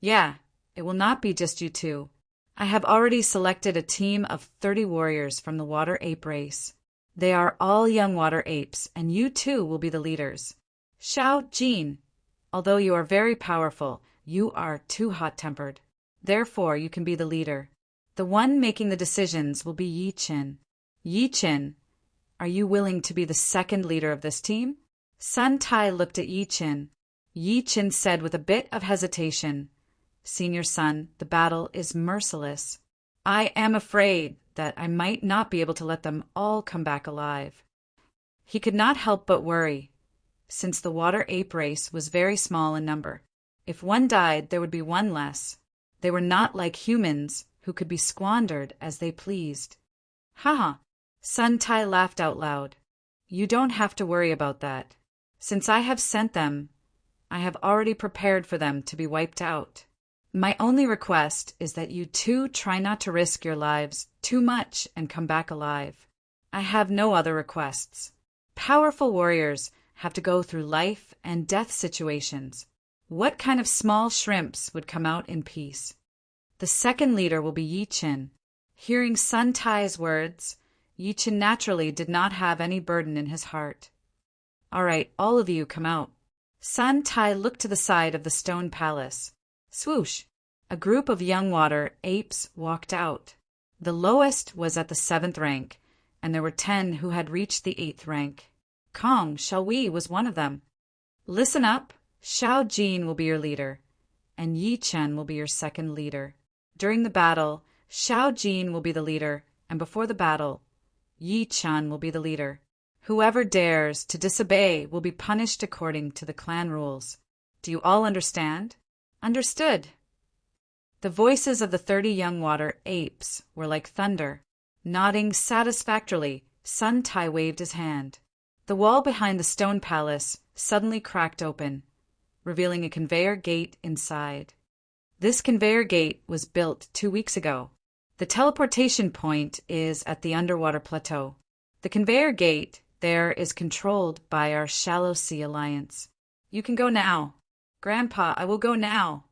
"Yeah, it will not be just you two. I have already selected a team of 30 warriors from the water ape race. They are all young water apes, and you too will be the leaders. Xiao Jin, although you are very powerful, you are too hot-tempered. Therefore, you can be the leader. The one making the decisions will be Yi Chen. Yi Chen, are you willing to be the second leader of this team?" Sun Tai looked at Yi Chen. Yi Chen said with a bit of hesitation, "Senior son, the battle is merciless. I am afraid that I might not be able to let them all come back alive." He could not help but worry, since the water ape race was very small in number. If one died, there would be one less. They were not like humans, who could be squandered as they pleased. "Haha," Sun Tai laughed out loud. "You don't have to worry about that. Since I have sent them, I have already prepared for them to be wiped out. My only request is that you two try not to risk your lives too much and come back alive. I have no other requests. Powerful warriors have to go through life and death situations. What kind of small shrimps would come out in peace?" The second leader will be Yi Chen. Hearing Sun Tai's words, Yi Chen naturally did not have any burden in his heart. "All right, all of you come out." Sun Tai looked to the side of the stone palace. Swoosh! A group of young water apes walked out. The lowest was at the 7th rank, and there were 10 who had reached the 8th rank. Kong Xiaowei was one of them. "Listen up, Xiao Jin will be your leader, and Yi Chen will be your second leader. During the battle, Xiao Jin will be the leader, and before the battle, Yi Chen will be the leader. Whoever dares to disobey will be punished according to the clan rules. Do you all understand?" "Understood." The voices of the 30 young water apes were like thunder. Nodding satisfactorily, Sun Tai waved his hand. The wall behind the stone palace suddenly cracked open, revealing a conveyor gate inside. This conveyor gate was built 2 weeks ago. The teleportation point is at the underwater plateau. The conveyor gate there is controlled by our Shallow Sea Alliance. "You can go now." "Grandpa, I will go now."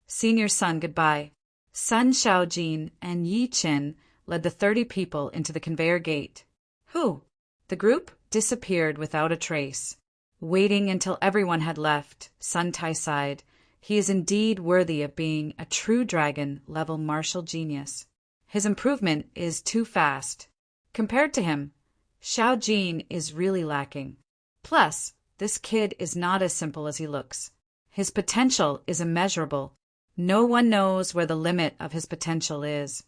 "Senior son, goodbye." Sun Shaojin and Yi Chen led the 30 people into the conveyor gate. "Who? The group? disappeared without a trace. Waiting until everyone had left, Sun Tai sighed. He is indeed worthy of being a true dragon-level martial genius. His improvement is too fast. Compared to him, Xiao Jin is really lacking. Plus, this kid is not as simple as he looks. His potential is immeasurable. No one knows where the limit of his potential is.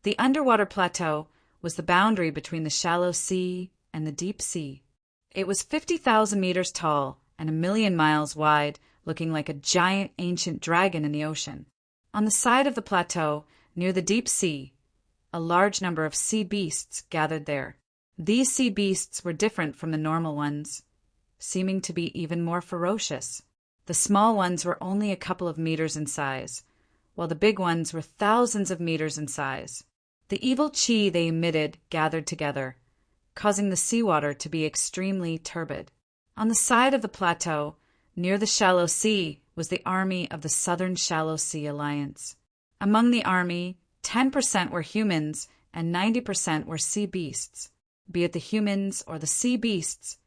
The underwater plateau was the boundary between the shallow sea and the deep sea. It was 50,000 meters tall and 1,000,000 miles wide, looking like a giant ancient dragon in the ocean. On the side of the plateau, near the deep sea, a large number of sea beasts gathered there. These sea beasts were different from the normal ones, seeming to be even more ferocious. The small ones were only a couple of meters in size, while the big ones were thousands of meters in size. The evil chi they emitted gathered together, causing the seawater to be extremely turbid. On the side of the plateau, near the shallow sea, was the army of the Southern Shallow Sea Alliance. Among the army, 10% were humans and 90% were sea beasts. Be it the humans or the sea beasts,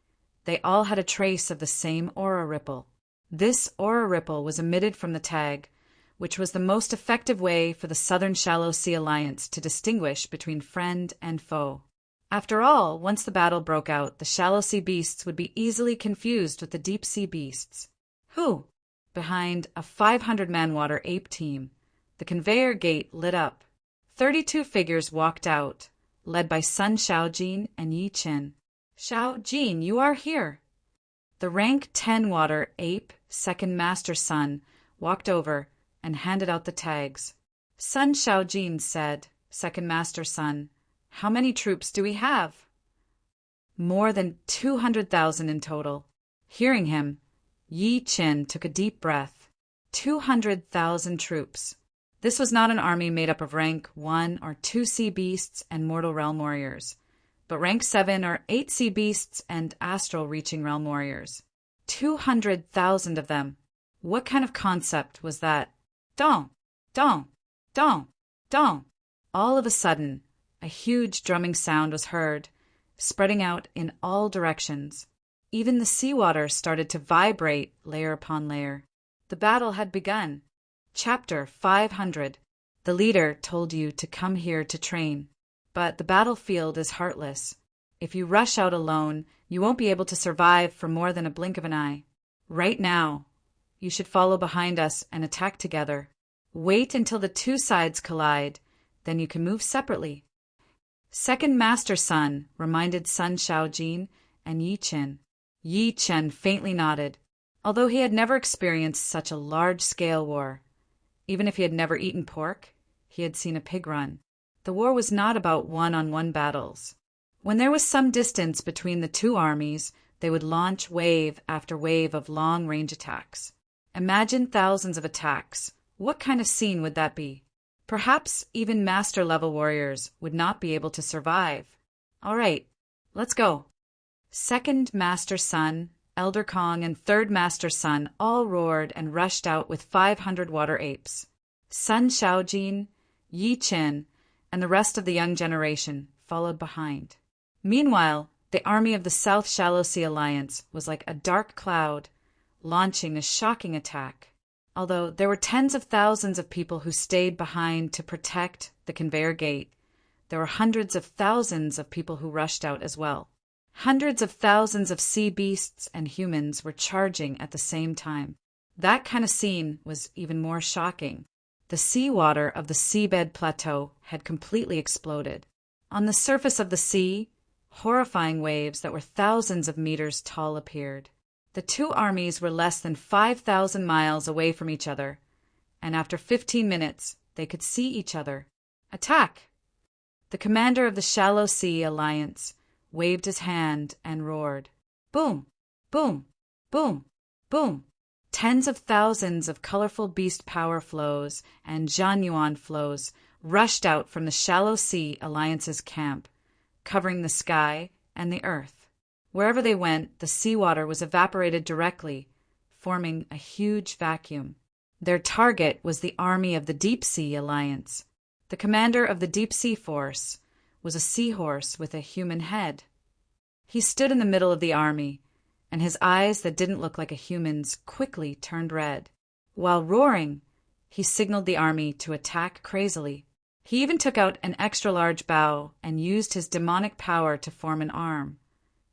they all had a trace of the same aura ripple. This aura ripple was emitted from the tag, which was the most effective way for the Southern Shallow Sea Alliance to distinguish between friend and foe. After all, once the battle broke out, the shallow sea beasts would be easily confused with the deep sea beasts. Who? Behind a 500-man water ape team, the conveyor gate lit up. 32 figures walked out, led by Sun Xiaojin and Yi Chen. Xiaojin, you are here. The rank 10 water ape, second master Sun, walked over and handed out the tags. Sun Xiaojin said, Second master Sun, how many troops do we have? More than 200,000 in total. Hearing him, Yi Chen took a deep breath. 200,000 troops. This was not an army made up of rank 1 or 2 sea beasts and mortal realm warriors, but rank 7 or 8 sea beasts and astral reaching realm warriors. 200,000 of them. What kind of concept was that? Dong, dong, dong, dong. All of a sudden, a huge drumming sound was heard, spreading out in all directions. Even the seawater started to vibrate layer upon layer. The battle had begun. Chapter 500. The leader told you to come here to train, but the battlefield is heartless. If you rush out alone, you won't be able to survive for more than a blink of an eye. Right now, you should follow behind us and attack together. Wait until the two sides collide, then you can move separately. Second Master Sun reminded Sun Xiaojin and Yi Chen. Yi Chen faintly nodded, although he had never experienced such a large-scale war. Even if he had never eaten pork, he had seen a pig run. The war was not about one-on-one battles. When there was some distance between the two armies, they would launch wave after wave of long-range attacks. Imagine thousands of attacks. What kind of scene would that be? Perhaps even master-level warriors would not be able to survive. All right, let's go. Second Master Sun, Elder Kong, and Third Master Sun all roared and rushed out with 500 water apes. Sun Xiaojin, Yi Chen, and the rest of the young generation followed behind. Meanwhile, the army of the South Shallow Sea Alliance was like a dark cloud, launching a shocking attack. Although there were tens of thousands of people who stayed behind to protect the conveyor gate, there were hundreds of thousands of people who rushed out as well. Hundreds of thousands of sea beasts and humans were charging at the same time. That kind of scene was even more shocking. The seawater of the seabed plateau had completely exploded. On the surface of the sea, horrifying waves that were thousands of meters tall appeared. The two armies were less than 5,000 miles away from each other, and after 15 minutes, they could see each other. Attack! The commander of the Shallow Sea Alliance waved his hand and roared. Boom! Boom! Boom! Boom! Tens of thousands of colorful beast power flows and Zhanyuan flows rushed out from the Shallow Sea Alliance's camp, covering the sky and the earth. Wherever they went, the seawater was evaporated directly, forming a huge vacuum. Their target was the army of the Deep Sea Alliance. The commander of the Deep Sea Force was a seahorse with a human head. He stood in the middle of the army, and his eyes that didn't look like a human's quickly turned red. While roaring, he signaled the army to attack crazily. He even took out an extra-large bow and used his demonic power to form an arm,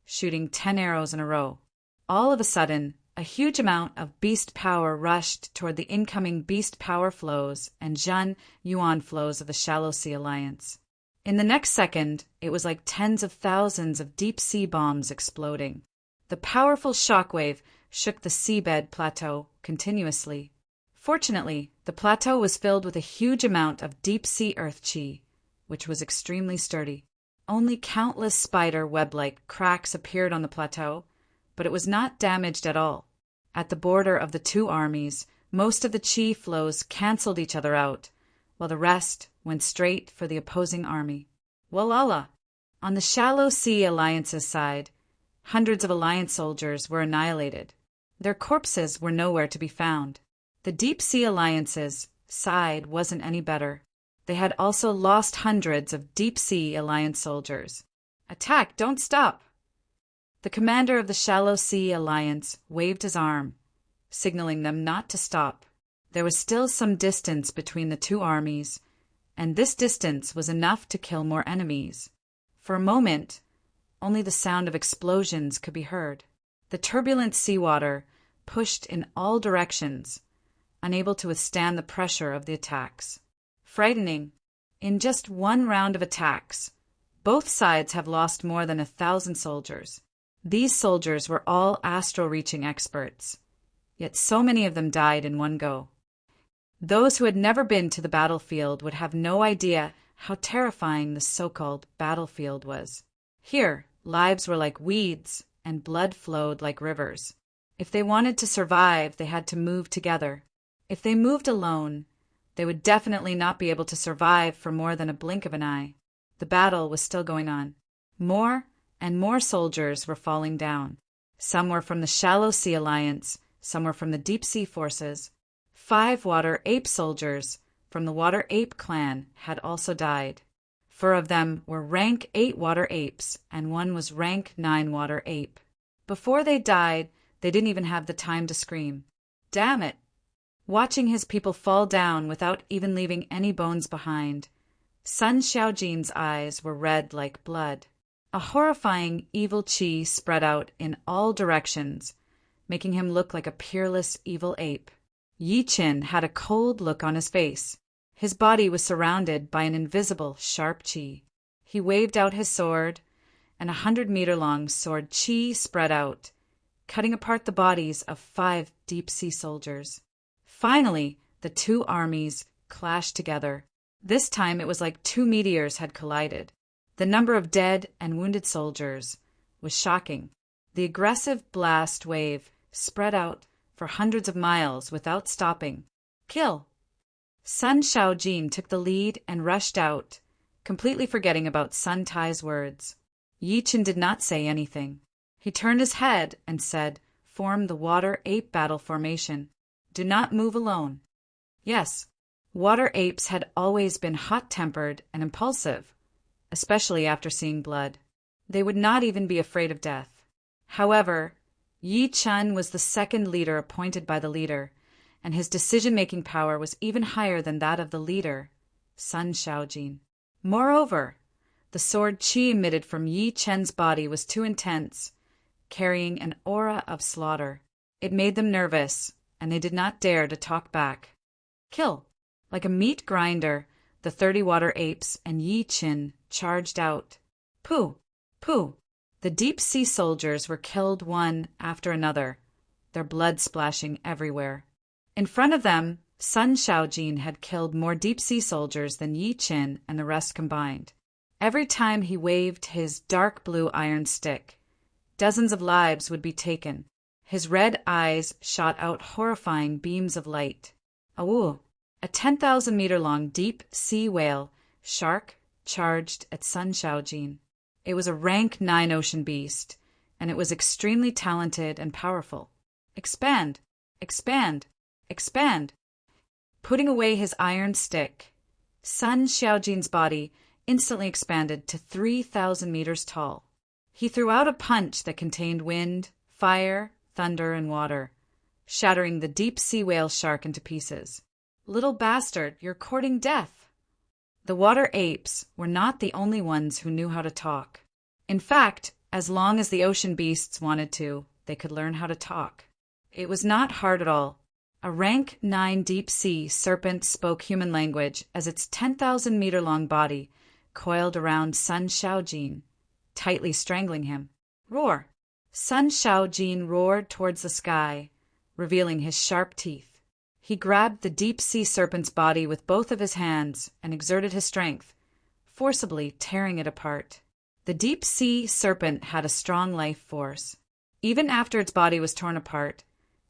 shooting 10 arrows in a row. All of a sudden, a huge amount of beast power rushed toward the incoming beast power flows and Zhen Yuan flows of the Shallow Sea Alliance. In the next second, it was like tens of thousands of deep-sea bombs exploding. The powerful shockwave shook the seabed plateau continuously. Fortunately, the plateau was filled with a huge amount of deep-sea earth chi, which was extremely sturdy. Only countless spider web-like cracks appeared on the plateau, but it was not damaged at all. At the border of the two armies, most of the chi flows cancelled each other out, while the rest went straight for the opposing army. Walala! On the Shallow Sea Alliance's side, hundreds of Alliance soldiers were annihilated. Their corpses were nowhere to be found. The Deep Sea Alliance's side wasn't any better. They had also lost hundreds of Deep Sea Alliance soldiers. Attack! Don't stop! The commander of the Shallow Sea Alliance waved his arm, signaling them not to stop. There was still some distance between the two armies, and this distance was enough to kill more enemies. For a moment, only the sound of explosions could be heard. The turbulent seawater pushed in all directions, unable to withstand the pressure of the attacks. Frightening. In just one round of attacks, both sides have lost more than 1,000 soldiers. These soldiers were all astral-reaching experts, yet so many of them died in one go. Those who had never been to the battlefield would have no idea how terrifying the so-called battlefield was. Here, lives were like weeds, and blood flowed like rivers. If they wanted to survive, they had to move together. If they moved alone, they would definitely not be able to survive for more than a blink of an eye. The battle was still going on. More and more soldiers were falling down. Some were from the Shallow Sea Alliance, some were from the Deep Sea Forces. 5 Water Ape soldiers from the Water Ape clan had also died. 4 of them were rank 8 Water Apes, and 1 was rank 9 Water Ape. Before they died, they didn't even have the time to scream. Damn it! Watching his people fall down without even leaving any bones behind, Sun Xiaojin's eyes were red like blood. A horrifying evil chi spread out in all directions, making him look like a peerless evil ape. Yi Qin had a cold look on his face. His body was surrounded by an invisible, sharp chi. He waved out his sword, and 100-meter-long sword chi spread out, cutting apart the bodies of 5 deep-sea soldiers. Finally, the two armies clashed together. This time it was like 2 meteors had collided. The number of dead and wounded soldiers was shocking. The aggressive blast wave spread out for hundreds of miles without stopping. Kill! Sun Xiaojin took the lead and rushed out, completely forgetting about Sun Tai's words. Yi Qin did not say anything. He turned his head and said, "Form the Water Ape battle formation. Do not move alone." Yes, Water Apes had always been hot-tempered and impulsive, especially after seeing blood. They would not even be afraid of death. However, Yi Qin was the second leader appointed by the leader, and his decision-making power was even higher than that of the leader, Sun Xiaojin. Moreover, the sword qi emitted from Yi Qin's body was too intense, carrying an aura of slaughter. It made them nervous, and they did not dare to talk back. Kill! Like a meat grinder, the 30 Water Apes and Yi Qin charged out. Pooh! Pooh! The deep-sea soldiers were killed one after another, their blood splashing everywhere. In front of them, Sun Xiaojin had killed more deep-sea soldiers than Yi Qin and the rest combined. Every time he waved his dark blue iron stick, dozens of lives would be taken. His red eyes shot out horrifying beams of light. Awoo! A 10,000-meter-long deep-sea whale shark charged at Sun Xiaojin. It was a rank 9 ocean beast, and it was extremely talented and powerful. Expand! Expand! Expand! Putting away his iron stick, Sun Xiaojin's body instantly expanded to 3,000 meters tall. He threw out a punch that contained wind, fire, thunder, and water, shattering the deep-sea whale shark into pieces. "Little bastard, you're courting death." The water apes were not the only ones who knew how to talk. In fact, as long as the ocean beasts wanted to, they could learn how to talk. It was not hard at all. A rank 9 deep-sea serpent spoke human language as its 10,000-meter-long body coiled around Sun Shaojin, tightly strangling him. "Roar!" Sun Shaojin roared towards the sky, revealing his sharp teeth. He grabbed the deep-sea serpent's body with both of his hands and exerted his strength, forcibly tearing it apart. The deep-sea serpent had a strong life force. Even after its body was torn apart,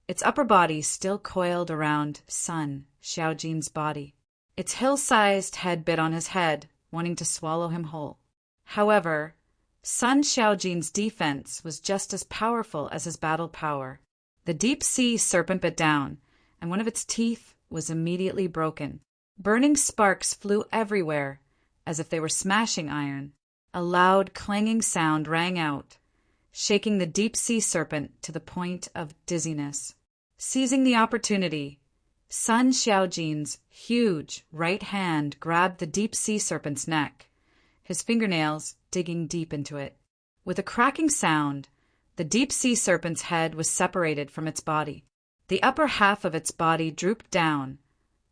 its upper body still coiled around Sun Shaojin's body. Its hill-sized head bit on his head, wanting to swallow him whole. However, Sun Shaojin's defense was just as powerful as his battle power. The deep-sea serpent bit down, and one of its teeth was immediately broken. Burning sparks flew everywhere, as if they were smashing iron. A loud, clanging sound rang out, shaking the deep-sea serpent to the point of dizziness. Seizing the opportunity, Sun Shaojin's huge right hand grabbed the deep-sea serpent's neck, his fingernails digging deep into it. With a cracking sound, the deep-sea serpent's head was separated from its body. The upper half of its body drooped down,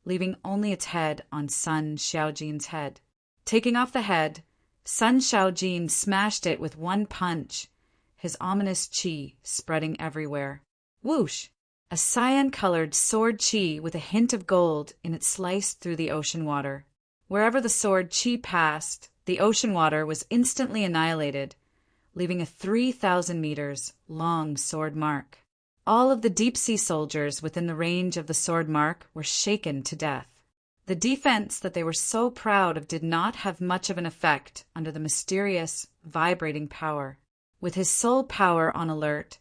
leaving only its head on Sun Shaojin's head. Taking off the head, Sun Shaojin smashed it with one punch, his ominous qi spreading everywhere. Whoosh! A cyan-colored sword qi with a hint of gold in it sliced through the ocean water. Wherever the sword qi passed, the ocean water was instantly annihilated, leaving a 3,000 meters long sword mark. All of the deep-sea soldiers within the range of the sword mark were shaken to death. The defense that they were so proud of did not have much of an effect under the mysterious, vibrating power. With his soul power on alert,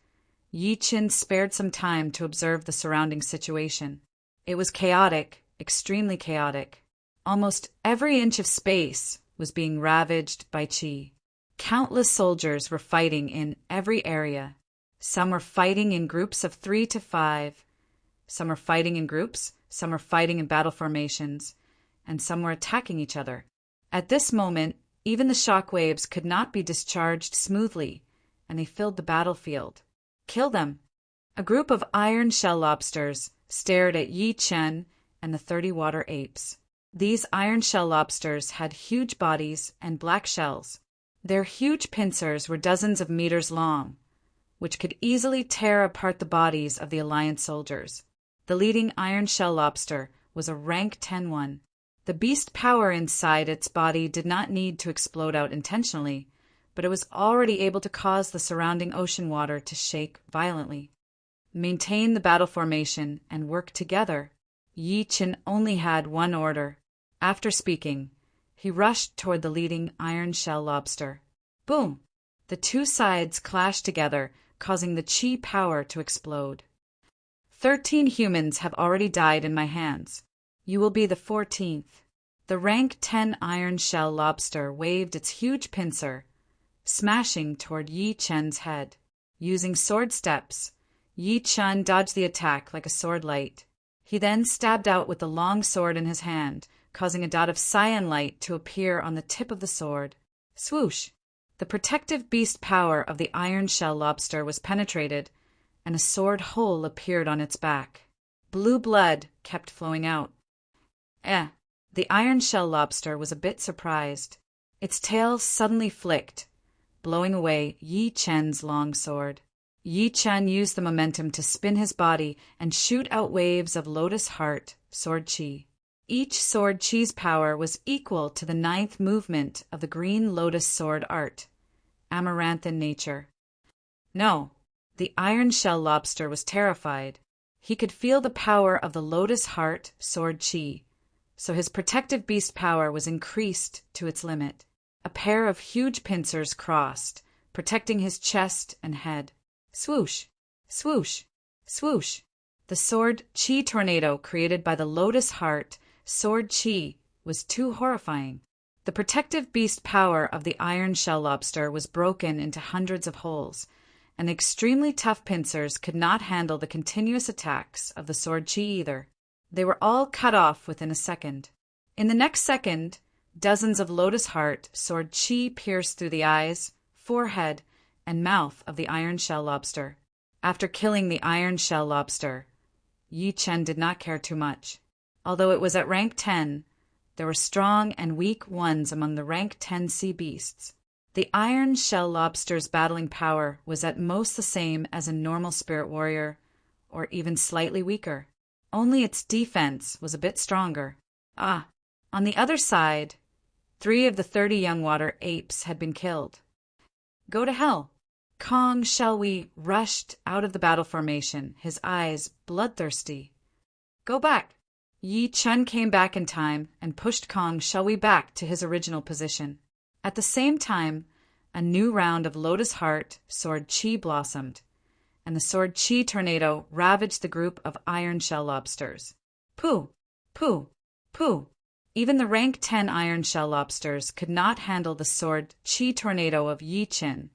Yi Qin spared some time to observe the surrounding situation. It was chaotic, extremely chaotic. Almost every inch of space was being ravaged by qi. Countless soldiers were fighting in every area. Some were fighting in groups of 3 to 5. Some were fighting in groups, some were fighting in battle formations, and some were attacking each other. At this moment, even the shock waves could not be discharged smoothly, and they filled the battlefield. Kill them! A group of iron shell lobsters stared at Yi Chen and the 30 water apes. These iron shell lobsters had huge bodies and black shells. Their huge pincers were dozens of meters long, which could easily tear apart the bodies of the Alliance soldiers. The leading iron shell lobster was a rank 10-1. The beast power inside its body did not need to explode out intentionally, but it was already able to cause the surrounding ocean water to shake violently. Maintain the battle formation and work together. Yi Qin only had one order. After speaking, he rushed toward the leading iron shell lobster. Boom! The two sides clashed together, causing the qi power to explode. 13 humans have already died in my hands. You will be the 14th. The rank 10 iron shell lobster waved its huge pincer, smashing toward Yi Chen's head. Using sword steps, Yi Chen dodged the attack like a sword light. He then stabbed out with the long sword in his hand, causing a dot of cyan light to appear on the tip of the sword. Swoosh! The protective beast power of the iron shell lobster was penetrated, and a sword hole appeared on its back. Blue blood kept flowing out. The iron shell lobster was a bit surprised. Its tail suddenly flicked, blowing away Yi Chen's long sword. Yi Chen used the momentum to spin his body and shoot out waves of Lotus Heart sword chi. Each sword chi's power was equal to the 9th movement of the green lotus sword art, amaranth in nature. No, the iron shell lobster was terrified. He could feel the power of the Lotus Heart sword chi, so his protective beast power was increased to its limit. A pair of huge pincers crossed, protecting his chest and head. Swoosh! Swoosh! Swoosh! The sword chi tornado created by the Lotus Heart sword chi was too horrifying. The protective beast power of the iron shell lobster was broken into hundreds of holes, and the extremely tough pincers could not handle the continuous attacks of the sword chi either. They were all cut off within a second. In the next second, dozens of lotus heart sword chi pierced through the eyes, forehead, and mouth of the iron shell lobster. After killing the iron shell lobster, Yi Chen did not care too much. Although it was at rank 10, there were strong and weak ones among the rank 10 sea beasts. The iron shell lobster's battling power was at most the same as a normal spirit warrior, or even slightly weaker. Only its defense was a bit stronger. On the other side, 3 of the 30 young water apes had been killed. Go to hell! Kong Xiaowei rushed out of the battle formation, his eyes bloodthirsty. Go back! Yi Chen came back in time and pushed Kong Xiaowei back to his original position. At the same time, a new round of Lotus Heart Sword Chi blossomed, and the Sword Chi tornado ravaged the group of iron shell lobsters. Pooh! Pooh! Pooh! Even the rank 10 iron shell lobsters could not handle the Sword Chi tornado of Yi Chen,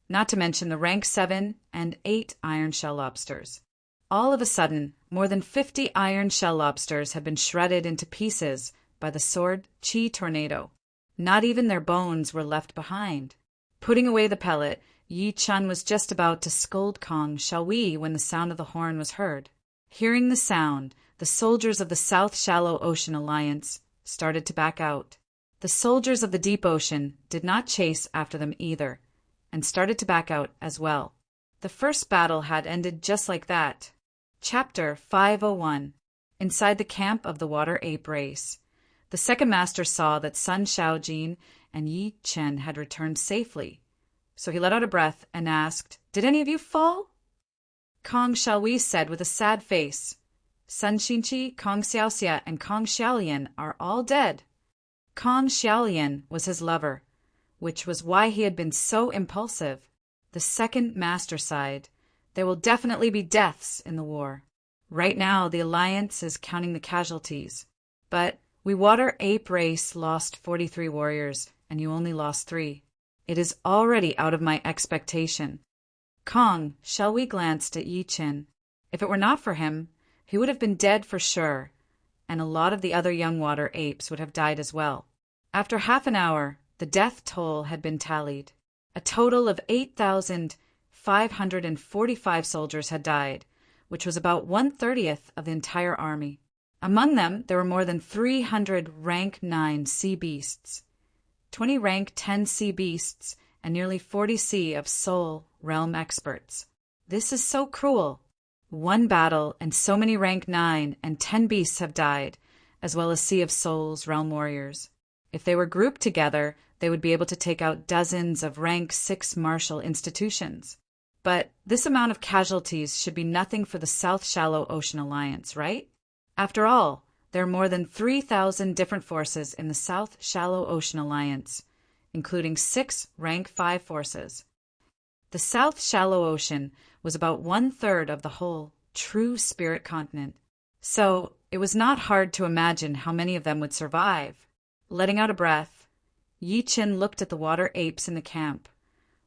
not to mention the rank 7 and 8 iron shell lobsters. All of a sudden, more than 50 iron shell lobsters had been shredded into pieces by the Sword Chi tornado. Not even their bones were left behind. Putting away the pellet, Yi Chen was just about to scold Kong Xiaowei when the sound of the horn was heard. Hearing the sound, the soldiers of the South Shallow Ocean Alliance started to back out. The soldiers of the Deep Ocean did not chase after them either, and started to back out as well. The first battle had ended just like that. Chapter 501. Inside the camp of the water ape race. The second master saw that Sun Xiaojin and Yi Chen had returned safely, so he let out a breath and asked, "Did any of you fall?" Kong Xiaowei said with a sad face, "Sun Xinqi, Kong Xiaoxia, and Kong Xiaolian are all dead." Kong Xiaolian was his lover, which was why he had been so impulsive. The second master sighed, "There will definitely be deaths in the war. Right now, the Alliance is counting the casualties. But we water ape race lost 43 warriors, and you only lost 3. It is already out of my expectation." Kong Xiaowei glanced at Yi Chen. If it were not for him, he would have been dead for sure, and a lot of the other young water apes would have died as well. After half an hour, the death toll had been tallied. A total of 8,545 soldiers had died, which was about 1/30th of the entire army. Among them, there were more than 300 rank 9 sea beasts, 20 rank 10 sea beasts, and nearly 40 sea of soul realm experts. This is so cruel. One battle and so many rank 9 and 10 beasts have died, as well as sea of souls realm warriors. If they were grouped together, they would be able to take out dozens of rank 6 martial institutions. But this amount of casualties should be nothing for the South Shallow Ocean Alliance, right? After all, there are more than 3,000 different forces in the South Shallow Ocean Alliance, including 6 rank 5 forces. The South Shallow Ocean was about 1/3 of the whole true spirit continent, so it was not hard to imagine how many of them would survive. Letting out a breath, Yi Chen looked at the water apes in the camp,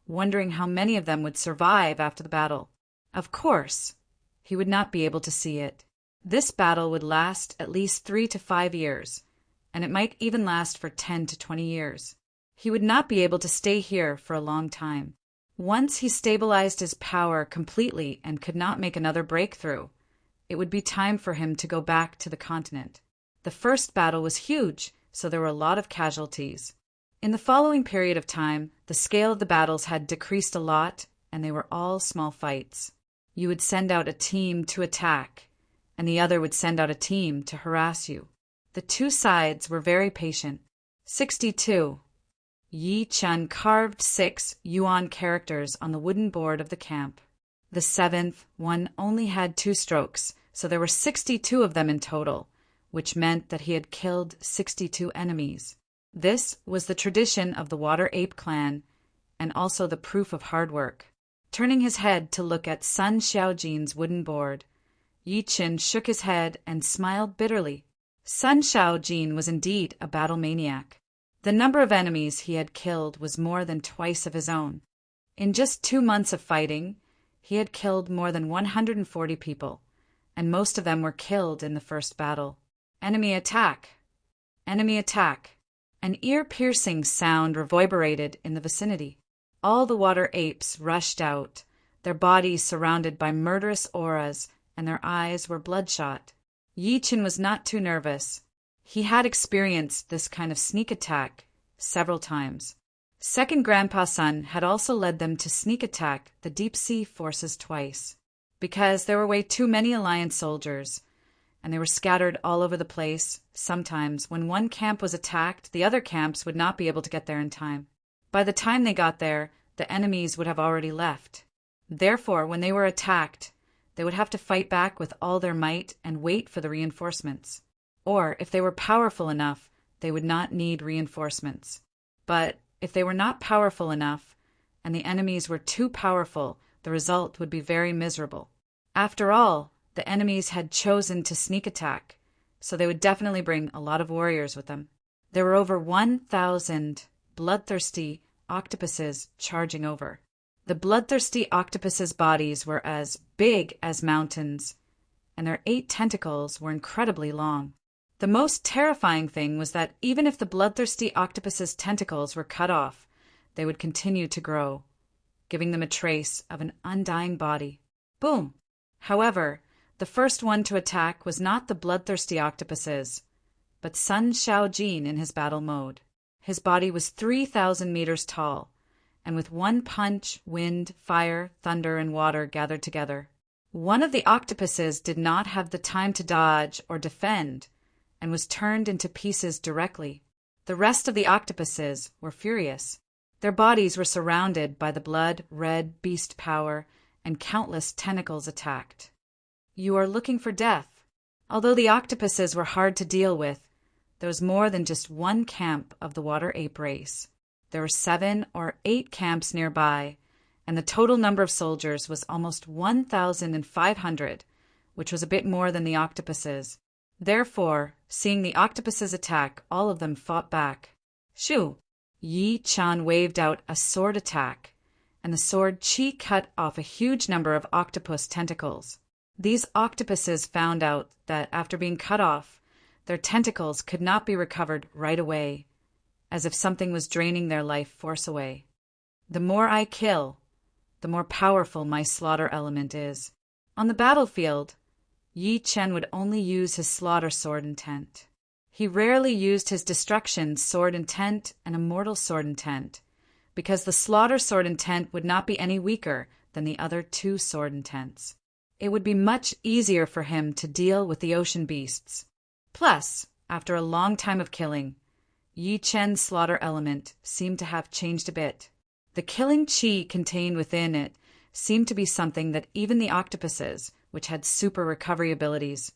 wondering how many of them would survive after the battle. Of course, he would not be able to see it. This battle would last at least 3 to 5 years, and it might even last for 10 to 20 years. He would not be able to stay here for a long time. Once he stabilized his power completely and could not make another breakthrough, it would be time for him to go back to the continent. The first battle was huge, so there were a lot of casualties. In the following period of time, the scale of the battles had decreased a lot, and they were all small fights. You would send out a team to attack, and the other would send out a team to harass you. The two sides were very patient. 62. Yi Chen carved 6 yuan characters on the wooden board of the camp. The 7th one only had 2 strokes, so there were 62 of them in total, which meant that he had killed 62 enemies. This was the tradition of the Water Ape clan, and also the proof of hard work. Turning his head to look at Sun Xiaojin's wooden board, Yi Chen shook his head and smiled bitterly. Sun Xiaojin was indeed a battle maniac. The number of enemies he had killed was more than twice of his own. In just 2 months of fighting, he had killed more than 140 people, and most of them were killed in the first battle. Enemy attack! Enemy attack! An ear-piercing sound reverberated in the vicinity. All the water apes rushed out, their bodies surrounded by murderous auras, and their eyes were bloodshot. Yi Chen was not too nervous. He had experienced this kind of sneak attack several times. Second Grandpa Sun had also led them to sneak attack the deep-sea forces twice, because there were way too many Alliance soldiers, and they were scattered all over the place. Sometimes, when one camp was attacked, the other camps would not be able to get there in time. By the time they got there, the enemies would have already left. Therefore, when they were attacked, they would have to fight back with all their might and wait for the reinforcements. Or, if they were powerful enough, they would not need reinforcements. But if they were not powerful enough, and the enemies were too powerful, the result would be very miserable. After all, the enemies had chosen to sneak attack, so they would definitely bring a lot of warriors with them. There were over 1,000 bloodthirsty octopuses charging over. The bloodthirsty octopus's bodies were as big as mountains, and their 8 tentacles were incredibly long. The most terrifying thing was that even if the bloodthirsty octopus's tentacles were cut off, they would continue to grow, giving them a trace of an undying body. Boom! However, the first one to attack was not the bloodthirsty octopuses, but Sun Shaojin in his battle mode. His body was 3,000 meters tall, and with one punch, wind, fire, thunder, and water gathered together. One of the octopuses did not have the time to dodge or defend, and was turned into pieces directly. The rest of the octopuses were furious. Their bodies were surrounded by the blood-red beast power, and countless tentacles attacked. You are looking for death. Although the octopuses were hard to deal with, there was more than just one camp of the water ape race. There were 7 or 8 camps nearby, and the total number of soldiers was almost 1,500, which was a bit more than the octopuses. Therefore, seeing the octopuses attack, all of them fought back. Shoo! Yi Chen waved out a sword attack, and the sword chi cut off a huge number of octopus tentacles. These octopuses found out that after being cut off, their tentacles could not be recovered right away, as if something was draining their life force away. The more I kill, the more powerful my slaughter element is. On the battlefield, Yi Chen would only use his slaughter sword intent. He rarely used his destruction sword intent and immortal sword intent, because the slaughter sword intent would not be any weaker than the other 2 sword intents. It would be much easier for him to deal with the ocean beasts. Plus, after a long time of killing, Yi Chen's slaughter element seemed to have changed a bit. The killing chi contained within it seemed to be something that even the octopuses, which had super recovery abilities,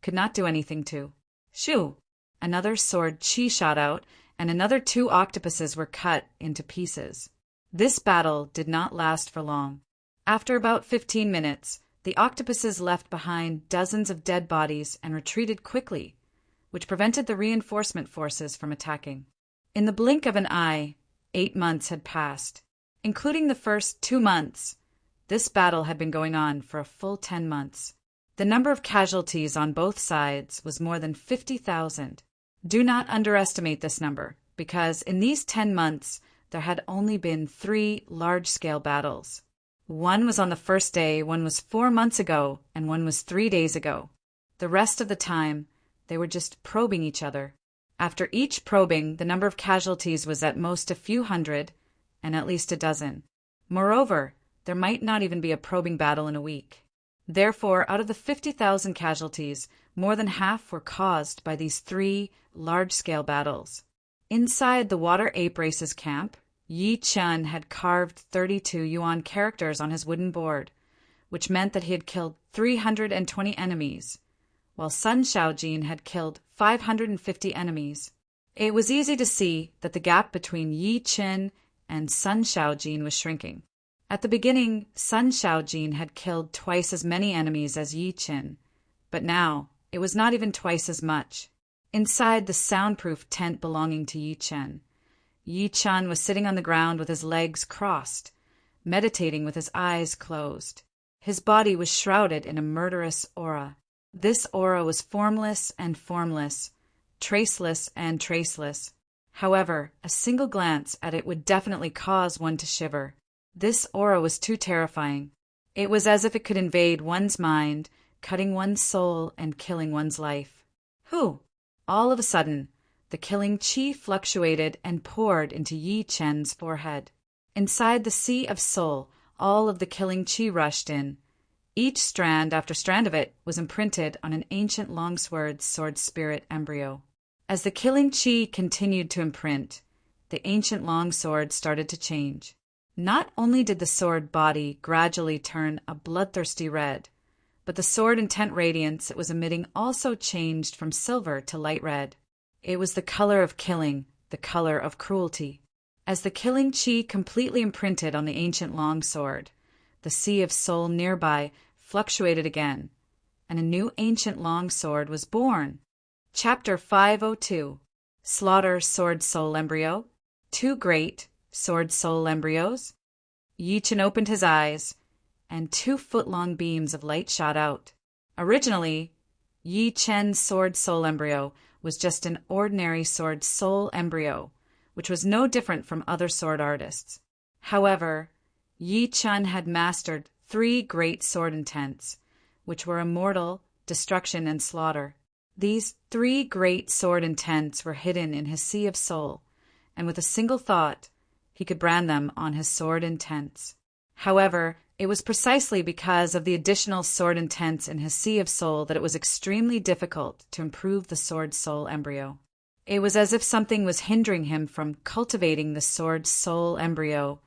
could not do anything to. Shoo! Another sword chi shot out, and another 2 octopuses were cut into pieces. This battle did not last for long. After about 15 minutes, the octopuses left behind dozens of dead bodies and retreated quickly, which prevented the reinforcement forces from attacking. In the blink of an eye, 8 months had passed. Including the first 2 months, this battle had been going on for a full 10 months. The number of casualties on both sides was more than 50,000. Do not underestimate this number, because in these 10 months, there had only been 3 large-scale battles. One was on the first day, one was 4 months ago, and one was 3 days ago. The rest of the time, they were just probing each other. After each probing, the number of casualties was at most a few hundred, and at least a dozen. Moreover, there might not even be a probing battle in a week. Therefore, out of the 50,000 casualties, more than half were caused by these 3 large-scale battles. Inside the water ape race's camp, Yi Chen had carved 32 yuan characters on his wooden board, which meant that he had killed 320 enemies, while Sun Shaojin had killed 550 enemies. It was easy to see that the gap between Yi Chen and Sun Shaojin was shrinking. At the beginning, Sun Shaojin had killed twice as many enemies as Yi Chen, but now it was not even twice as much. Inside the soundproof tent belonging to Yi Chen, Yi Chun was sitting on the ground with his legs crossed, meditating with his eyes closed. His body was shrouded in a murderous aura. This aura was formless and formless, traceless and traceless. However, a single glance at it would definitely cause one to shiver. This aura was too terrifying. It was as if it could invade one's mind, cutting one's soul and killing one's life. All of a sudden, the killing chi fluctuated and poured into Yi Chen's forehead. Inside the sea of soul, all of the killing chi rushed in. Each strand after strand of it was imprinted on an ancient longsword sword spirit embryo. As the killing chi continued to imprint, the ancient longsword started to change. Not only did the sword body gradually turn a bloodthirsty red, but the sword intent radiance it was emitting also changed from silver to light red. It was the color of killing, the color of cruelty. As the killing chi completely imprinted on the ancient longsword, the sea of soul nearby fluctuated again, and a new ancient longsword was born. Chapter 502. Slaughter Sword Soul Embryo. 2 great sword soul embryos. Yi Chen opened his eyes, and 2-foot-long beams of light shot out. Originally, Yi Chen's sword soul embryo was just an ordinary sword soul embryo, which was no different from other sword artists. However, Yi Chen had mastered 3 great sword intents, which were immortal, destruction, and slaughter. These 3 great sword intents were hidden in his sea of soul, and with a single thought, he could brand them on his sword intents. However, it was precisely because of the additional sword intents in his sea of soul that it was extremely difficult to improve the sword soul embryo. It was as if something was hindering him from cultivating the sword soul embryo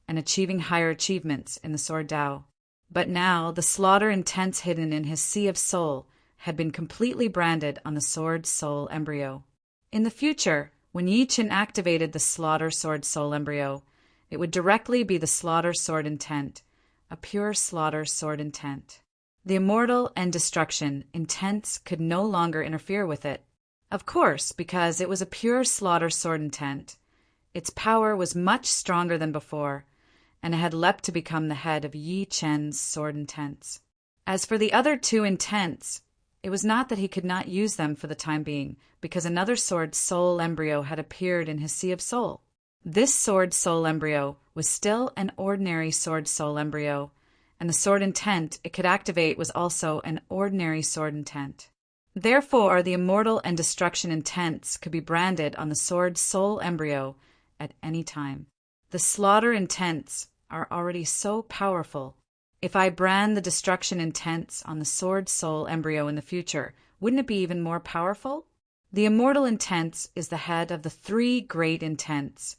and achieving higher achievements in the sword Dao. But now the slaughter intents hidden in his sea of soul had been completely branded on the sword soul embryo. In the future, when Yi Chen activated the slaughter sword soul embryo, it would directly be the slaughter sword intent, a pure slaughter sword intent. The immortal and destruction intents could no longer interfere with it. Of course, because it was a pure slaughter sword intent, its power was much stronger than before, and it had leapt to become the head of Yi Chen's sword intents. As for the other 2 intents, it was not that he could not use them for the time being, because another sword soul embryo had appeared in his sea of soul. This sword soul embryo was still an ordinary sword soul embryo, and the sword intent it could activate was also an ordinary sword intent. Therefore, the immortal and destruction intents could be branded on the sword soul embryo at any time. The slaughter intents are already so powerful. If I brand the destruction intents on the sword soul embryo in the future, wouldn't it be even more powerful? The immortal intents is the head of the 3 great intents,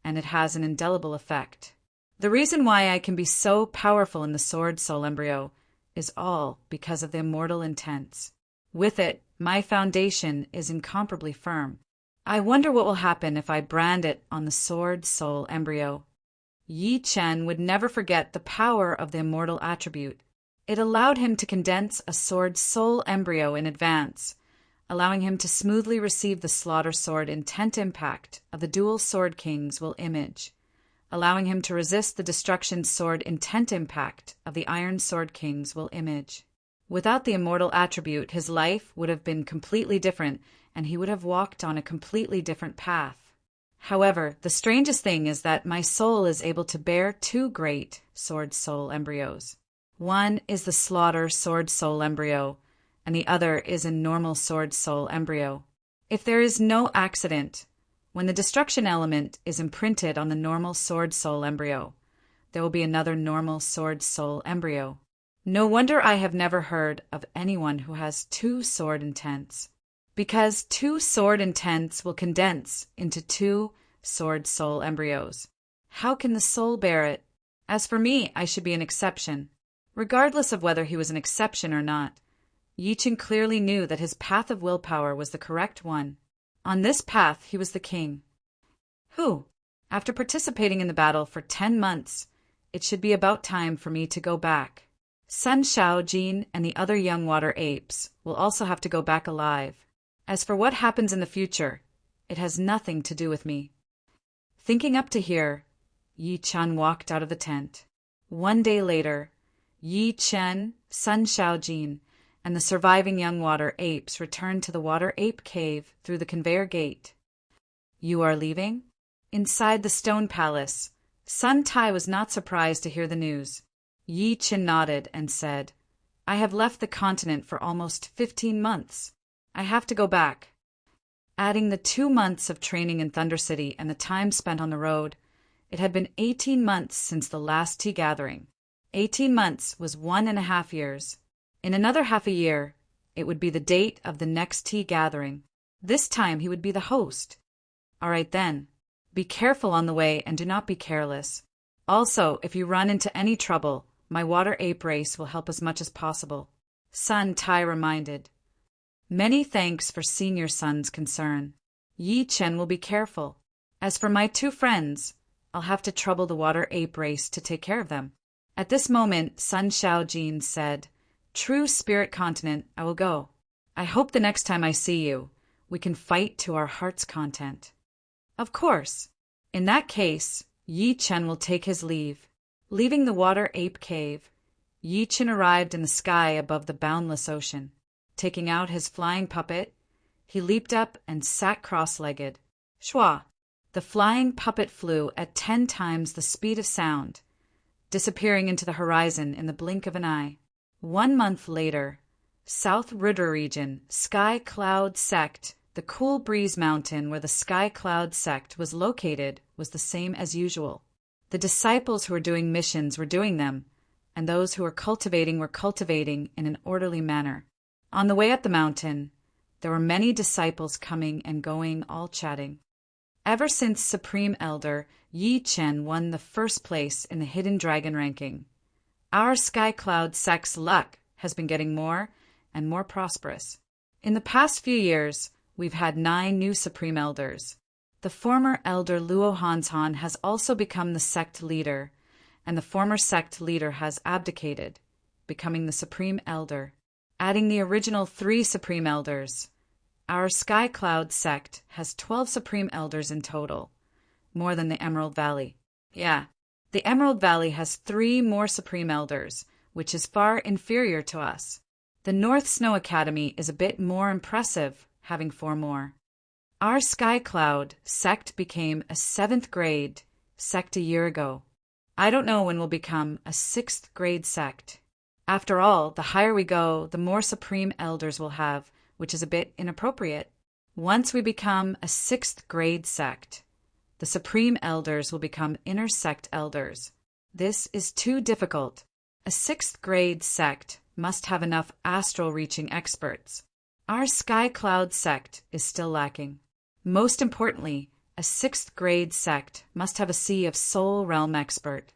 and it has an indelible effect. The reason why I can be so powerful in the sword soul embryo is all because of the immortal intents. With it, my foundation is incomparably firm. I wonder what will happen if I brand it on the sword soul embryo. Yi Chen would never forget the power of the immortal attribute. It allowed him to condense a sword soul embryo in advance, allowing him to smoothly receive the slaughter sword intent impact of the dual sword king's will image, allowing him to resist the destruction sword intent impact of the iron sword king's will image. Without the immortal attribute, his life would have been completely different, and he would have walked on a completely different path. However, the strangest thing is that my soul is able to bear 2 great sword soul embryos. One is the slaughter sword soul embryo, and the other is a normal sword soul embryo. If there is no accident, when the destruction element is imprinted on the normal sword soul embryo, there will be another normal sword soul embryo. No wonder I have never heard of anyone who has 2 sword intents. Because 2 sword intents will condense into 2 sword soul embryos. How can the soul bear it? As for me, I should be an exception. Regardless of whether he was an exception or not, Yi Chen clearly knew that his path of willpower was the correct one. On this path, he was the king. After participating in the battle for 10 months, it should be about time for me to go back. Sun Shaojin and the other young water apes will also have to go back alive. As for what happens in the future, it has nothing to do with me. Thinking up to here, Yi Chen walked out of the tent. One day later, Yi Chen, Sun Shaojin, and the surviving young water apes returned to the water ape cave through the conveyor gate. You are leaving? Inside the stone palace, Sun Tai was not surprised to hear the news. Yi Chen nodded and said, I have left the continent for almost 15 months. I have to go back. Adding the 2 months of training in Thunder City and the time spent on the road, it had been 18 months since the last tea gathering. 18 months was 1.5 years. In another half a year, it would be the date of the next tea gathering. This time he would be the host. All right then. Be careful on the way and do not be careless. Also, if you run into any trouble, my water ape race will help as much as possible. Sun Tai reminded. Many thanks for Senior Sun's concern. Yi Chen will be careful. As for my 2 friends, I'll have to trouble the water ape race to take care of them. At this moment, Sun Shaojin said, True Spirit Continent, I will go. I hope the next time I see you, we can fight to our heart's content. Of course. In that case, Yi Chen will take his leave. Leaving the water ape cave, Yi Chen arrived in the sky above the boundless ocean. Taking out his flying puppet, he leaped up and sat cross-legged. Shwa! The flying puppet flew at 10 times the speed of sound, disappearing into the horizon in the blink of an eye. 1 month later, South Ridder region, Sky Cloud Sect, the cool breeze mountain where the Sky Cloud Sect was located, was the same as usual. The disciples who were doing missions were doing them, and those who were cultivating in an orderly manner. On the way up the mountain, there were many disciples coming and going, all chatting. Ever since Supreme Elder Yi Chen won the first place in the Hidden Dragon ranking, our Sky Cloud Sect's luck has been getting more and more prosperous. In the past few years, we've had 9 new Supreme Elders. The former Elder Luo Hanshan has also become the sect leader, and the former sect leader has abdicated, becoming the Supreme Elder. Adding the original 3 Supreme Elders, our Sky Cloud sect has 12 Supreme Elders in total, more than the Emerald Valley. Yeah, the Emerald Valley has 3 more Supreme Elders, which is far inferior to us. The North Snow Academy is a bit more impressive, having 4 more. Our Sky Cloud sect became a 7th grade sect a year ago. I don't know when we'll become a 6th grade sect. After all, the higher we go, the more Supreme Elders we'll have, which is a bit inappropriate. Once we become a 6th grade sect, the Supreme Elders will become inner sect elders. This is too difficult. A 6th grade sect must have enough astral reaching experts. Our Sky Cloud sect is still lacking. Most importantly, a 6th grade sect must have a Sea of Soul Realm expert.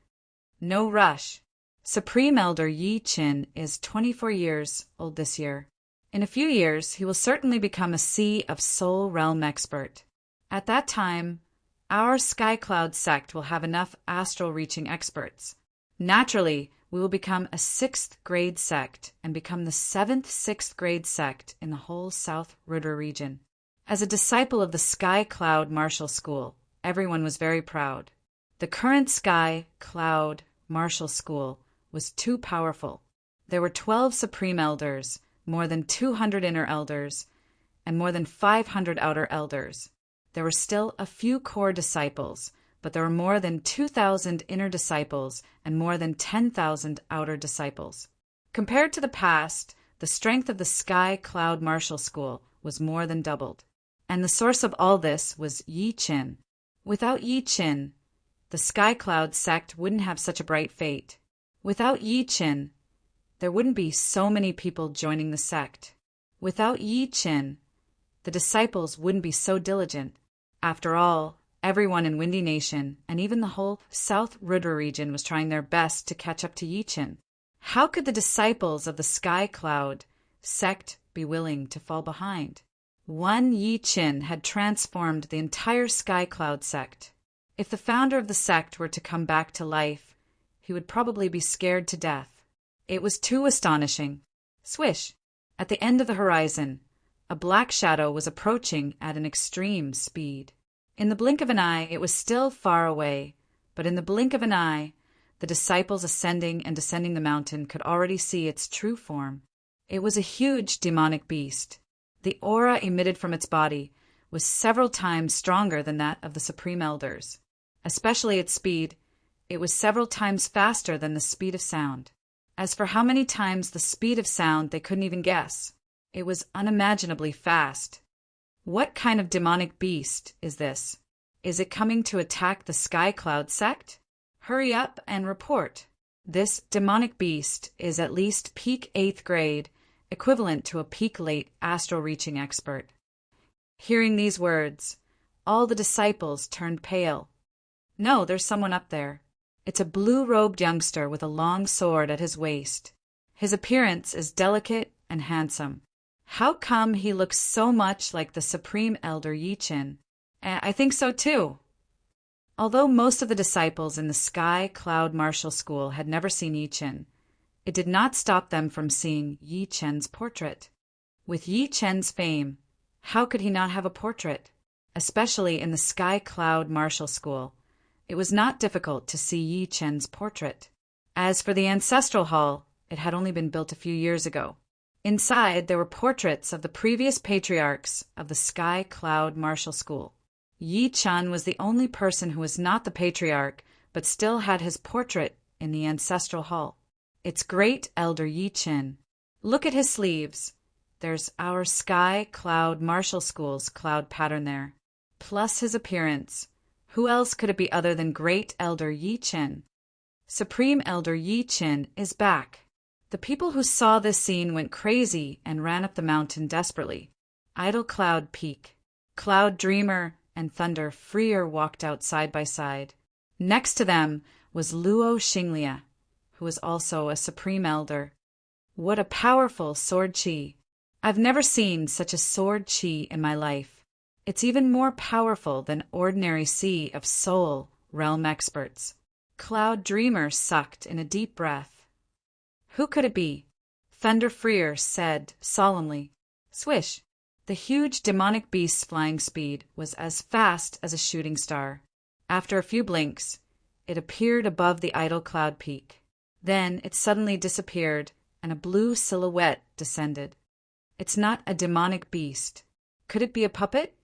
No rush. Supreme Elder Yi Chen is 24 years old this year. In a few years, he will certainly become a Sea of Soul Realm expert. At that time, our Sky Cloud sect will have enough astral reaching experts. Naturally, we will become a 6th grade sect and become the 7th 6th grade sect in the whole South Ridder region. As a disciple of the Sky Cloud Martial School, everyone was very proud. The current Sky Cloud Martial School was too powerful. There were 12 Supreme Elders, more than 200 Inner Elders, and more than 500 Outer Elders. There were still a few core disciples, but there were more than 2,000 inner disciples and more than 10,000 outer disciples. Compared to the past, the strength of the Sky Cloud Martial School was more than doubled. And the source of all this was Yi Chen. Without Yi Chen, the Sky Cloud sect wouldn't have such a bright fate. Without Yi Chen, there wouldn't be so many people joining the sect. Without Yi Chen, the disciples wouldn't be so diligent. After all, everyone in Windy Nation and even the whole South Ridder region was trying their best to catch up to Yi Chen. How could the disciples of the Sky Cloud sect be willing to fall behind? One Yi Chen had transformed the entire Sky Cloud sect. If the founder of the sect were to come back to life, he would probably be scared to death. It was too astonishing. Swish! At the end of the horizon, a black shadow was approaching at an extreme speed. In the blink of an eye, it was still far away, but in the blink of an eye, the disciples ascending and descending the mountain could already see its true form. It was a huge demonic beast. The aura emitted from its body was several times stronger than that of the Supreme Elders. Especially its speed, it was several times faster than the speed of sound. As for how many times the speed of sound, they couldn't even guess. It was unimaginably fast. What kind of demonic beast is this? Is it coming to attack the Sky Cloud sect? Hurry up and report. This demonic beast is at least peak 8th grade, equivalent to a peak late astral reaching expert. Hearing these words, all the disciples turned pale. No, there's someone up there. It's a blue-robed youngster with a long sword at his waist. His appearance is delicate and handsome. How come he looks so much like the Supreme Elder Yi-Chin? I think so too. Although most of the disciples in the Sky Cloud Martial School had never seen Yi-Chin, it did not stop them from seeing Yi-Chen's portrait. With Yi-Chen's fame, how could he not have a portrait? Especially in the Sky Cloud Martial School, it was not difficult to see Yi-Chen's portrait. As for the Ancestral Hall, it had only been built a few years ago. Inside, there were portraits of the previous patriarchs of the Sky Cloud Martial School. Yi-Chan was the only person who was not the patriarch, but still had his portrait in the Ancestral Hall. It's Great Elder Yi-Chin. Look at his sleeves. There's our Sky Cloud Martial School's cloud pattern there. Plus his appearance. Who else could it be other than Great Elder Yi-Chin? Supreme Elder Yi-Chin is back. The people who saw this scene went crazy and ran up the mountain desperately. Idle Cloud Peak. Cloud Dreamer and Thunder Freer walked out side by side. Next to them was Luo Xinglia, who was also a Supreme Elder. What a powerful sword chi! I've never seen such a sword chi in my life. It's even more powerful than ordinary sea of soul realm experts. Cloud Dreamer sucked in a deep breath. Who could it be? Thunder Freer said solemnly. Swish! The huge demonic beast's flying speed was as fast as a shooting star. After a few blinks, it appeared above the idle cloud peak. Then it suddenly disappeared, and a blue silhouette descended. It's not a demonic beast. Could it be a puppet?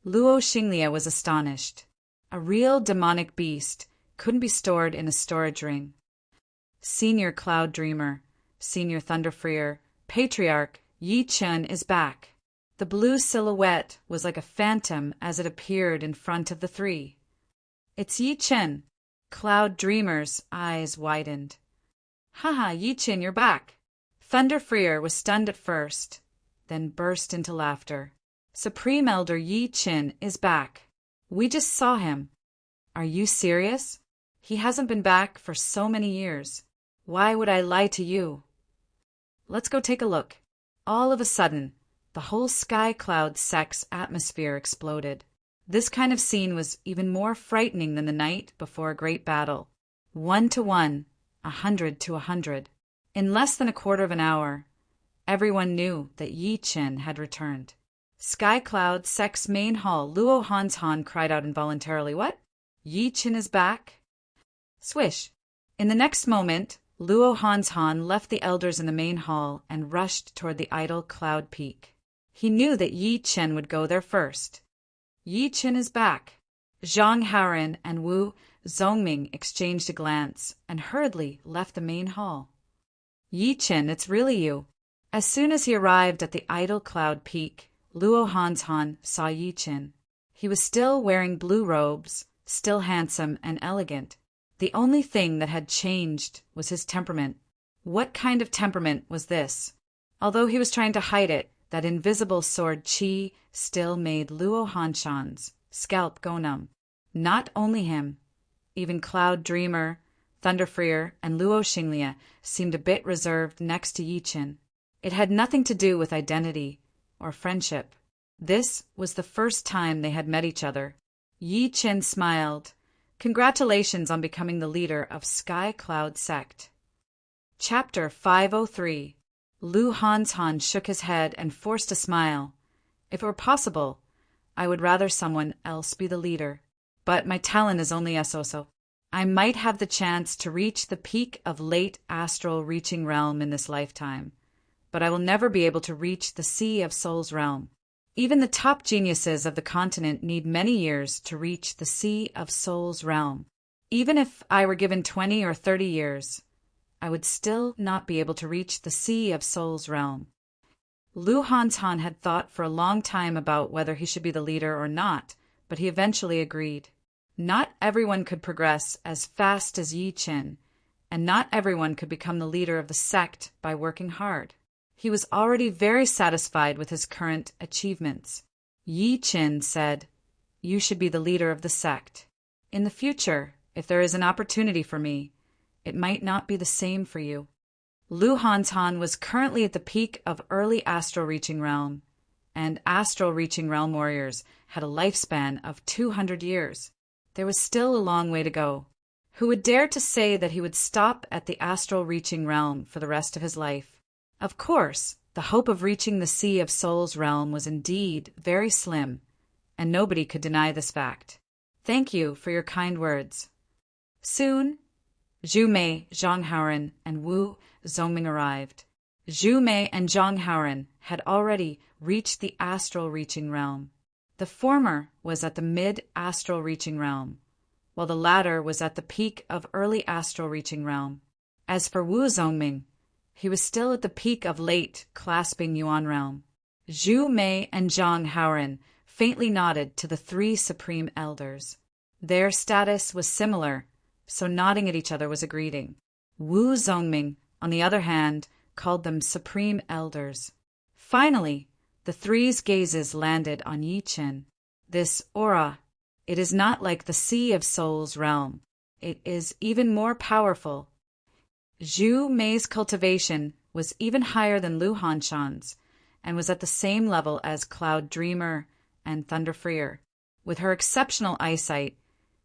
Luo Xinglia was astonished. A real demonic beast couldn't be stored in a storage ring. Senior Cloud Dreamer, Senior Thunder Freer, Patriarch Yi-Chin is back. The blue silhouette was like a phantom as it appeared in front of the three. It's Yi-Chin. Cloud Dreamer's eyes widened. Haha, Yi-Chin, you're back. Thunder Freer was stunned at first, then burst into laughter. Supreme Elder Yi-Chin is back. We just saw him. Are you serious? He hasn't been back for so many years. Why would I lie to you? Let's go take a look. All of a sudden, the whole Sky Cloud sect's atmosphere exploded. This kind of scene was even more frightening than the night before a great battle. 1 to 1, 100 to 100. In less than a quarter of an hour, everyone knew that Yi-Chin had returned. Sky Cloud sect's main hall. Luo Hanshan cried out involuntarily. What? Yi-Chin is back? Swish! In the next moment, Luo Hanshan left the elders in the main hall and rushed toward the idle cloud peak. He knew that Yi-Chin would go there first. Yi-Chin is back. Zhang Haoren and Wu Zongming exchanged a glance and hurriedly left the main hall. Yi-Chin, it's really you. As soon as he arrived at the idle cloud peak, Luo Hanshan saw Yi-Chin. He was still wearing blue robes, still handsome and elegant. The only thing that had changed was his temperament. What kind of temperament was this? Although he was trying to hide it, that invisible sword chi still made Luo Hanshan's scalp go numb. Not only him, even Cloud Dreamer, Thunder Freer, and Luo Xinglia seemed a bit reserved next to Yi-Chin. It had nothing to do with identity or friendship. This was the first time they had met each other. Yi-Chin smiled. Congratulations on becoming the leader of Sky Cloud Sect. Chapter 503. Lu Hanshan shook his head and forced a smile. If it were possible, I would rather someone else be the leader. But my talent is only so. I might have the chance to reach the peak of late astral reaching realm in this lifetime, but I will never be able to reach the Sea of Souls realm. Even the top geniuses of the continent need many years to reach the Sea of Souls realm. Even if I were given 20 or 30 years, I would still not be able to reach the Sea of Souls realm. Lu Hanzhan had thought for a long time about whether he should be the leader or not, but he eventually agreed. Not everyone could progress as fast as Yi Qin, and not everyone could become the leader of the sect by working hard. He was already very satisfied with his current achievements. Yi Qin said, "You should be the leader of the sect. In the future, if there is an opportunity for me, it might not be the same for you." Lu Hanzhan was currently at the peak of early astral reaching realm, and astral reaching realm warriors had a lifespan of 200 years. There was still a long way to go. Who would dare to say that he would stop at the astral reaching realm for the rest of his life? Of course, the hope of reaching the Sea of Souls realm was indeed very slim, and nobody could deny this fact. Thank you for your kind words. Soon, Zhu Mei, Zhang Haoren, and Wu Zongming arrived. Zhu Mei and Zhang Haoren had already reached the astral reaching realm. The former was at the mid-astral reaching realm, while the latter was at the peak of early astral reaching realm. As for Wu Zongming, he was still at the peak of late clasping Yuan realm. Zhu Mei and Zhang Haoren faintly nodded to the three supreme elders. Their status was similar, so nodding at each other was a greeting. Wu Zongming, on the other hand, called them supreme elders. Finally, the three's gazes landed on Yi Qin. This aura, it is not like the Sea of Souls realm. It is even more powerful. Zhu Mei's cultivation was even higher than Lu Hanzhan's, and was at the same level as Cloud Dreamer and Thunder Freer. With her exceptional eyesight,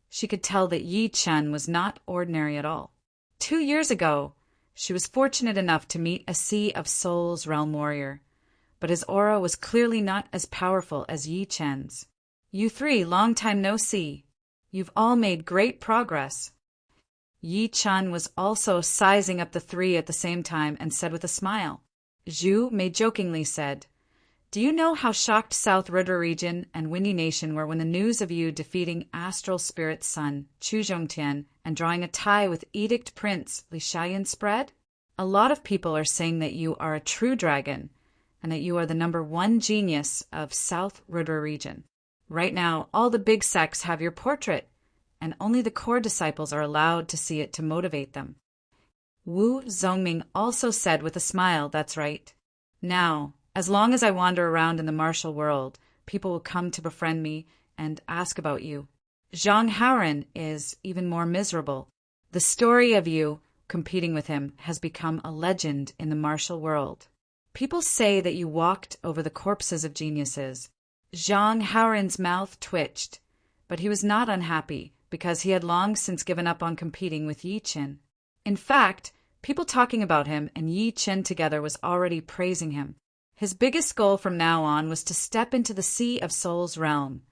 she could tell that Yi Qin was not ordinary at all. 2 years ago, she was fortunate enough to meet a Sea of Souls realm warrior, but his aura was clearly not as powerful as Yi Qin's. You three, long time no see. You've all made great progress. Yi Qin was also sizing up the three at the same time and said with a smile. Zhu Mei jokingly said, "Do you know how shocked South River region and Windy Nation were when the news of you defeating Astral Spirit's son, Chu Zhongtian, and drawing a tie with Edict Prince Li Xiaoyan spread? A lot of people are saying that you are a true dragon, and that you are the #1 genius of South River region. Right now, all the big sects have your portrait, and only the core disciples are allowed to see it to motivate them." Wu Zongming also said with a smile, "That's right. Now, as long as I wander around in the martial world, people will come to befriend me and ask about you. Zhang Haoren is even more miserable. The story of you competing with him has become a legend in the martial world. People say that you walked over the corpses of geniuses." Zhang Haoren's mouth twitched, but he was not unhappy, because he had long since given up on competing with Yi Qin. In fact, people talking about him and Yi Qin together was already praising him. His biggest goal from now on was to step into the Sea of Souls realm,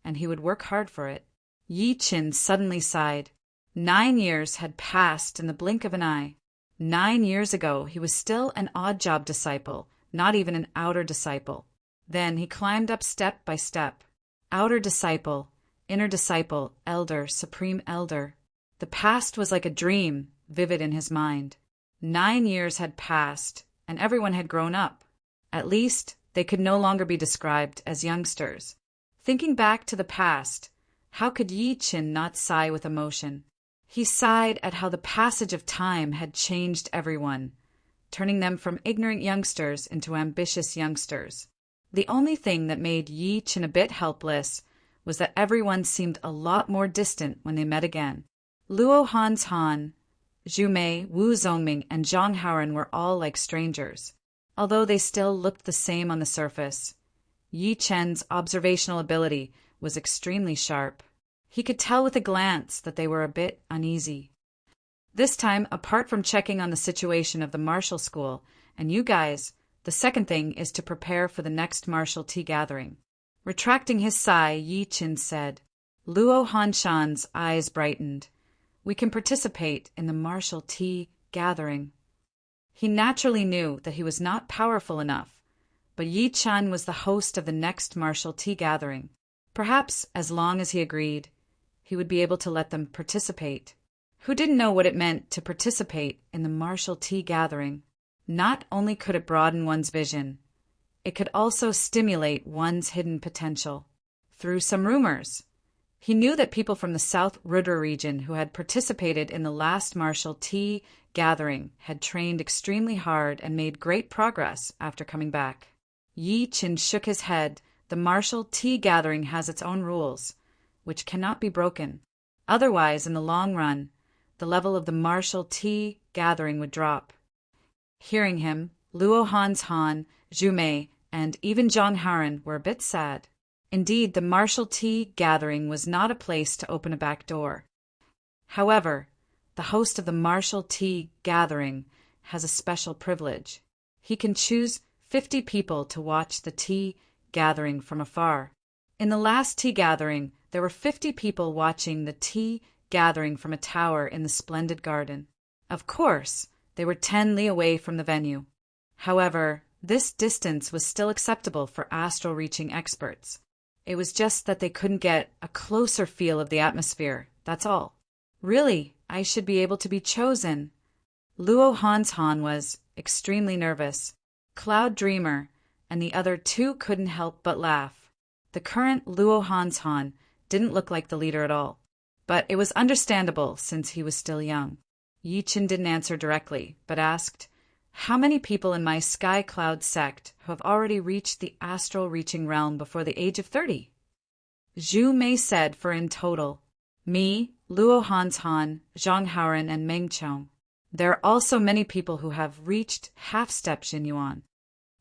and he would work hard for it. Yi Qin suddenly sighed. 9 years had passed in the blink of an eye. 9 years ago, he was still an odd job disciple, not even an outer disciple. Then he climbed up step by step. Outer disciple, inner disciple, elder, supreme elder. The past was like a dream, vivid in his mind. 9 years had passed, and everyone had grown up. At least, they could no longer be described as youngsters. Thinking back to the past, how could Yi Qin not sigh with emotion? He sighed at how the passage of time had changed everyone, turning them from ignorant youngsters into ambitious youngsters. The only thing that made Yi Qin a bit helpless was that everyone seemed a lot more distant when they met again. Luo Hanzhan, Zhu Mei, Wu Zongming, and Zhang Haoren were all like strangers. Although they still looked the same on the surface, Yi Qin's observational ability was extremely sharp. He could tell with a glance that they were a bit uneasy. This time, apart from checking on the situation of the martial school and you guys, the second thing is to prepare for the next martial tea gathering. Retracting his sigh, Yi Qin said. Luo Hanshan's eyes brightened. We can participate in the martial tea gathering. He naturally knew that he was not powerful enough, but Yi Chen was the host of the next martial tea gathering. Perhaps, as long as he agreed, he would be able to let them participate. Who didn't know what it meant to participate in the martial tea gathering? Not only could it broaden one's vision, it could also stimulate one's hidden potential. Through some rumors, he knew that people from the South Rudra region who had participated in the last martial tea gathering had trained extremely hard and made great progress after coming back. Yi Qin shook his head. The martial tea gathering has its own rules, which cannot be broken. Otherwise, in the long run, the level of the martial tea gathering would drop. Hearing him, Luo Han, Zhu Mei, and even Zhang Haran were a bit sad. Indeed, the martial tea gathering was not a place to open a back door. However, the host of the martial tea gathering has a special privilege. He can choose 50 people to watch the tea gathering from afar. In the last tea gathering, there were 50 people watching the tea gathering from a tower in the splendid garden. Of course, they were 10 li away from the venue. However, this distance was still acceptable for astral-reaching experts. It was just that they couldn't get a closer feel of the atmosphere, that's all. Really, I should be able to be chosen. Luo Han was extremely nervous. Cloud Dreamer and the other two couldn't help but laugh. The current Luo Han didn't look like the leader at all, but it was understandable since he was still young. Yi Qin didn't answer directly, but asked, how many people in my Sky Cloud sect have already reached the astral reaching realm before the age of 30? Zhu Mei said for in total, me, Luo Han, Zhang Haoren, and Meng Chong. There are also many people who have reached half-step Xinyuan.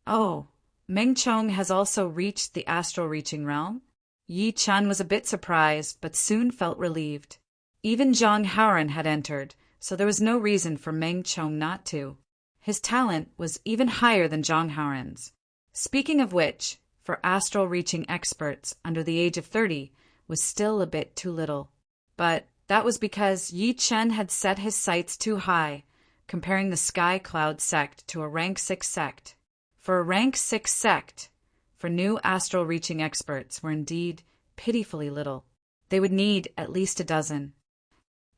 Oh, Meng Chong has also reached the astral reaching realm? Yi Chen was a bit surprised, but soon felt relieved. Even Zhang Haoren had entered, so there was no reason for Meng Chong not to. His talent was even higher than Zhang Haoren's. Speaking of which, for astral-reaching experts under the age of 30 was still a bit too little. But that was because Yi Chen had set his sights too high, comparing the Sky Cloud sect to a rank 6 sect. For a rank 6 sect, for new astral-reaching experts were indeed pitifully little. They would need at least a dozen.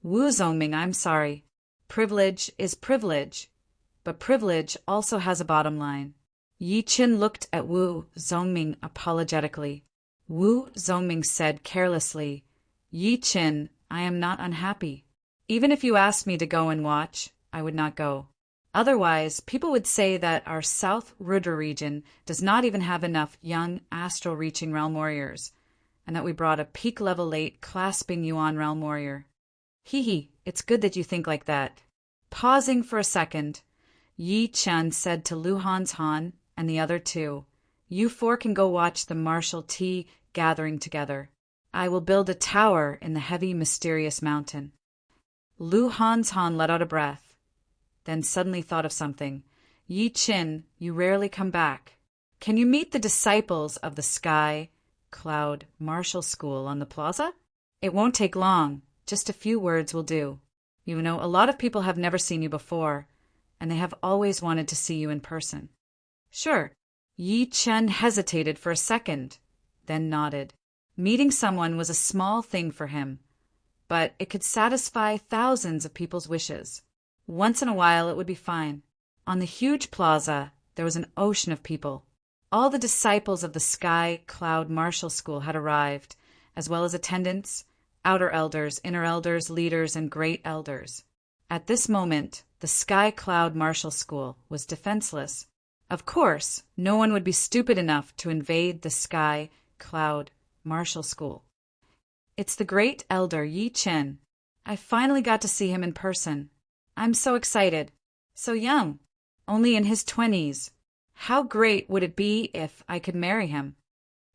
Wu Zongming, I'm sorry. Privilege is privilege. But privilege also has a bottom line. Yi Qin looked at Wu Zongming apologetically. Wu Zongming said carelessly, Yi Qin, I am not unhappy. Even if you asked me to go and watch, I would not go. Otherwise, people would say that our South Rudra region does not even have enough young astral-reaching realm warriors, and that we brought a peak-level 8 clasping Yuan realm warrior. Hee, it's good that you think like that. Pausing for a second, Yi Chen said to Lu Han and the other two, you four can go watch the martial tea gathering together. I will build a tower in the heavy, mysterious mountain. Lu Han let out a breath, then suddenly thought of something. Yi Qin, you rarely come back. Can you meet the disciples of the Sky Cloud Martial School on the plaza? It won't take long, just a few words will do. You know, a lot of people have never seen you before, and they have always wanted to see you in person. Sure. Yi Chen hesitated for a second, then nodded. Meeting someone was a small thing for him, but it could satisfy thousands of people's wishes. Once in a while it would be fine. On the huge plaza, there was an ocean of people. All the disciples of the Sky Cloud Martial School had arrived, as well as attendants, outer elders, inner elders, leaders, and great elders. At this moment, the Sky Cloud Martial School was defenseless. Of course, no one would be stupid enough to invade the Sky Cloud Martial School. It's the great elder Yi Chen. I finally got to see him in person. I'm so excited. So young. Only in his 20s. How great would it be if I could marry him?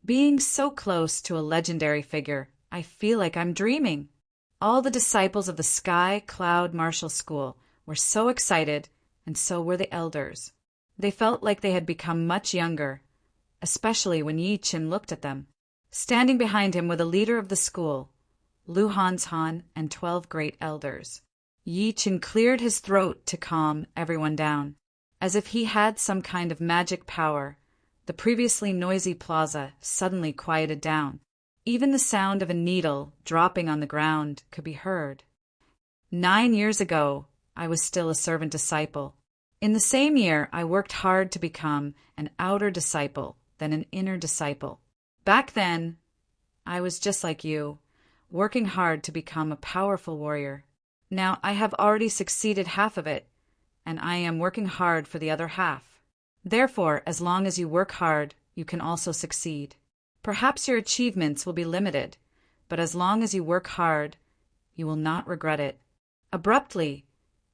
Being so close to a legendary figure, I feel like I'm dreaming. All the disciples of the Sky Cloud Martial School were so excited, and so were the elders. They felt like they had become much younger, especially when Yi Chen looked at them. Standing behind him were the leader of the school, Lu Han and 12 great elders. Yi Chen cleared his throat to calm everyone down. As if he had some kind of magic power, the previously noisy plaza suddenly quieted down. Even the sound of a needle dropping on the ground could be heard. 9 years ago, I was still a servant disciple. In the same year, I worked hard to become an outer disciple, then an inner disciple. Back then, I was just like you, working hard to become a powerful warrior. Now I have already succeeded half of it, and I am working hard for the other half. Therefore, as long as you work hard, you can also succeed. Perhaps your achievements will be limited, but as long as you work hard, you will not regret it. Abruptly,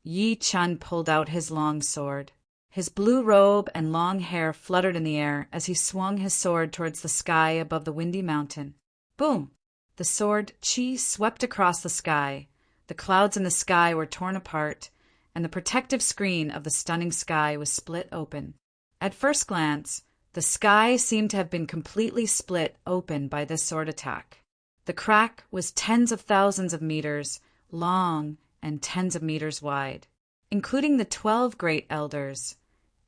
Yi Chen pulled out his long sword. His blue robe and long hair fluttered in the air as he swung his sword towards the sky above the windy mountain. Boom! The sword Qi swept across the sky. The clouds in the sky were torn apart, and the protective screen of the stunning sky was split open. At first glance, the sky seemed to have been completely split open by this sword attack. The crack was tens of thousands of meters long and tens of meters wide, including the 12 great elders.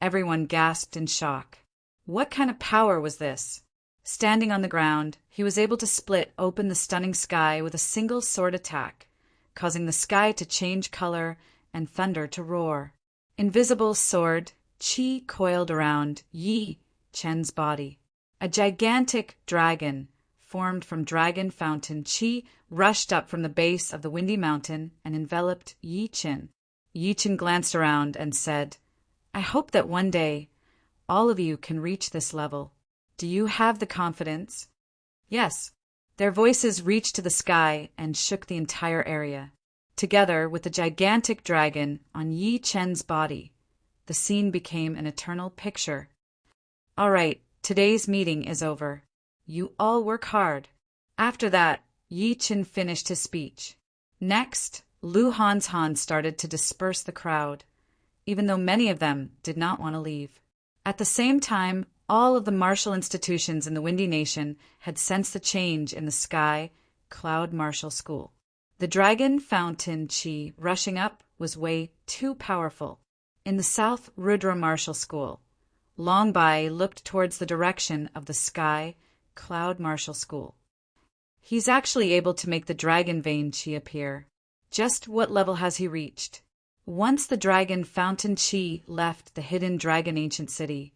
Everyone gasped in shock. What kind of power was this? Standing on the ground, he was able to split open the stunning sky with a single sword attack, causing the sky to change color and thunder to roar. Invisible sword Qi coiled around Yi Chen's body. A gigantic dragon, formed from dragon fountain Qi, rushed up from the base of the windy mountain and enveloped Yi Chen. Yi Chen glanced around and said, I hope that one day all of you can reach this level. Do you have the confidence? Yes. Their voices reached to the sky and shook the entire area. Together with the gigantic dragon on Yi Chen's body, the scene became an eternal picture. All right, today's meeting is over. You all work hard. After that, Yi Chen finished his speech. Next, Lu Han started to disperse the crowd, even though many of them did not want to leave. At the same time, all of the martial institutions in the Windy Nation had sensed the change in the Sky Cloud Martial School. The Dragon Fountain Qi rushing up was way too powerful. In the South Rudra Martial School, Long Bai looked towards the direction of the Sky Cloud Martial School. He's actually able to make the Dragon Vein Qi appear. Just what level has he reached? Once the Dragon Fountain Qi left the hidden Dragon Ancient City,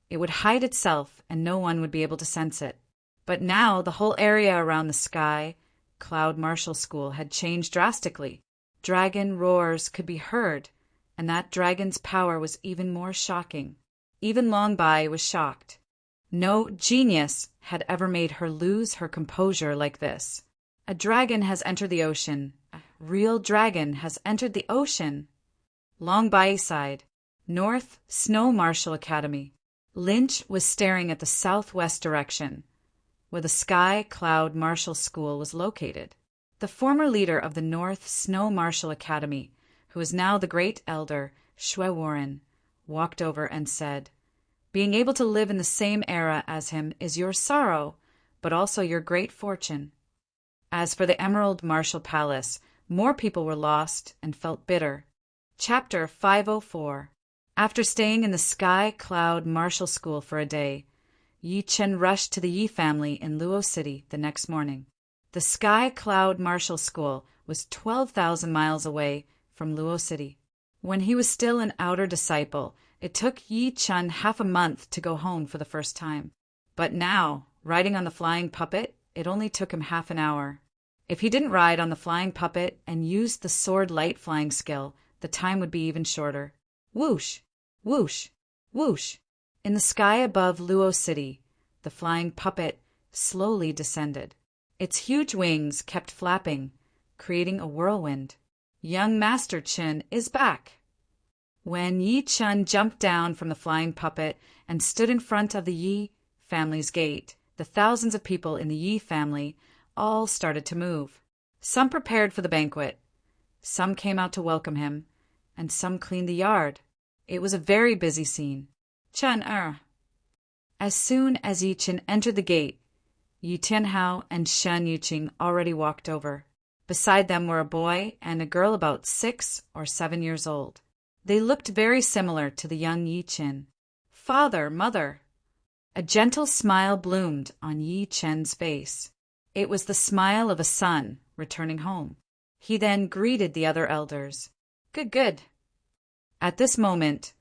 it would hide itself and no one would be able to sense it. But now the whole area around the Sky Cloud Martial School had changed drastically. Dragon roars could be heard, and that dragon's power was even more shocking. Even Long Bai was shocked. No genius had ever made her lose her composure like this. A dragon has entered the ocean. A real dragon has entered the ocean. Long Bai sighed. North Snow Martial Academy. Lynch was staring at the southwest direction, where the Sky Cloud Martial School was located. The former leader of the North Snow Martial Academy, who is now the great elder, Shui Warren, walked over and said, Being able to live in the same era as him is your sorrow, but also your great fortune. As for the Emerald Martial Palace, more people were lost and felt bitter. Chapter 504. After staying in the Sky Cloud Martial School for a day, Yi Chen rushed to the Yi family in Luo City the next morning. The Sky Cloud Martial School was 12,000 miles away from Luo City. When he was still an outer disciple, it took Yi Chen half a month to go home for the first time. But now, riding on the flying puppet, it only took him half an hour. If he didn't ride on the flying puppet and used the sword light flying skill, the time would be even shorter. Whoosh! Whoosh! Whoosh! In the sky above Luo City, the flying puppet slowly descended. Its huge wings kept flapping, creating a whirlwind. Young Master Chen is back. When Yi Chen jumped down from the flying puppet and stood in front of the Yi family's gate, the thousands of people in the Yi family all started to move. Some prepared for the banquet, some came out to welcome him, and some cleaned the yard. It was a very busy scene. Chen. As soon as Yi Chen entered the gate, Yi Tianhao and Shen Yuqing already walked over. Beside them were a boy and a girl about 6 or 7 years old. They looked very similar to the young Yi Qin. "Father, mother." A gentle smile bloomed on Yi Chen's face. It was the smile of a son returning home. He then greeted the other elders. "Good, good." At this moment,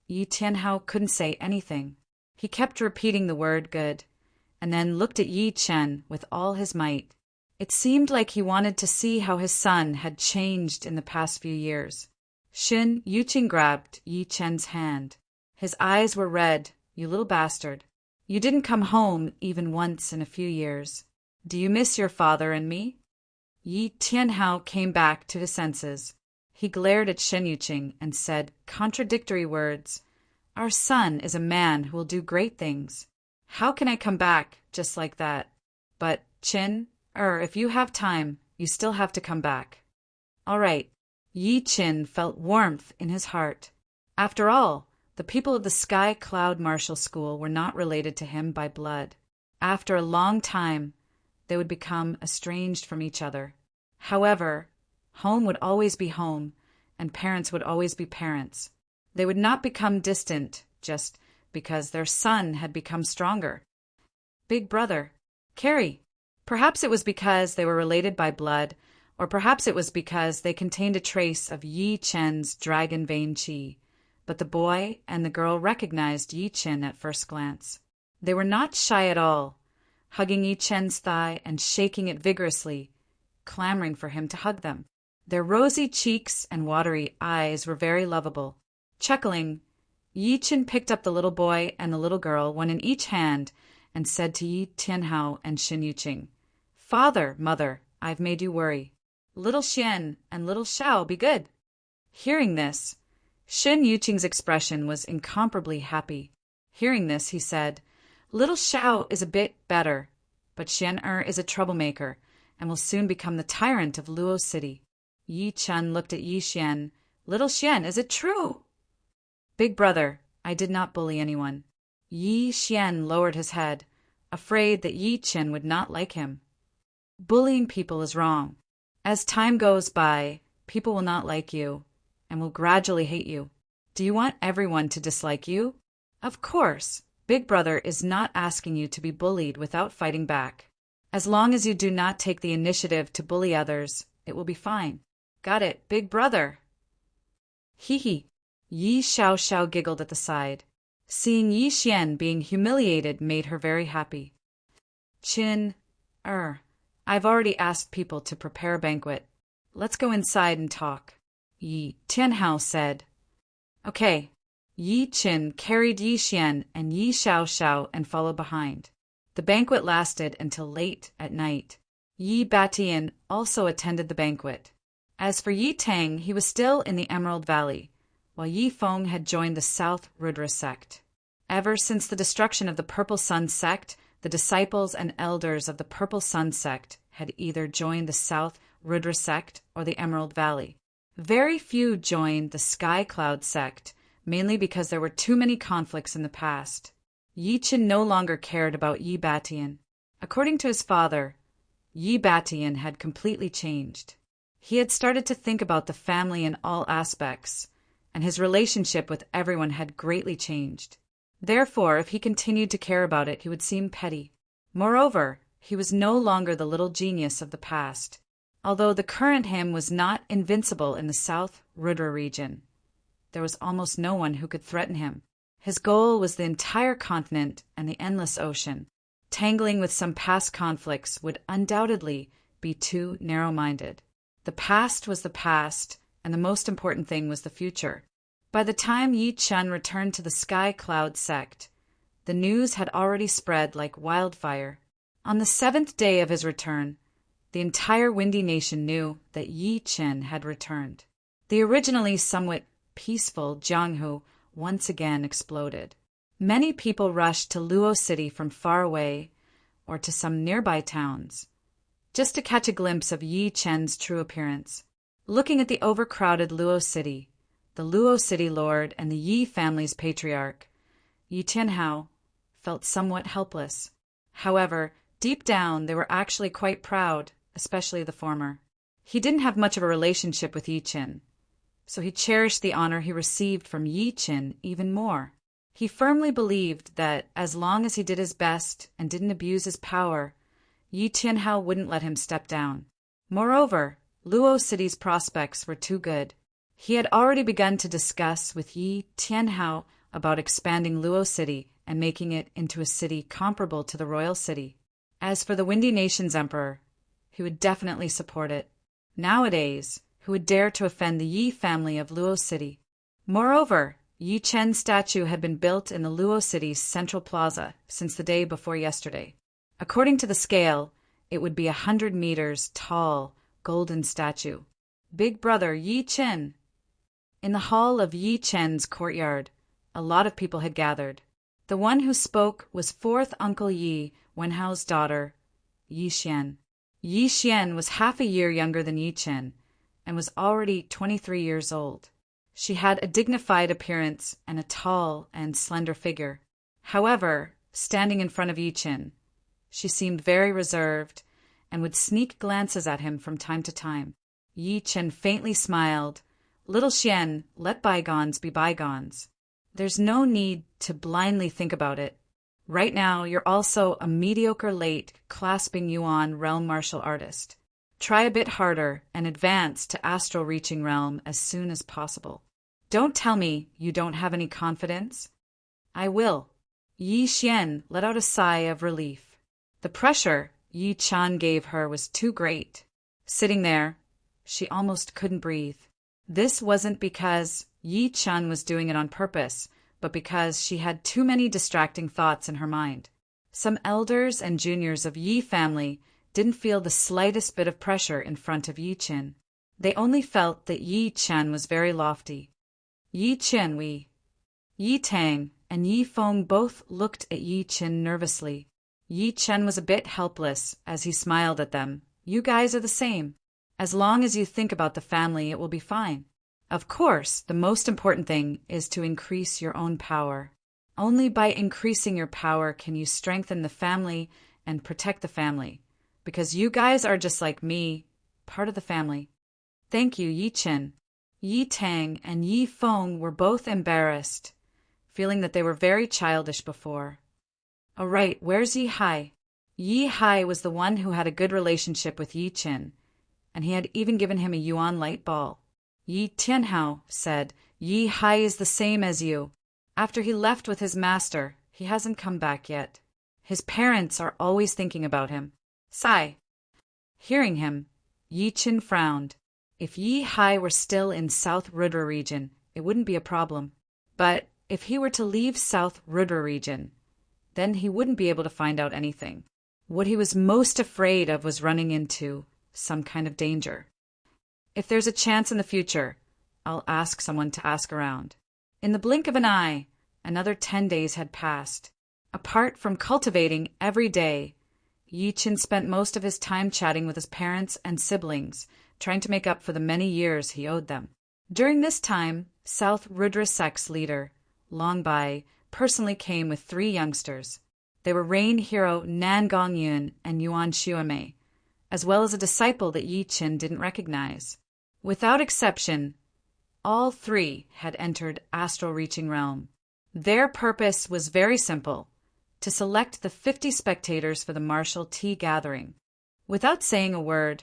Yi Tianhao couldn't say anything. He kept repeating the word good, and then looked at Yi Chen with all his might. It seemed like he wanted to see how his son had changed in the past few years. Shen Yuqing grabbed Yi Chen's hand. His eyes were red. "You little bastard. You didn't come home even once in a few years. Do you miss your father and me?" Yi Tianhao came back to his senses. He glared at Shen Yuqing and said contradictory words. "Our son is a man who will do great things. How can I come back just like that? But, Qin, if you have time, you still have to come back." All right. Yi Qin felt warmth in his heart. After all, the people of the Sky Cloud Martial School were not related to him by blood. After a long time, they would become estranged from each other. However, home would always be home, and parents would always be parents. They would not become distant just because their son had become stronger. Big brother, Carrie. Perhaps it was because they were related by blood, or perhaps it was because they contained a trace of Yi Chen's dragon vein qi. But the boy and the girl recognized Yi Chen at first glance. They were not shy at all, hugging Yi Chen's thigh and shaking it vigorously, clamoring for him to hug them. Their rosy cheeks and watery eyes were very lovable. Chuckling, Yi Chen picked up the little boy and the little girl, one in each hand, and said to Yi Tianhao and Shen Yuqing, "Father, mother, I've made you worry. Little Xian and little Shao be good." Hearing this, Shen Yuqing's expression was incomparably happy. Hearing this, he said, "Little Shao is a bit better, but Xian is a troublemaker and will soon become the tyrant of Luo City." Yi Chen looked at Yi Xian. "Little Xian, is it true?" "Big brother, I did not bully anyone." Yi Xian lowered his head, afraid that Yi Chen would not like him. Bullying people is wrong. As time goes by, people will not like you and will gradually hate you. Do you want everyone to dislike you? Of course, Big Brother is not asking you to be bullied without fighting back. As long as you do not take the initiative to bully others, it will be fine. Got it, Big Brother. Hee hee. Yi Xiao giggled at the side. Seeing Yi Xian being humiliated made her very happy. Qin, I've already asked people to prepare a banquet. Let's go inside and talk. Yi Tianhao said. Okay. Yi Qin carried Yi Xian and Yi Xiao and followed behind. The banquet lasted until late at night. Yi Batian also attended the banquet. As for Yi Tang, he was still in the Emerald Valley, while Yi Feng had joined the South Rudra sect. Ever since the destruction of the Purple Sun sect, the disciples and elders of the Purple Sun sect had either joined the South Rudra sect or the Emerald Valley. Very few joined the Sky Cloud sect, mainly because there were too many conflicts in the past. Yi Qin no longer cared about Yi Batian. According to his father, Yi Batian had completely changed. He had started to think about the family in all aspects, and his relationship with everyone had greatly changed. Therefore, if he continued to care about it, he would seem petty. Moreover, he was no longer the little genius of the past. Although the current him was not invincible in the South Rudra region, there was almost no one who could threaten him. His goal was the entire continent and the endless ocean. Tangling with some past conflicts would undoubtedly be too narrow-minded. The past was the past, and the most important thing was the future. By the time Yi Chen returned to the Sky Cloud sect, the news had already spread like wildfire. On the 7th day of his return, the entire Windy Nation knew that Yi Chen had returned. The originally somewhat peaceful Jianghu once again exploded. Many people rushed to Luo City from far away or to some nearby towns, just to catch a glimpse of Yi Chen's true appearance. Looking at the overcrowded Luo City, the Luo City Lord and the Yi family's patriarch, Yi Tianhao, felt somewhat helpless. However, Deep down, they were actually quite proud, especially the former. He didn't have much of a relationship with Yi Qin, so he cherished the honor he received from Yi Qin even more. He firmly believed that as long as he did his best and didn't abuse his power, Yi Tianhao wouldn't let him step down. Moreover, Luo City's prospects were too good. He had already begun to discuss with Yi Tianhao about expanding Luo City and making it into a city comparable to the royal city. As for the Windy Nation's emperor, he would definitely support it. Nowadays, who would dare to offend the Yi family of Luo City? Moreover, Yi Chen's statue had been built in the Luo City's central plaza since the day before yesterday. According to the scale, it would be 100 meters tall, golden statue. Big brother Yi Chen. In the hall of Yi Chen's courtyard, a lot of people had gathered. The one who spoke was fourth Uncle Yi Wenhao's daughter, Yi Xian. Yi Xian was half a year younger than Yi Chen and was already 23 years old. She had a dignified appearance and a tall and slender figure. However, standing in front of Yi Chen, she seemed very reserved and would sneak glances at him from time to time. Yi Chen faintly smiled. Little Xian, let bygones be bygones. There's no need to blindly think about it. Right now, you're also a mediocre late clasping yuan realm martial artist. Try a bit harder and advance to astral reaching realm as soon as possible. Don't tell me you don't have any confidence. I will. Yi Xian let out a sigh of relief. The pressure Yi Chan gave her was too great. Sitting there, she almost couldn't breathe. This wasn't because Yi Chan was doing it on purpose, but because she had too many distracting thoughts in her mind. Some elders and juniors of Yi family didn't feel the slightest bit of pressure in front of Yi Chen. They only felt that Yi Chen was very lofty. Yi Chen, Yi Tang and Yi Feng both looked at Yi Chen nervously. Yi Chen was a bit helpless as he smiled at them. You guys are the same. As long as you think about the family, it will be fine. Of course, the most important thing is to increase your own power. Only by increasing your power can you strengthen the family and protect the family. Because you guys are just like me, part of the family. Thank you, Yi Chen. Yi Tang and Yi Feng were both embarrassed, feeling that they were very childish before. Oh right, where's Yi Hai? Yi Hai was the one who had a good relationship with Yi Chen, and he had even given him a yuan light ball. Yi Tianhao said, Yi Hai is the same as you. After he left with his master, he hasn't come back yet. His parents are always thinking about him. Sigh. Hearing him, Yi Chen frowned. If Yi Hai were still in South Rudra region, it wouldn't be a problem. But if he were to leave South Rudra region, then he wouldn't be able to find out anything. What he was most afraid of was running into some kind of danger. If there's a chance in the future, I'll ask someone to ask around. In the blink of an eye, another 10 days had passed. Apart from cultivating every day, Yi Chen spent most of his time chatting with his parents and siblings, trying to make up for the many years he owed them. During this time, South Rudra sect's leader, Long Bai, personally came with 3 youngsters. They were Rain hero Nan Gongyun and Yuan Xuemei, as well as a disciple that Yi Chen didn't recognize. Without exception, all 3 had entered astral reaching realm. Their purpose was very simple, to select the 50 spectators for the martial tea gathering. Without saying a word,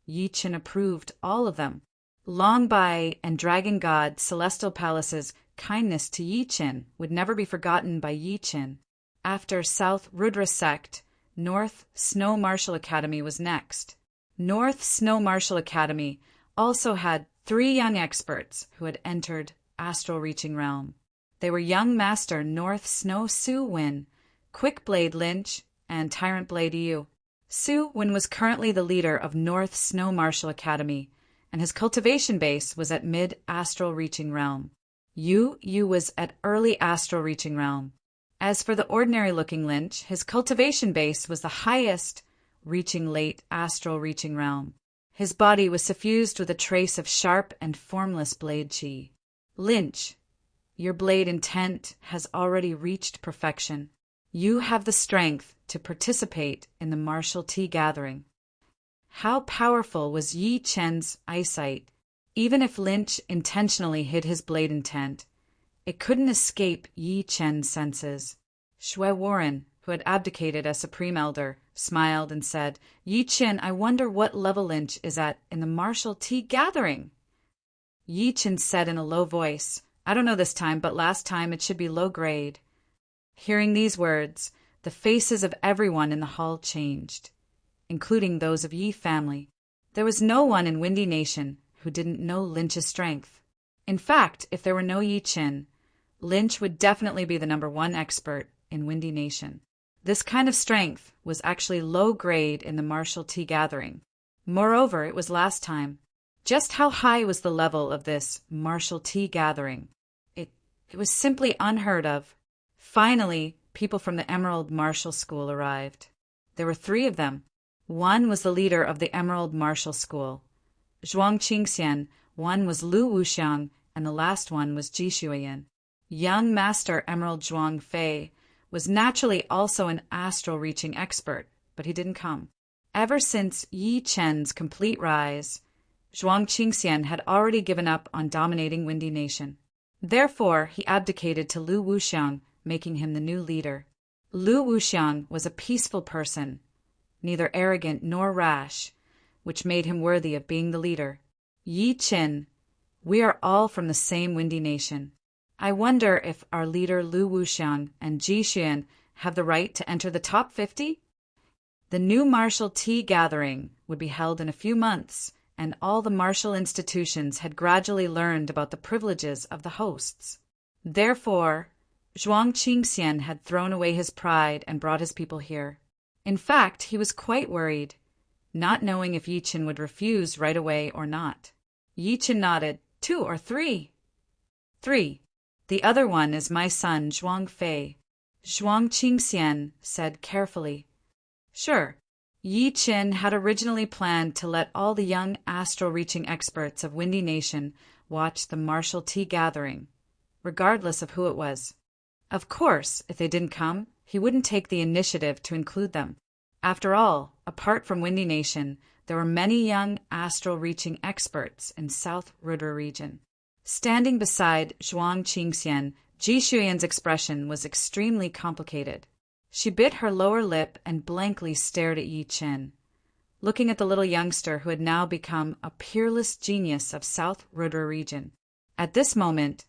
Yi Chen approved all of them. Long Bai and Dragon God Celestial Palace's kindness to Yi Chen would never be forgotten by Yi Chen. After South Rudra sect, North Snow Martial Academy was next. North Snow Martial Academy also had 3 young experts who had entered astral reaching realm. They were young master North Snow Su Win, Quick Blade Lynch, and Tyrant Blade Yu. Su Win was currently the leader of North Snow Martial Academy, and his cultivation base was at mid-astral reaching realm. Yu was at early astral reaching realm. As for the ordinary-looking Lynch, his cultivation base was the highest, reaching late astral reaching realm. His body was suffused with a trace of sharp and formless blade chi. Lynch, your blade intent has already reached perfection. You have the strength to participate in the martial tea gathering. How powerful was Yi Chen's eyesight? Even if Lynch intentionally hid his blade intent, it couldn't escape Yi Chen's senses. Shui Warren, who had abdicated as Supreme Elder, smiled and said, "Yi Chen, I wonder what level Lynch is at in the martial tea gathering." Yi Chen said in a low voice, "I don't know this time, but last time it should be low grade." Hearing these words, the faces of everyone in the hall changed, including those of Yi family. There was no one in Windy Nation who didn't know Lynch's strength. In fact, if there were no Yi Chen, Lynch would definitely be the #1 expert in Windy Nation. This kind of strength was actually low grade in the martial tea gathering. Moreover, it was last time. Just how high was the level of this martial tea gathering? It was simply unheard of. Finally, people from the Emerald Martial School arrived. There were 3 of them. One was the leader of the Emerald Martial School, Zhuang Qingxian, one was Lu Wuxiang, and the last one was Ji Shuiyan. Young Master Emerald Zhuang Fei was naturally also an astral-reaching expert, but he didn't come. Ever since Yi Chen's complete rise, Zhuang Qingxian had already given up on dominating Windy Nation. Therefore, he abdicated to Lu Wuxiang, making him the new leader. Lu Wuxiang was a peaceful person, neither arrogant nor rash, which made him worthy of being the leader. Yi Chen, we are all from the same Windy Nation. I wonder if our leader Lu Wuxiang and Ji Xuan have the right to enter the top 50? The new martial tea gathering would be held in a few months, and all the martial institutions had gradually learned about the privileges of the hosts. Therefore, Zhuang Qingxian had thrown away his pride and brought his people here. In fact, he was quite worried, not knowing if Yi Chen would refuse right away or not. Yi Chen nodded. 2 or 3? 3. The other one is my son, Zhuang Fei. Zhuang Qingxian said carefully. Sure. Yi Chen had originally planned to let all the young astral-reaching experts of Windy Nation watch the martial tea gathering, regardless of who it was. Of course, if they didn't come, he wouldn't take the initiative to include them. After all, apart from Windy Nation, there were many young astral-reaching experts in South Rudra region. Standing beside Zhuang Qingxian, Ji Shuiyan's expression was extremely complicated. She bit her lower lip and blankly stared at Yi Chen, looking at the little youngster who had now become a peerless genius of South Rudra region. At this moment,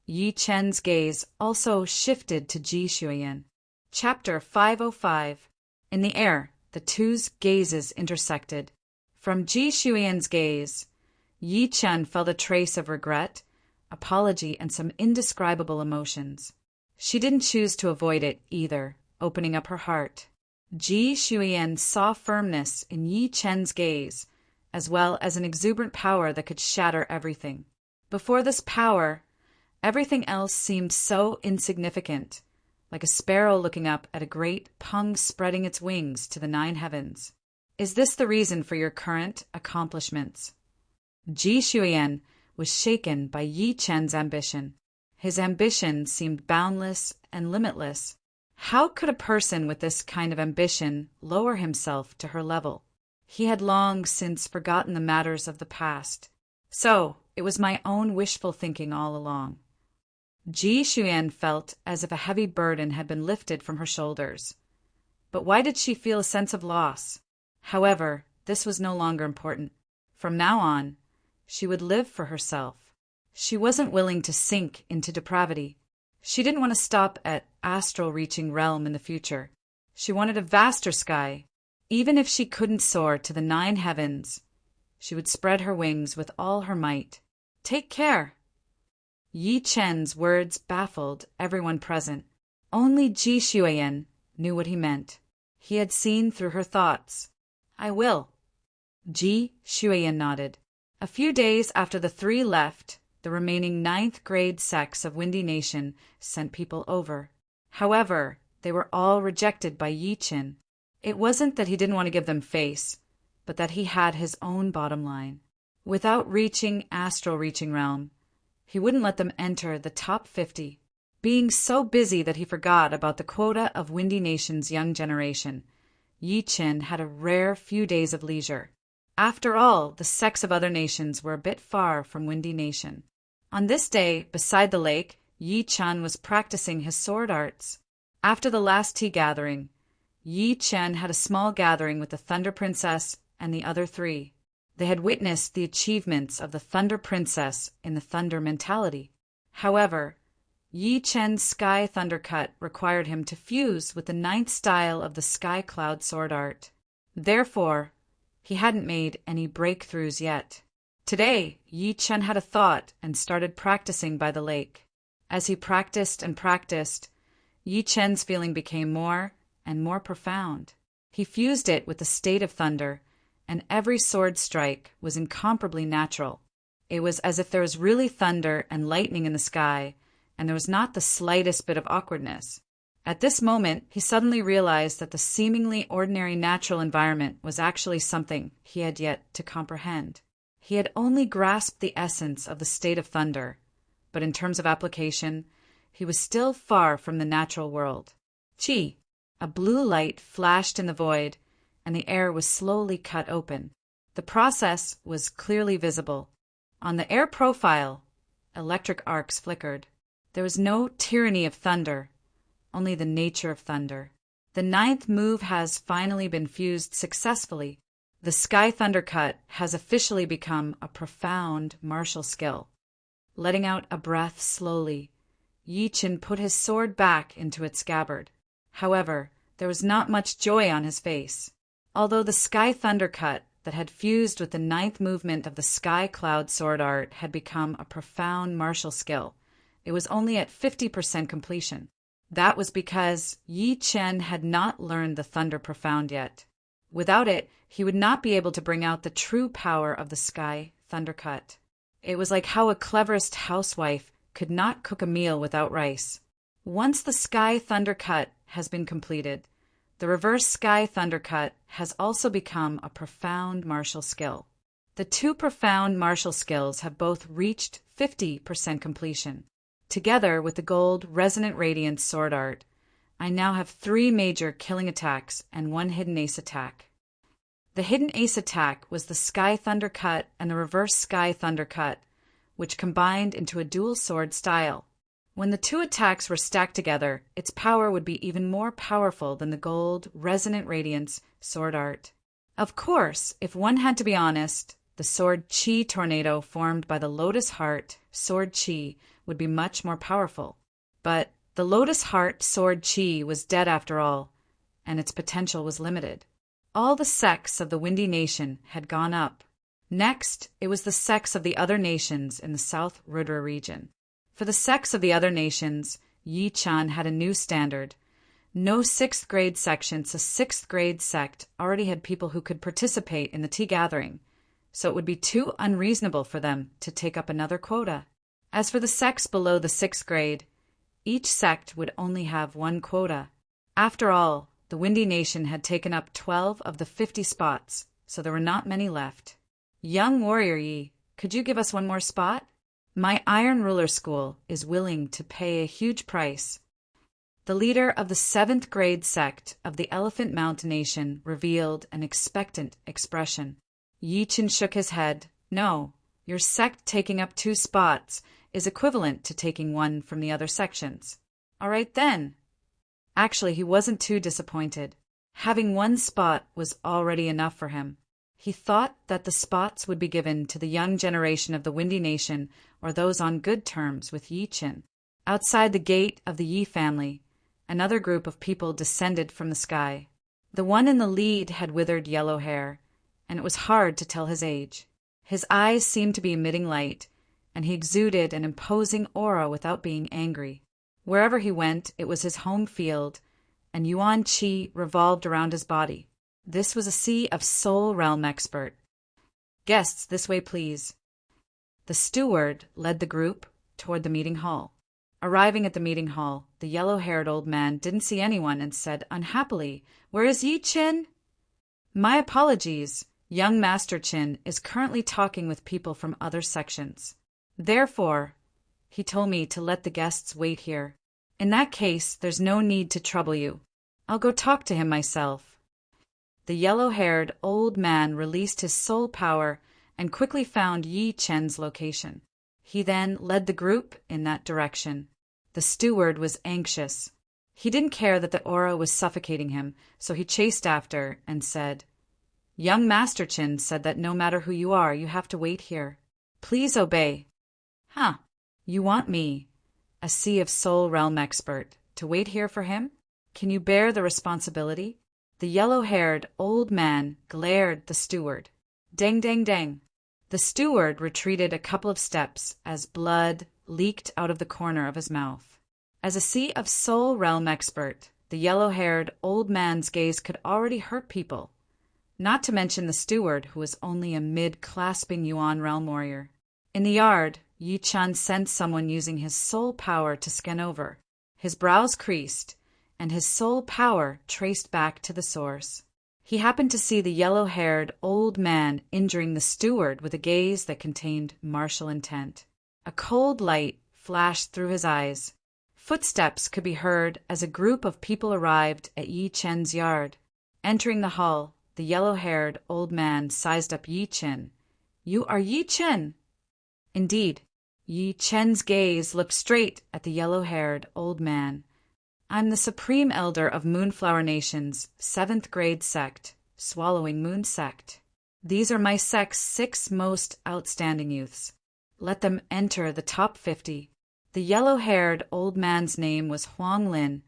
Yi Chen's gaze also shifted to Ji Shuiyan. Chapter 505. In the air, the two's gazes intersected. From Ji Shuiyan's gaze, Yi Chen felt a trace of regret, apology, and some indescribable emotions. She didn't choose to avoid it either, opening up her heart. Ji Shuiyan saw firmness in Yi Chen's gaze, as well as an exuberant power that could shatter everything. Before this power, everything else seemed so insignificant, like a sparrow looking up at a great pung spreading its wings to the 9 heavens. Is this the reason for your current accomplishments? Ji Shuiyan was shaken by Yi Chen's ambition. His ambition seemed boundless and limitless. How could a person with this kind of ambition lower himself to her level? He had long since forgotten the matters of the past. So, it was my own wishful thinking all along. Ji Shuiyan felt as if a heavy burden had been lifted from her shoulders. But why did she feel a sense of loss? However, this was no longer important. From now on, she would live for herself. She wasn't willing to sink into depravity. She didn't want to stop at astral-reaching realm in the future. She wanted a vaster sky. Even if she couldn't soar to the 9 heavens, she would spread her wings with all her might. Take care! Yi Chen's words baffled everyone present. Only Ji Shuiyan knew what he meant. He had seen through her thoughts. I will. Ji Shuiyan nodded. A few days after the 3 left, the remaining 9th grade sects of Windy Nation sent people over. However, they were all rejected by Yi Chen. It wasn't that he didn't want to give them face, but that he had his own bottom line. Without reaching astral-reaching realm, he wouldn't let them enter the top 50. Being so busy that he forgot about the quota of Windy Nation's young generation, Yi Qin had a rare few days of leisure. After all, the sects of other nations were a bit far from Windy Nation. On this day, beside the lake, Yi Chen was practicing his sword arts. After the last tea gathering, Yi Chen had a small gathering with the Thunder Princess and the other three. They had witnessed the achievements of the Thunder Princess in the Thunder mentality. However, Yi Chen's Sky Thunder Cut required him to fuse with the 9th style of the Sky Cloud sword art. Therefore, he hadn't made any breakthroughs yet. Today, Yi Chen had a thought and started practicing by the lake. As he practiced and practiced, Yi Chen's feeling became more and more profound. He fused it with the state of thunder, and every sword strike was incomparably natural. It was as if there was really thunder and lightning in the sky, and there was not the slightest bit of awkwardness. At this moment, he suddenly realized that the seemingly ordinary natural environment was actually something he had yet to comprehend. He had only grasped the essence of the state of thunder, but in terms of application, he was still far from the natural world. Chi! A blue light flashed in the void, and the air was slowly cut open. The process was clearly visible. On the air profile, electric arcs flickered. There was no tyranny of thunder, only the nature of thunder. The 9th move has finally been fused successfully. The Sky Thunder Cut has officially become a profound martial skill. Letting out a breath slowly, Yi Chen put his sword back into its scabbard. However, there was not much joy on his face. Although the Sky Thunder Cut that had fused with the 9th movement of the Sky Cloud sword art had become a profound martial skill, it was only at 50% completion. That was because Yi Chen had not learned the Thunder Profound yet. Without it, he would not be able to bring out the true power of the Sky Thunder Cut. It was like how a cleverest housewife could not cook a meal without rice. Once the Sky Thunder Cut has been completed, the Reverse Sky Thunder Cut has also become a profound martial skill. The two profound martial skills have both reached 50% completion. Together with the gold Resonant Radiance sword art, I now have 3 major killing attacks and 1 hidden ace attack. The hidden ace attack was the Sky Thunder Cut and the Reverse Sky Thunder Cut, which combined into a dual sword style. When the 2 attacks were stacked together, its power would be even more powerful than the gold Resonant Radiance sword art. Of course, if one had to be honest, the sword Chi tornado formed by the Lotus Heart sword Chi would be much more powerful. But the Lotus Heart sword Chi was dead after all, and its potential was limited. All the sects of the Windy Nation had gone up. Next, it was the sects of the other nations in the South Rudra region. For the sects of the other nations, Yi Chen had a new standard. No 6th grade section, so 6th grade sect already had people who could participate in the tea gathering, so it would be too unreasonable for them to take up another quota. As for the sects below the 6th grade, each sect would only have 1 quota. After all, the Windy Nation had taken up 12 of the 50 spots, so there were not many left. Young warrior Yi, could you give us 1 more spot? My Iron Ruler School is willing to pay a huge price. The leader of the 7th grade sect of the Elephant Mountain Nation revealed an expectant expression. Yi Chen shook his head. No, your sect taking up 2 spots is equivalent to taking 1 from the other sections. All right then. Actually, he wasn't too disappointed. Having 1 spot was already enough for him. He thought that the spots would be given to the young generation of the Windy Nation or those on good terms with Yi Chen. Outside the gate of the Yi family, another group of people descended from the sky. The one in the lead had withered yellow hair, and it was hard to tell his age. His eyes seemed to be emitting light, and he exuded an imposing aura without being angry. Wherever he went, it was his home field, and Yuan Qi revolved around his body. This was a sea of soul realm expert. Guests, this way please. The steward led the group toward the meeting hall. Arriving at the meeting hall, the yellow-haired old man didn't see anyone and said unhappily, "Where is Yi Chen?" "My apologies. Young Master Chen is currently talking with people from other sections. Therefore, he told me to let the guests wait here." In that case, there's no need to trouble you. I'll go talk to him myself. The yellow-haired old man released his soul power and quickly found Yi Chen's location. He then led the group in that direction. The steward was anxious. He didn't care that the aura was suffocating him, so he chased after and said, "Young Master Chin said that no matter who you are, you have to wait here. Please obey." "Huh, you want me, a Sea of Soul realm expert, to wait here for him? Can you bear the responsibility?" The yellow-haired old man glared at the steward. Dang, dang, dang. The steward retreated a couple of steps as blood leaked out of the corner of his mouth. As a Sea of Soul realm expert, the yellow-haired old man's gaze could already hurt people, not to mention the steward, who was only a mid-clasping Yuan realm warrior. In the yard, Yi Chen sensed someone using his soul power to scan over. His brows creased, and his soul power traced back to the source. He happened to see the yellow-haired old man injuring the steward with a gaze that contained martial intent. A cold light flashed through his eyes. Footsteps could be heard as a group of people arrived at Yi Chen's yard. Entering the hall, the yellow-haired old man sized up Yi Chen. "You are Yi Chen?" Indeed. Yi Chen's gaze looked straight at the yellow-haired old man. "I'm the Supreme Elder of Moonflower Nation's 7th grade sect, Swallowing Moon Sect. These are my sect's 6 most outstanding youths. Let them enter the top 50. The yellow-haired old man's name was Huang Lin,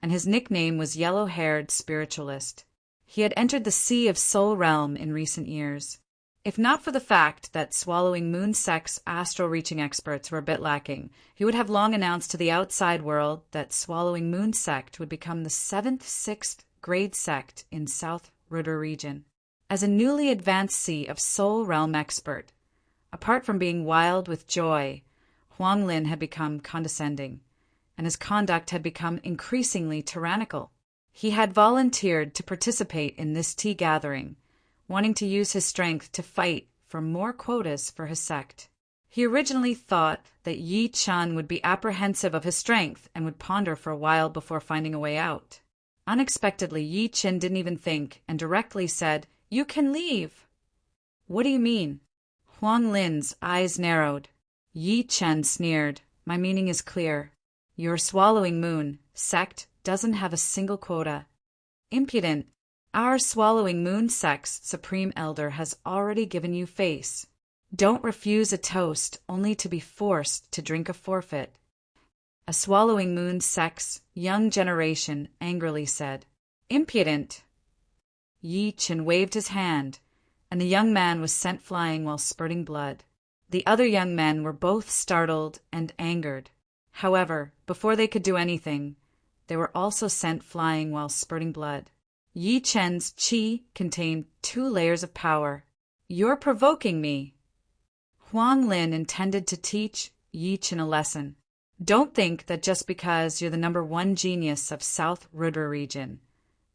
and his nickname was Yellow-Haired Spiritualist. He had entered the Sea of Soul realm in recent years. If not for the fact that Swallowing Moon Sect's astral-reaching experts were a bit lacking, he would have long announced to the outside world that Swallowing Moon Sect would become the 7th 6th grade sect in South Ruder region. As a newly advanced Sea of Soul realm expert, apart from being wild with joy, Huang Lin had become condescending, and his conduct had become increasingly tyrannical. He had volunteered to participate in this tea gathering, wanting to use his strength to fight for more quotas for his sect. He originally thought that Yi Chen would be apprehensive of his strength and would ponder for a while before finding a way out. Unexpectedly, Yi Chen didn't even think and directly said, "You can leave." "What do you mean?" Huang Lin's eyes narrowed. Yi Chen sneered. "My meaning is clear. Your Swallowing Moon sect doesn't have a single quota." "Impudent. Our Swallowing Moon sect's Supreme Elder has already given you face. Don't refuse a toast only to be forced to drink a forfeit." A Swallowing Moon sect's young generation angrily said, "Impudent." Yi Chen waved his hand, and the young man was sent flying while spurting blood. The other young men were both startled and angered. However, before they could do anything, they were also sent flying while spurting blood. Yi Chen's qi contained 2 layers of power. "You're provoking me." Huang Lin intended to teach Yi Chen a lesson. Don't think that just because you're the #1 genius of South Ruder region,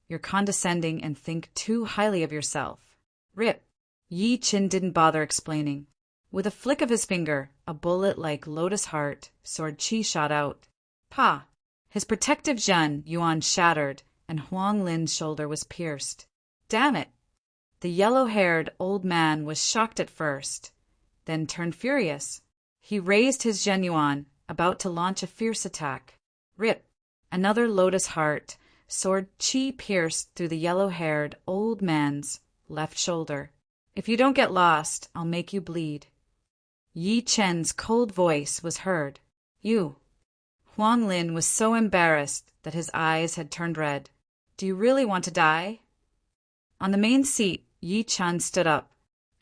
you're condescending and think too highly of yourself. Rip. Yi Chen didn't bother explaining. With a flick of his finger, a bullet like Lotus Heart sword qi shot out. Pa! His protective Zhen Yuan shattered, and Huang Lin's shoulder was pierced. Damn it! The yellow-haired old man was shocked at first, then turned furious. He raised his Zhen Yuan, about to launch a fierce attack. Rip! Another Lotus Heart sword qi pierced through the yellow-haired old man's left shoulder. "If you don't get lost, I'll make you bleed." Yi Chen's cold voice was heard. "You." Huang Lin was so embarrassed that his eyes had turned red. "Do you really want to die?" On the main seat, Yi Chen stood up.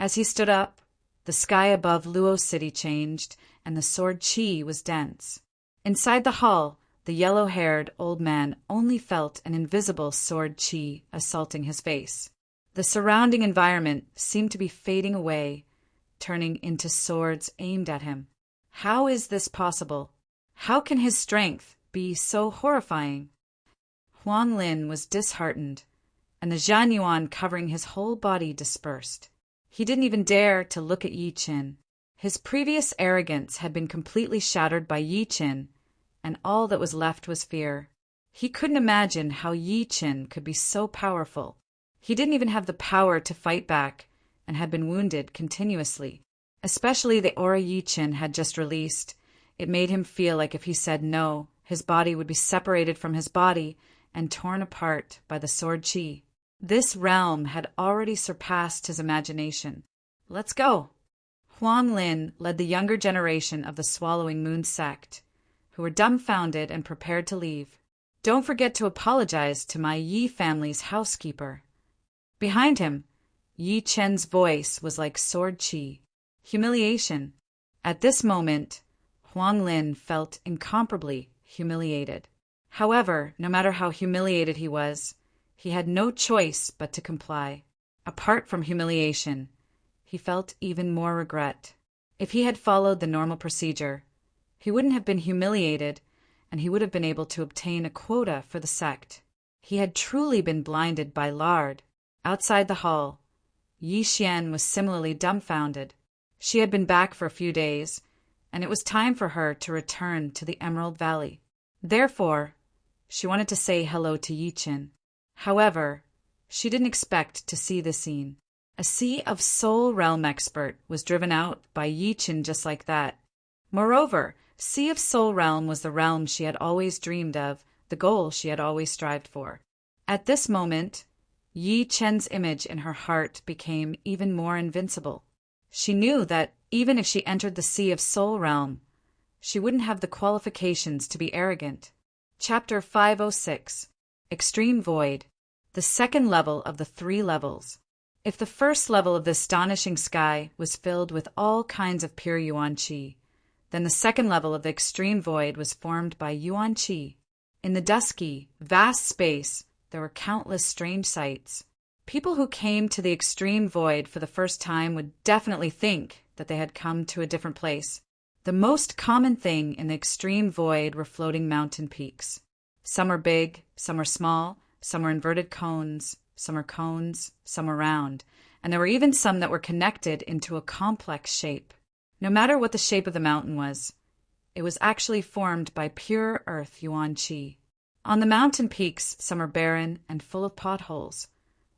As he stood up, the sky above Luo City changed, and the sword qi was dense. Inside the hall, the yellow-haired old man only felt an invisible sword qi assaulting his face. The surrounding environment seemed to be fading away, turning into swords aimed at him. How is this possible? How can his strength be so horrifying? Huang Lin was disheartened, and the Zhan Yuan covering his whole body dispersed. He didn't even dare to look at Yi Chen. His previous arrogance had been completely shattered by Yi Chen, and all that was left was fear. He couldn't imagine how Yi Qin could be so powerful. He didn't even have the power to fight back, and had been wounded continuously. Especially the aura Yi Qin had just released. It made him feel like if he said no, his body would be separated from his body and torn apart by the sword qi. This realm had already surpassed his imagination. Let's go! Huang Lin led the younger generation of the Swallowing Moon sect, who were dumbfounded and prepared to leave. Don't forget to apologize to my Yi family's housekeeper. Behind him, Yi Chen's voice was like sword qi. Humiliation. At this moment, Huang Lin felt incomparably humiliated. However, no matter how humiliated he was, he had no choice but to comply. Apart from humiliation, he felt even more regret. If he had followed the normal procedure, he wouldn't have been humiliated, and he would have been able to obtain a quota for the sect. He had truly been blinded by lard. Outside the hall, Yi Xian was similarly dumbfounded. She had been back for a few days, and it was time for her to return to the Emerald Valley. Therefore, she wanted to say hello to Yi Qin. However, she didn't expect to see the scene. A Sea of Soul Realm expert was driven out by Yi Qin just like that. Moreover, Sea of Soul Realm was the realm she had always dreamed of, the goal she had always strived for. At this moment, Yi Chen's image in her heart became even more invincible. She knew that even if she entered the Sea of Soul Realm, she wouldn't have the qualifications to be arrogant. Chapter 506. Extreme Void. The second level of the 3 levels. If the first level of the astonishing sky was filled with all kinds of pure Yuan Qi, then the second level of the extreme void was formed by Yuan Qi. In the dusky, vast space, there were countless strange sights. People who came to the extreme void for the first time would definitely think that they had come to a different place. The most common thing in the extreme void were floating mountain peaks. Some were big, some were small, some were inverted cones, some were round, and there were even some that were connected into a complex shape. No matter what the shape of the mountain was, it was actually formed by pure earth Yuan Qi. On the mountain peaks, some are barren and full of potholes,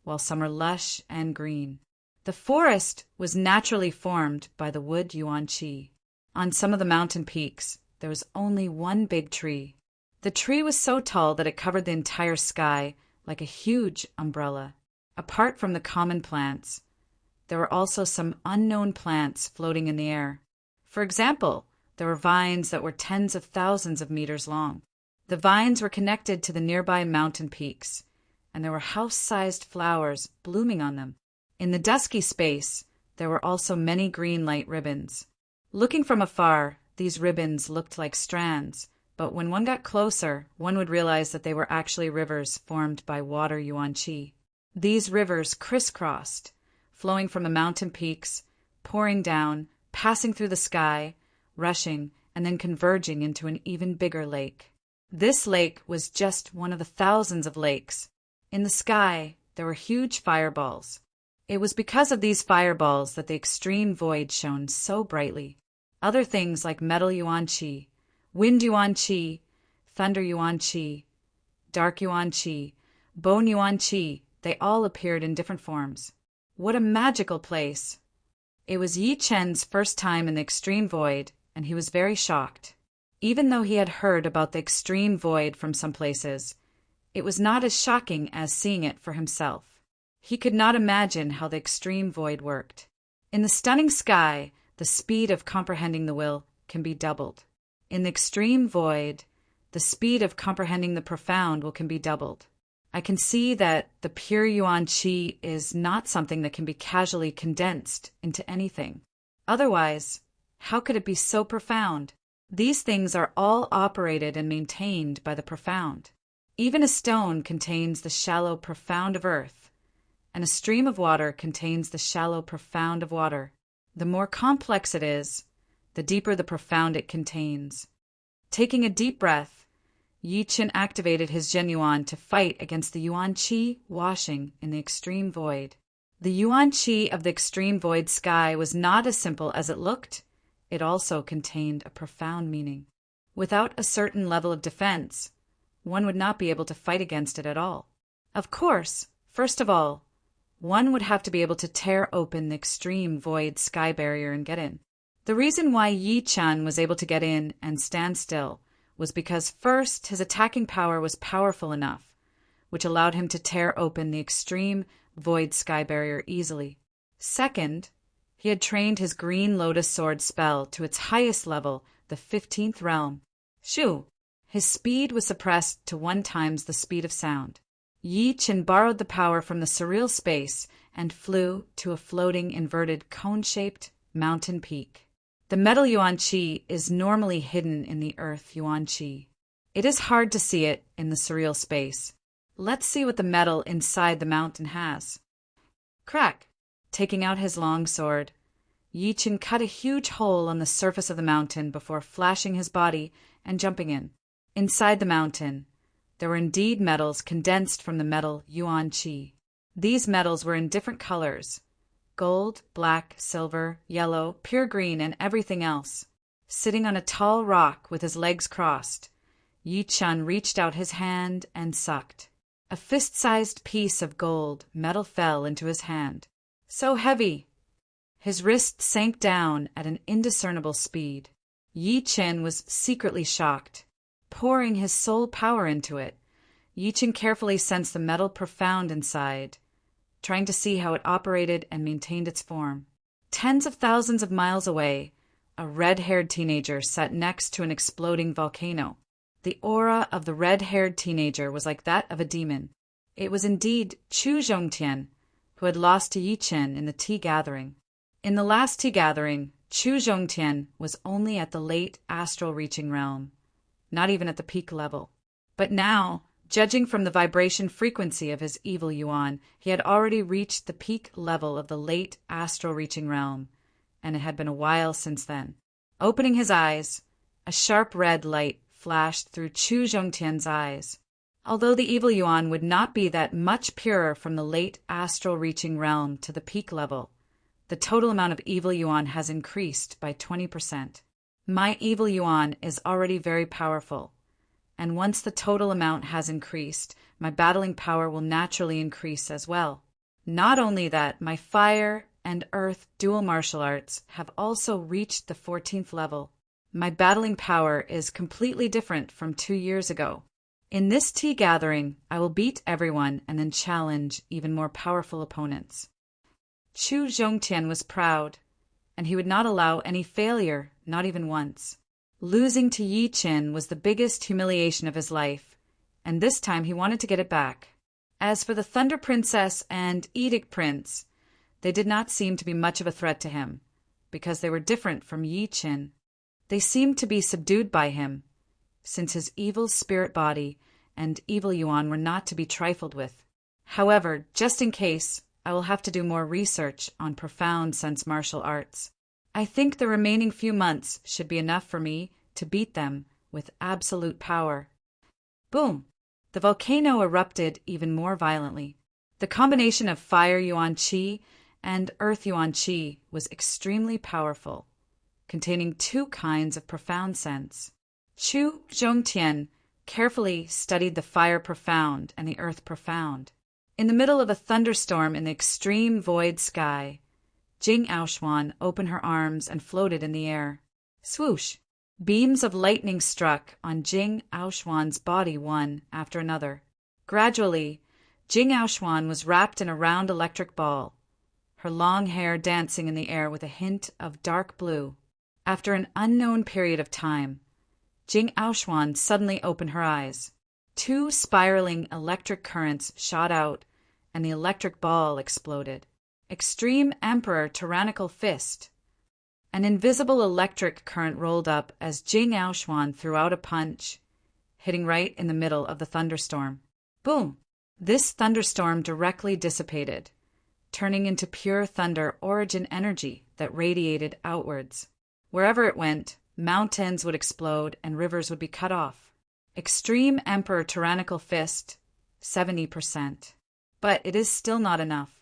while some are lush and green. The forest was naturally formed by the wood Yuan Qi. On some of the mountain peaks, there was only one big tree. The tree was so tall that it covered the entire sky like a huge umbrella. Apart from the common plants, there were also some unknown plants floating in the air. For example, there were vines that were tens of thousands of meters long. The vines were connected to the nearby mountain peaks, and there were house-sized flowers blooming on them. In the dusky space, there were also many green light ribbons. Looking from afar, these ribbons looked like strands, but when one got closer, one would realize that they were actually rivers formed by water Yuan Qi. These rivers crisscrossed, flowing from the mountain peaks, pouring down, passing through the sky, rushing, and then converging into an even bigger lake. This lake was just one of the thousands of lakes. In the sky, there were huge fireballs. It was because of these fireballs that the extreme void shone so brightly. Other things like metal Yuan Qi, wind Yuan Qi, thunder Yuan Qi, dark Yuan Qi, bone Yuan Qi, they all appeared in different forms. What a magical place! It was Yi Chen's first time in the extreme void, and he was very shocked. Even though he had heard about the extreme void from some places, it was not as shocking as seeing it for himself. He could not imagine how the extreme void worked. In the stunning sky, the speed of comprehending the will can be doubled. In the extreme void, the speed of comprehending the profound will can be doubled. I can see that the pure Yuan Qi is not something that can be casually condensed into anything. Otherwise, how could it be so profound? These things are all operated and maintained by the profound. Even a stone contains the shallow profound of earth, and a stream of water contains the shallow profound of water. The more complex it is, the deeper the profound it contains. Taking a deep breath, Yi Qin activated his Zhenyuan to fight against the Yuan Qi washing in the extreme void. The Yuan Qi of the extreme void sky was not as simple as it looked. It also contained a profound meaning. Without a certain level of defense, one would not be able to fight against it at all. Of course, first of all, one would have to be able to tear open the extreme void sky barrier and get in. The reason why Yi-chan was able to get in and stand still was because first, his attacking power was powerful enough, which allowed him to tear open the extreme void sky barrier easily. Second, he had trained his Green Lotus Sword spell to its highest level, the 15th realm. Shoo! His speed was suppressed to 1 times the speed of sound. Yi-chan borrowed the power from the surreal space and flew to a floating inverted cone-shaped mountain peak. The metal Yuan Qi is normally hidden in the earth Yuan Qi. It is hard to see it in the surreal space. Let's see what the metal inside the mountain has. Crack! Taking out his long sword, Yi-chan cut a huge hole on the surface of the mountain before flashing his body and jumping in. Inside the mountain, there were indeed metals condensed from the metal Yuan Qi. These metals were in different colors: gold, black, silver, yellow, pure green, and everything else. Sitting on a tall rock with his legs crossed, Yi-chan reached out his hand and sucked. A fist-sized piece of gold metal fell into his hand. So heavy! His wrist sank down at an indiscernible speed. Yi-chan was secretly shocked. Pouring his soul power into it, Yi-chan carefully sensed the metal profound inside, trying to see how it operated and maintained its form. Tens of thousands of miles away, a red-haired teenager sat next to an exploding volcano. The aura of the red-haired teenager was like that of a demon. It was indeed Chu Zhongtian, who had lost to Yi-chan in the tea gathering. In the last tea gathering, Chu Zhongtian was only at the late astral reaching realm, not even at the peak level. But now, judging from the vibration frequency of his evil yuan, he had already reached the peak level of the late astral reaching realm, and it had been a while since then. Opening his eyes, a sharp red light flashed through Chu Zhongtian's eyes. Although the evil yuan would not be that much purer from the late astral reaching realm to the peak level, the total amount of evil yuan has increased by 20%. My evil yuan is already very powerful, and once the total amount has increased, my battling power will naturally increase as well. Not only that, my fire and earth dual martial arts have also reached the 14th level. My battling power is completely different from 2 years ago. In this tea gathering, I will beat everyone and then challenge even more powerful opponents. Chu Zhongtian was proud, and he would not allow any failure, not even once. Losing to Yi-chan was the biggest humiliation of his life, and this time he wanted to get it back. As for the Thunder Princess and Edict Prince, they did not seem to be much of a threat to him, because they were different from Yi-chan. They seemed to be subdued by him, since his evil spirit body and evil yuan were not to be trifled with. However, just in case, I will have to do more research on profound sense martial arts. I think the remaining few months should be enough for me to beat them with absolute power. Boom! The volcano erupted even more violently. The combination of fire Yuan Qi and earth Yuan Qi was extremely powerful, containing 2 kinds of profound sense. Chu Zhongtian carefully studied the fire profound and the earth profound. In the middle of a thunderstorm in the extreme void sky, Jing Aoshuan opened her arms and floated in the air. Swoosh! Beams of lightning struck on Jing Aoshuan's body one after another. Gradually, Jing Aoshuan was wrapped in a round electric ball, her long hair dancing in the air with a hint of dark blue. After an unknown period of time, Jing Aoshuan suddenly opened her eyes. 2 spiraling electric currents shot out, and the electric ball exploded. Extreme Emperor Tyrannical Fist. An invisible electric current rolled up as Jing Aoshuan threw out a punch, hitting right in the middle of the thunderstorm. Boom! This thunderstorm directly dissipated, turning into pure thunder origin energy that radiated outwards. Wherever it went, mountains would explode and rivers would be cut off. Extreme Emperor Tyrannical Fist, 70%. But it is still not enough.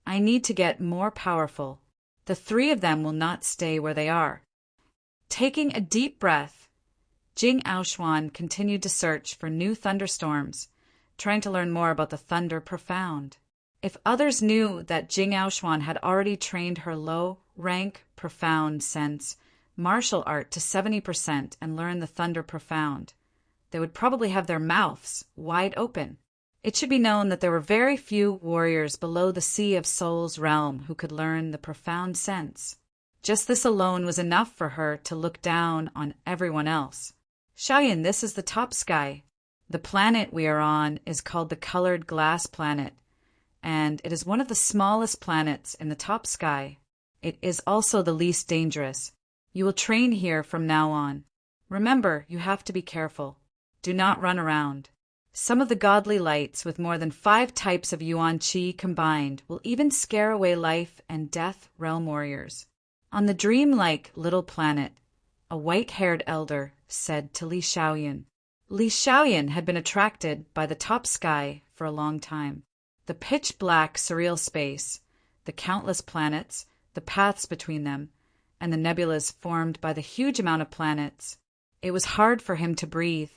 I need to get more powerful. The 3 of them will not stay where they are. Taking a deep breath, Jing Aoshuan continued to search for new thunderstorms, trying to learn more about the thunder profound. If others knew that Jing Aoshuan had already trained her low-rank profound sense martial art to 70% and learned the thunder profound, they would probably have their mouths wide open. It should be known that there were very few warriors below the Sea of Soul's realm who could learn the profound sense. Just this alone was enough for her to look down on everyone else. Xiaoyan, this is the top sky. The planet we are on is called the Colored Glass Planet, and it is one of the smallest planets in the top sky. It is also the least dangerous. You will train here from now on. Remember, you have to be careful. Do not run around. Some of the godly lights with more than 5 types of Yuan Qi combined will even scare away life and death realm warriors. On the dreamlike little planet, a white-haired elder said to Li Xiaoyan. Li Xiaoyan had been attracted by the top sky for a long time. The pitch-black surreal space, the countless planets, the paths between them, and the nebulas formed by the huge amount of planets. It was hard for him to breathe,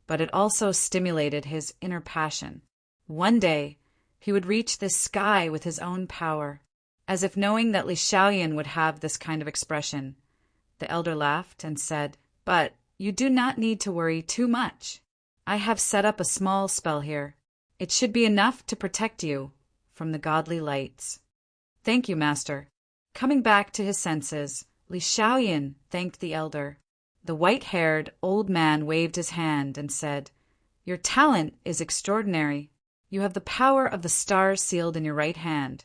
but it also stimulated his inner passion. One day, he would reach this sky with his own power. As if knowing that Li Xiaoyan would have this kind of expression, the elder laughed and said, "But you do not need to worry too much. I have set up a small spell here. It should be enough to protect you from the godly lights." "Thank you, Master." Coming back to his senses, Li Xiaoyan thanked the elder. The white-haired old man waved his hand and said, "Your talent is extraordinary. You have the power of the stars sealed in your right hand,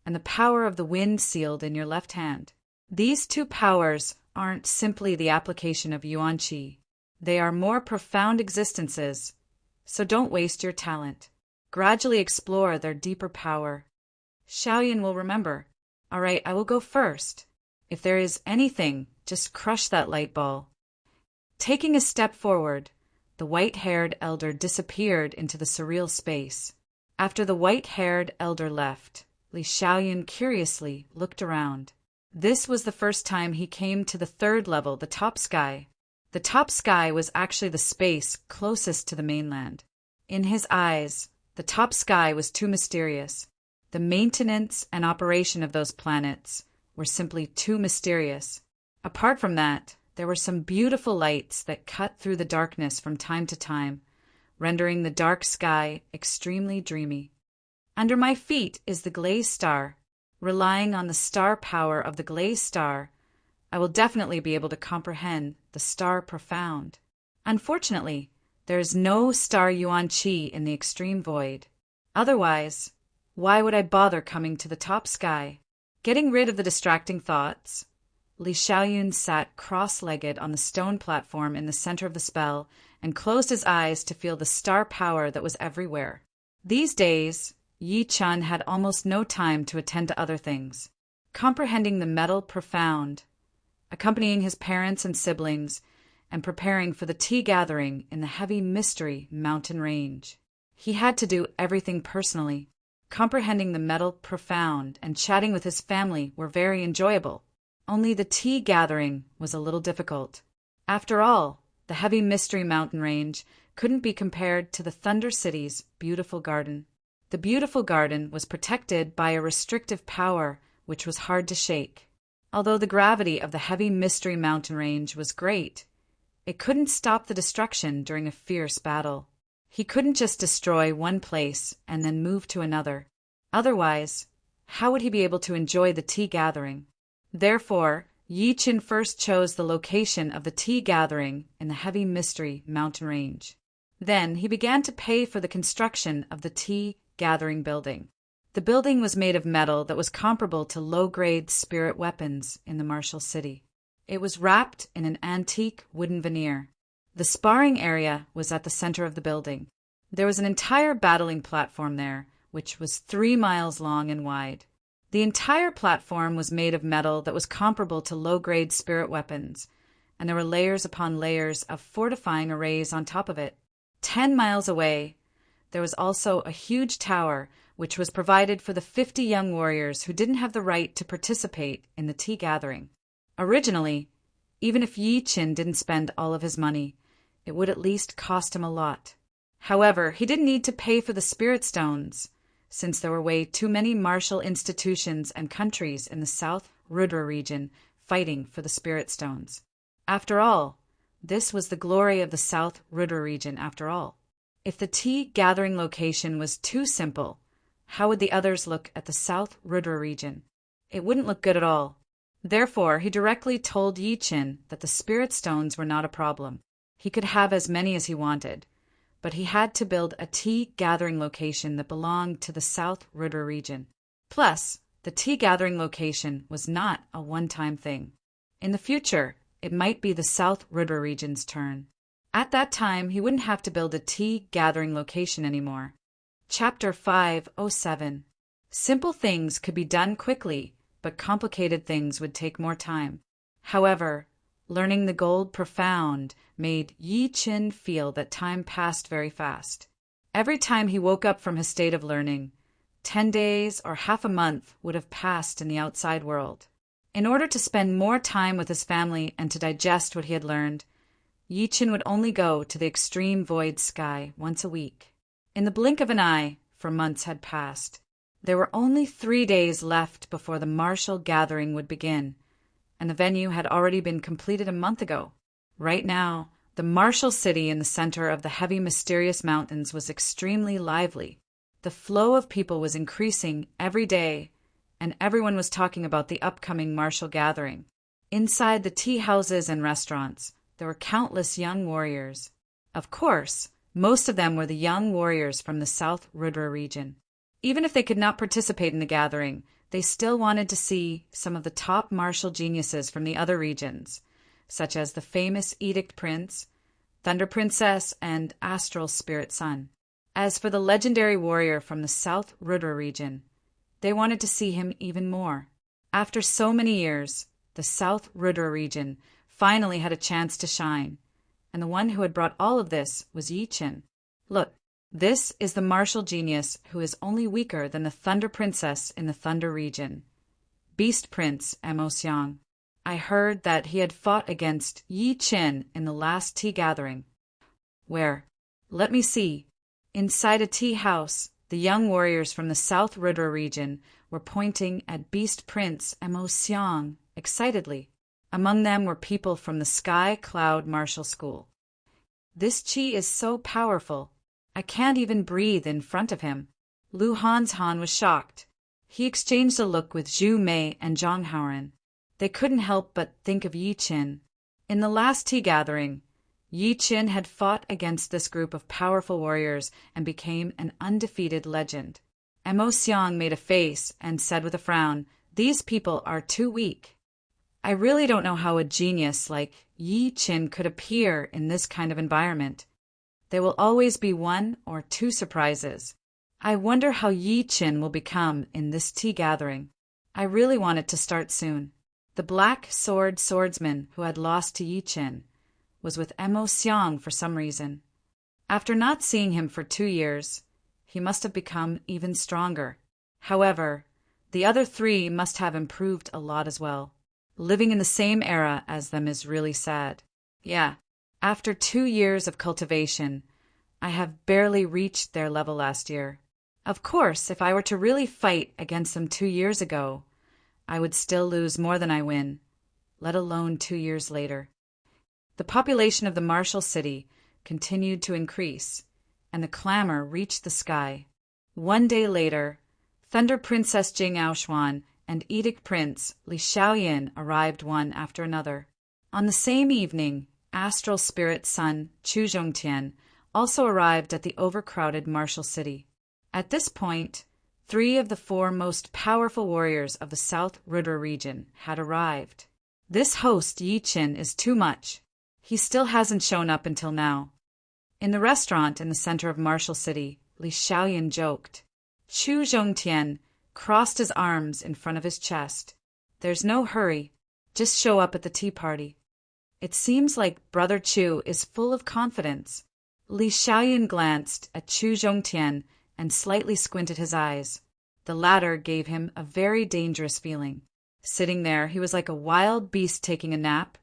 and the power of the wind sealed in your left hand. These 2 powers aren't simply the application of Yuan Qi. They are more profound existences, so don't waste your talent. Gradually explore their deeper power." Xiaoyan will remember. "All right, I will go first. If there is anything, just crush that light ball." Taking a step forward, the white-haired elder disappeared into the surreal space. After the white-haired elder left, Li Xiaoyan curiously looked around. This was the first time he came to the 3rd level, the top sky. The top sky was actually the space closest to the mainland. In his eyes, the top sky was too mysterious. The maintenance and operation of those planets were simply too mysterious. Apart from that, there were some beautiful lights that cut through the darkness from time to time, rendering the dark sky extremely dreamy. Under my feet is the Glaze Star. Relying on the star power of the Glaze Star, I will definitely be able to comprehend the star profound. Unfortunately, there is no star Yuan Qi in the extreme void. Otherwise, why would I bother coming to the top sky? Getting rid of the distracting thoughts, Li Xiaoyan sat cross-legged on the stone platform in the center of the spell and closed his eyes to feel the star power that was everywhere. These days, Yi Chun had almost no time to attend to other things. Comprehending the metal profound, accompanying his parents and siblings, and preparing for the tea gathering in the heavy mystery mountain range. He had to do everything personally. Comprehending the metal profound and chatting with his family were very enjoyable. Only the tea gathering was a little difficult. After all, the heavy mystery mountain range couldn't be compared to the Thunder City's beautiful garden. The beautiful garden was protected by a restrictive power which was hard to shake. Although the gravity of the heavy mystery mountain range was great, it couldn't stop the destruction during a fierce battle. He couldn't just destroy one place and then move to another. Otherwise, how would he be able to enjoy the tea gathering? Therefore, Yi Chun first chose the location of the tea gathering in the heavy mystery mountain range. Then he began to pay for the construction of the tea gathering building. The building was made of metal that was comparable to low-grade spirit weapons in the martial city. It was wrapped in an antique wooden veneer. The sparring area was at the center of the building. There was an entire battling platform there, which was 3 miles long and wide. The entire platform was made of metal that was comparable to low-grade spirit weapons, and there were layers upon layers of fortifying arrays on top of it. 10 miles away, there was also a huge tower which was provided for the 50 young warriors who didn't have the right to participate in the tea gathering. Originally, Even if Yi Qin didn't spend all of his money, it would at least cost him a lot. However, he didn't need to pay for the spirit stones, since there were way too many martial institutions and countries in the South Rudra region fighting for the spirit stones. After all, this was the glory of the South Rudra region after all. If the tea gathering location was too simple, how would the others look at the South Rudra region? It wouldn't look good at all. Therefore, he directly told Yi Qin that the spirit stones were not a problem. He could have as many as he wanted, but he had to build a tea gathering location that belonged to the South Rudra region. Plus, the tea gathering location was not a one-time thing. In the future, it might be the South Rudra region's turn. At that time, he wouldn't have to build a tea gathering location anymore. Chapter 507. Simple things could be done quickly, but complicated things would take more time. However, learning the gold profound made Yi Qin feel that time passed very fast. Every time he woke up from his state of learning, 10 days or half a month would have passed in the outside world. In order to spend more time with his family and to digest what he had learned, Yi Qin would only go to the extreme void sky once a week. In the blink of an eye, for months had passed. There were only 3 days left before the martial gathering would begin, and the venue had already been completed a month ago. Right now, the martial city in the center of the heavy, mysterious mountains was extremely lively. The flow of people was increasing every day, and everyone was talking about the upcoming martial gathering. Inside the tea houses and restaurants, there were countless young warriors. Of course, most of them were the young warriors from the South Rudra region. Even if they could not participate in the gathering, they still wanted to see some of the top martial geniuses from the other regions, such as the famous Edict Prince, Thunder Princess, and Astral Spirit Sun. As for the legendary warrior from the South Rudra region, they wanted to see him even more. After so many years, the South Rudra region finally had a chance to shine, and the one who had brought all of this was Yi Qin. Look, this is the martial genius who is only weaker than the Thunder Princess in the Thunder region, Beast Prince Mo Xiang. I heard that he had fought against Yi Qin in the last tea gathering. Where? Let me see. Inside a tea house, the young warriors from the South Rudra region were pointing at Beast Prince Mo Xiang excitedly. Among them were people from the Sky Cloud Martial School. This chi is so powerful, I can't even breathe in front of him. Lu Han was shocked. He exchanged a look with Zhu Mei and Zhang Haoren. They couldn't help but think of Yi Qin. In the last tea gathering, Yi Qin had fought against this group of powerful warriors and became an undefeated legend. Mo Xiang made a face and said with a frown, "These people are too weak. I really don't know how a genius like Yi Qin could appear in this kind of environment. There will always be 1 or 2 surprises. I wonder how Yi Qin will become in this tea gathering. I really want it to start soon." The black sword swordsman who had lost to Yi Qin was with Mo Xiang for some reason. After not seeing him for 2 years, he must have become even stronger. However, the other 3 must have improved a lot as well. Living in the same era as them is really sad. Yeah, after 2 years of cultivation, I have barely reached their level last year. Of course, if I were to really fight against them 2 years ago, I would still lose more than I win, let alone 2 years later. The population of the martial city continued to increase, and the clamor reached the sky. 1 day later, Thunder Princess Jing Aoshuan and Edict Prince Li Xiaoyan arrived one after another. On the same evening, Astral Spirit Sun Chu Zhongtian also arrived at the overcrowded martial city. At this point, 3 of the 4 most powerful warriors of the South Rudra region had arrived. This host Yi Qin is too much. He still hasn't shown up until now. In the restaurant in the center of Martial City, Li Xiaoyan joked. Chu Zhongtian crossed his arms in front of his chest. "There's no hurry. Just show up at the tea party." It seems like Brother Chu is full of confidence. Li Xiaoyan glanced at Chu Zhongtian and slightly squinted his eyes. The latter gave him a very dangerous feeling. Sitting there, he was like a wild beast taking a nap,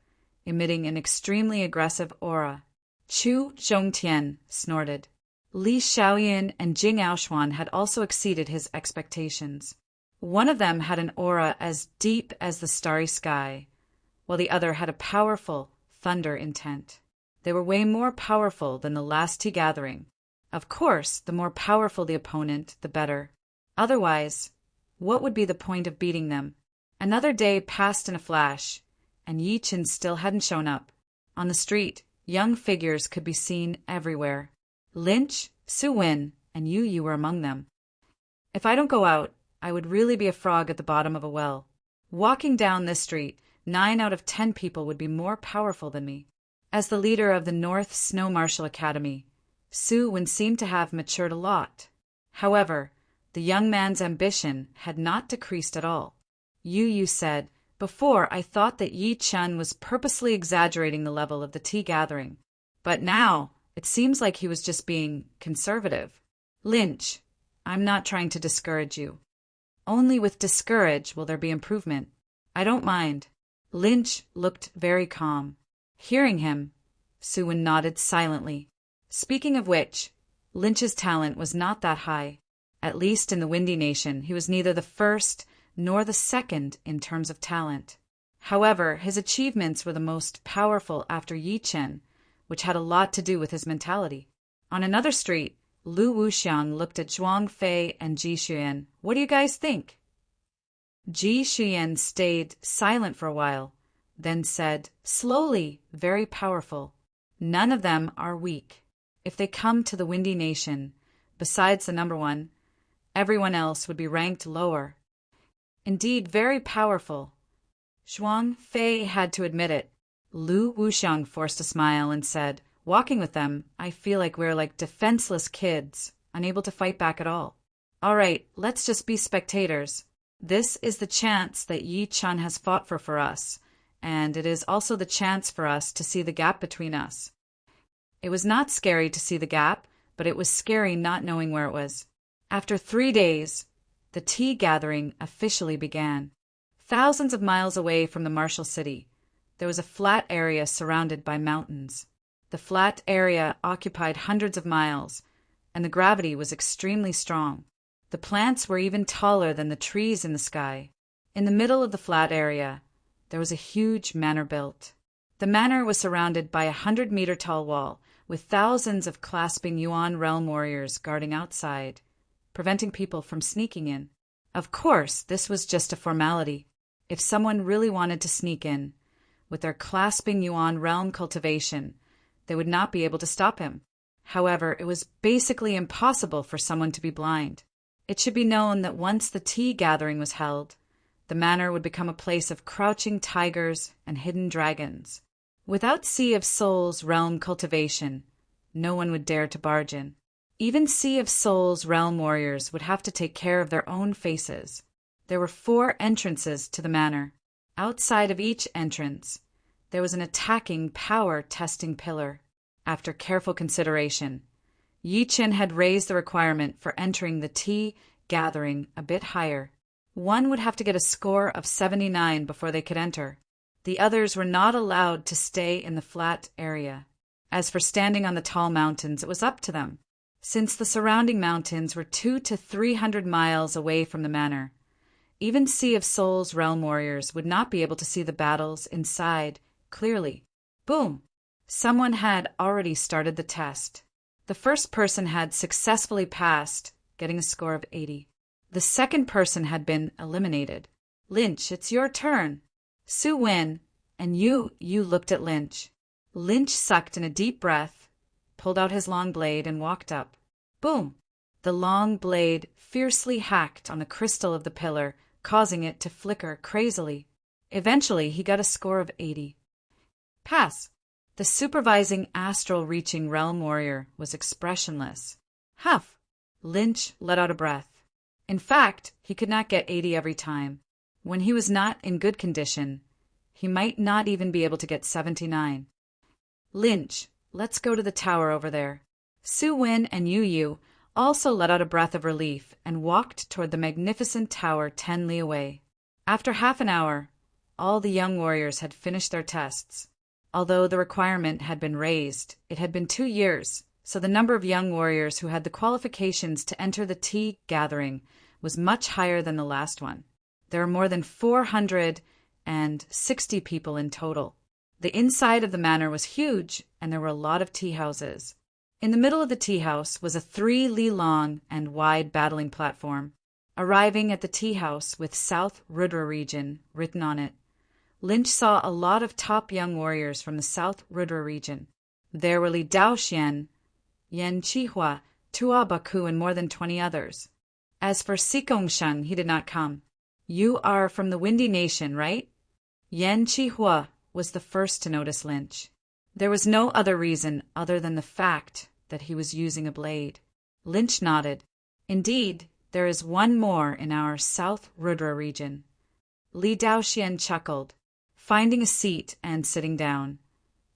emitting an extremely aggressive aura. Chu Zhongtian snorted. Li Xiaoyan and Jing Aoshuan had also exceeded his expectations. One of them had an aura as deep as the starry sky, while the other had a powerful thunder intent. They were way more powerful than the last tea gathering. Of course, the more powerful the opponent, the better. Otherwise, what would be the point of beating them? Another day passed in a flash, and Yi Chen still hadn't shown up. On the street, young figures could be seen everywhere. Lynch, Su Wen, and Yu Yu were among them. If I don't go out, I would really be a frog at the bottom of a well. Walking down this street, 9 out of 10 people would be more powerful than me. As the leader of the North Snow Martial Academy, Su Wen seemed to have matured a lot. However, the young man's ambition had not decreased at all. Yu Yu said, "Before, I thought that Yi Chen was purposely exaggerating the level of the tea gathering. But now, it seems like he was just being conservative." Lynch, I'm not trying to discourage you. Only with discourage will there be improvement. I don't mind. Lynch looked very calm. Hearing him, Su Wen nodded silently. Speaking of which, Lynch's talent was not that high. At least in the Windy Nation, he was neither the first nor the second in terms of talent. However, his achievements were the most powerful after Yi Chen, which had a lot to do with his mentality. On another street, Lu Wuxiang looked at Zhuang Fei and Ji Xuyan. "What do you guys think?" Ji Xuyan stayed silent for a while, then said, slowly, very powerful, "None of them are weak. If they come to the Windy Nation, besides the number one, everyone else would be ranked lower." Indeed, very powerful. Zhuang Fei had to admit it. Lu Wuxiang forced a smile and said, "Walking with them, I feel like we're like defenseless kids, unable to fight back at all. All right, let's just be spectators. This is the chance that Yi Chen has fought for us, and it is also the chance for us to see the gap between us." It was not scary to see the gap, but it was scary not knowing where it was. After 3 days, the tea gathering officially began. Thousands of miles away from the martial city, there was a flat area surrounded by mountains. The flat area occupied hundreds of miles, and the gravity was extremely strong. The plants were even taller than the trees in the sky. In the middle of the flat area, there was a huge manor built. The manor was surrounded by a 100-meter-tall wall, with thousands of clasping Yuan realm warriors guarding outside, preventing people from sneaking in. Of course, this was just a formality. If someone really wanted to sneak in, with their clasping Yuan realm cultivation, they would not be able to stop him. However, it was basically impossible for someone to be blind. It should be known that once the tea gathering was held, the manor would become a place of crouching tigers and hidden dragons. Without Sea of Souls realm cultivation, no one would dare to barge in. Even Sea of Souls realm warriors would have to take care of their own faces. There were 4 entrances to the manor. Outside of each entrance, there was an attacking power-testing pillar. After careful consideration, Yi Chen had raised the requirement for entering the tea gathering a bit higher. One would have to get a score of 79 before they could enter. The others were not allowed to stay in the flat area. As for standing on the tall mountains, it was up to them. Since the surrounding mountains were 200 to 300 miles away from the manor, even Sea of Souls realm warriors would not be able to see the battles inside clearly. Boom! Someone had already started the test. The first person had successfully passed, getting a score of 80. The second person had been eliminated. Lynch, it's your turn. Su Wen, and you looked at Lynch. Lynch sucked in a deep breath, pulled out his long blade, and walked up. Boom! The long blade fiercely hacked on the crystal of the pillar, causing it to flicker crazily. Eventually, he got a score of 80. Pass. The supervising astral-reaching realm warrior was expressionless. Huff! Lynch let out a breath. In fact, he could not get 80 every time. When he was not in good condition, he might not even be able to get 79. Lynch, let's go to the tower over there. Su Wen and Yu Yu also let out a breath of relief and walked toward the magnificent tower 10 li away. After half an hour, all the young warriors had finished their tests. Although the requirement had been raised, it had been 2 years, so the number of young warriors who had the qualifications to enter the tea gathering was much higher than the last one. There were more than 460 people in total. The inside of the manor was huge, and there were a lot of tea houses. In the middle of the tea house was a 3 li long and wide battling platform. Arriving at the tea house with South Rudra region written on it, Lynch saw a lot of top young warriors from the South Rudra region. There were Li Daoxian, Yan Chihua, Tua Baku, and more than 20 others. As for Sikongshan, he did not come. You are from the Windy Nation, right? Yan Chihua was the first to notice Lynch. There was no other reason other than the fact that he was using a blade. Lynch nodded. Indeed, there is one more in our South Rudra region. Li Daoxian chuckled, finding a seat and sitting down.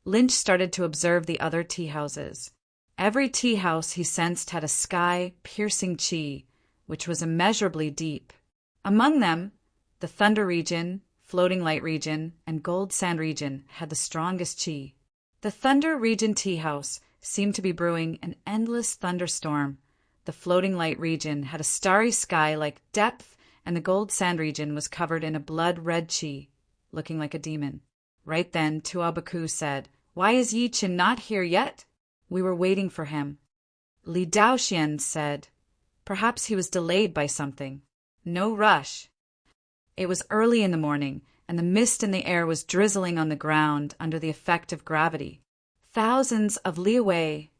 Lynch started to observe the other tea houses. Every tea house he sensed had a sky-piercing chi, which was immeasurably deep. Among them, the Thunder region, Floating Light region, and Gold Sand region had the strongest chi. The Thunder region tea house seemed to be brewing an endless thunderstorm. The Floating Light region had a starry sky like depth, and the Gold Sand region was covered in a blood-red chi, looking like a demon. Right then, Tuabaku said, "Why is Yi Qin not here yet? We were waiting for him." Li Daoxian said, "Perhaps he was delayed by something. No rush." It was early in the morning, and the mist in the air was drizzling on the ground under the effect of gravity. Thousands of li away,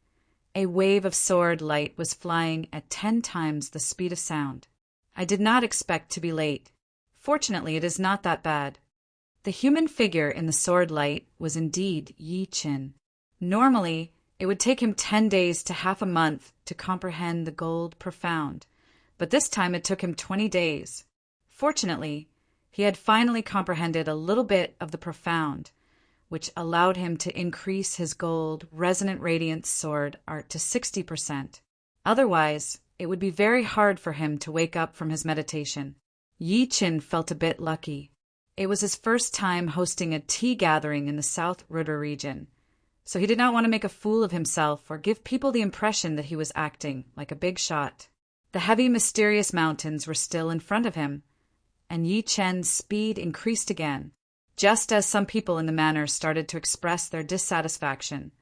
a wave of sword light was flying at 10 times the speed of sound. I did not expect to be late. Fortunately, it is not that bad. The human figure in the sword light was indeed Yi Qin. Normally, it would take him 10 days to half a month to comprehend the gold profound, but this time it took him 20 days. Fortunately, he had finally comprehended a little bit of the profound, which allowed him to increase his gold resonant radiance sword art to 60%. Otherwise, it would be very hard for him to wake up from his meditation. Yi Qin felt a bit lucky. It was his first time hosting a tea gathering in the South Rudra region, so he did not want to make a fool of himself or give people the impression that he was acting like a big shot. The heavy, mysterious mountains were still in front of him, and Yi Qin's speed increased again. Just as some people in the manor started to express their dissatisfaction,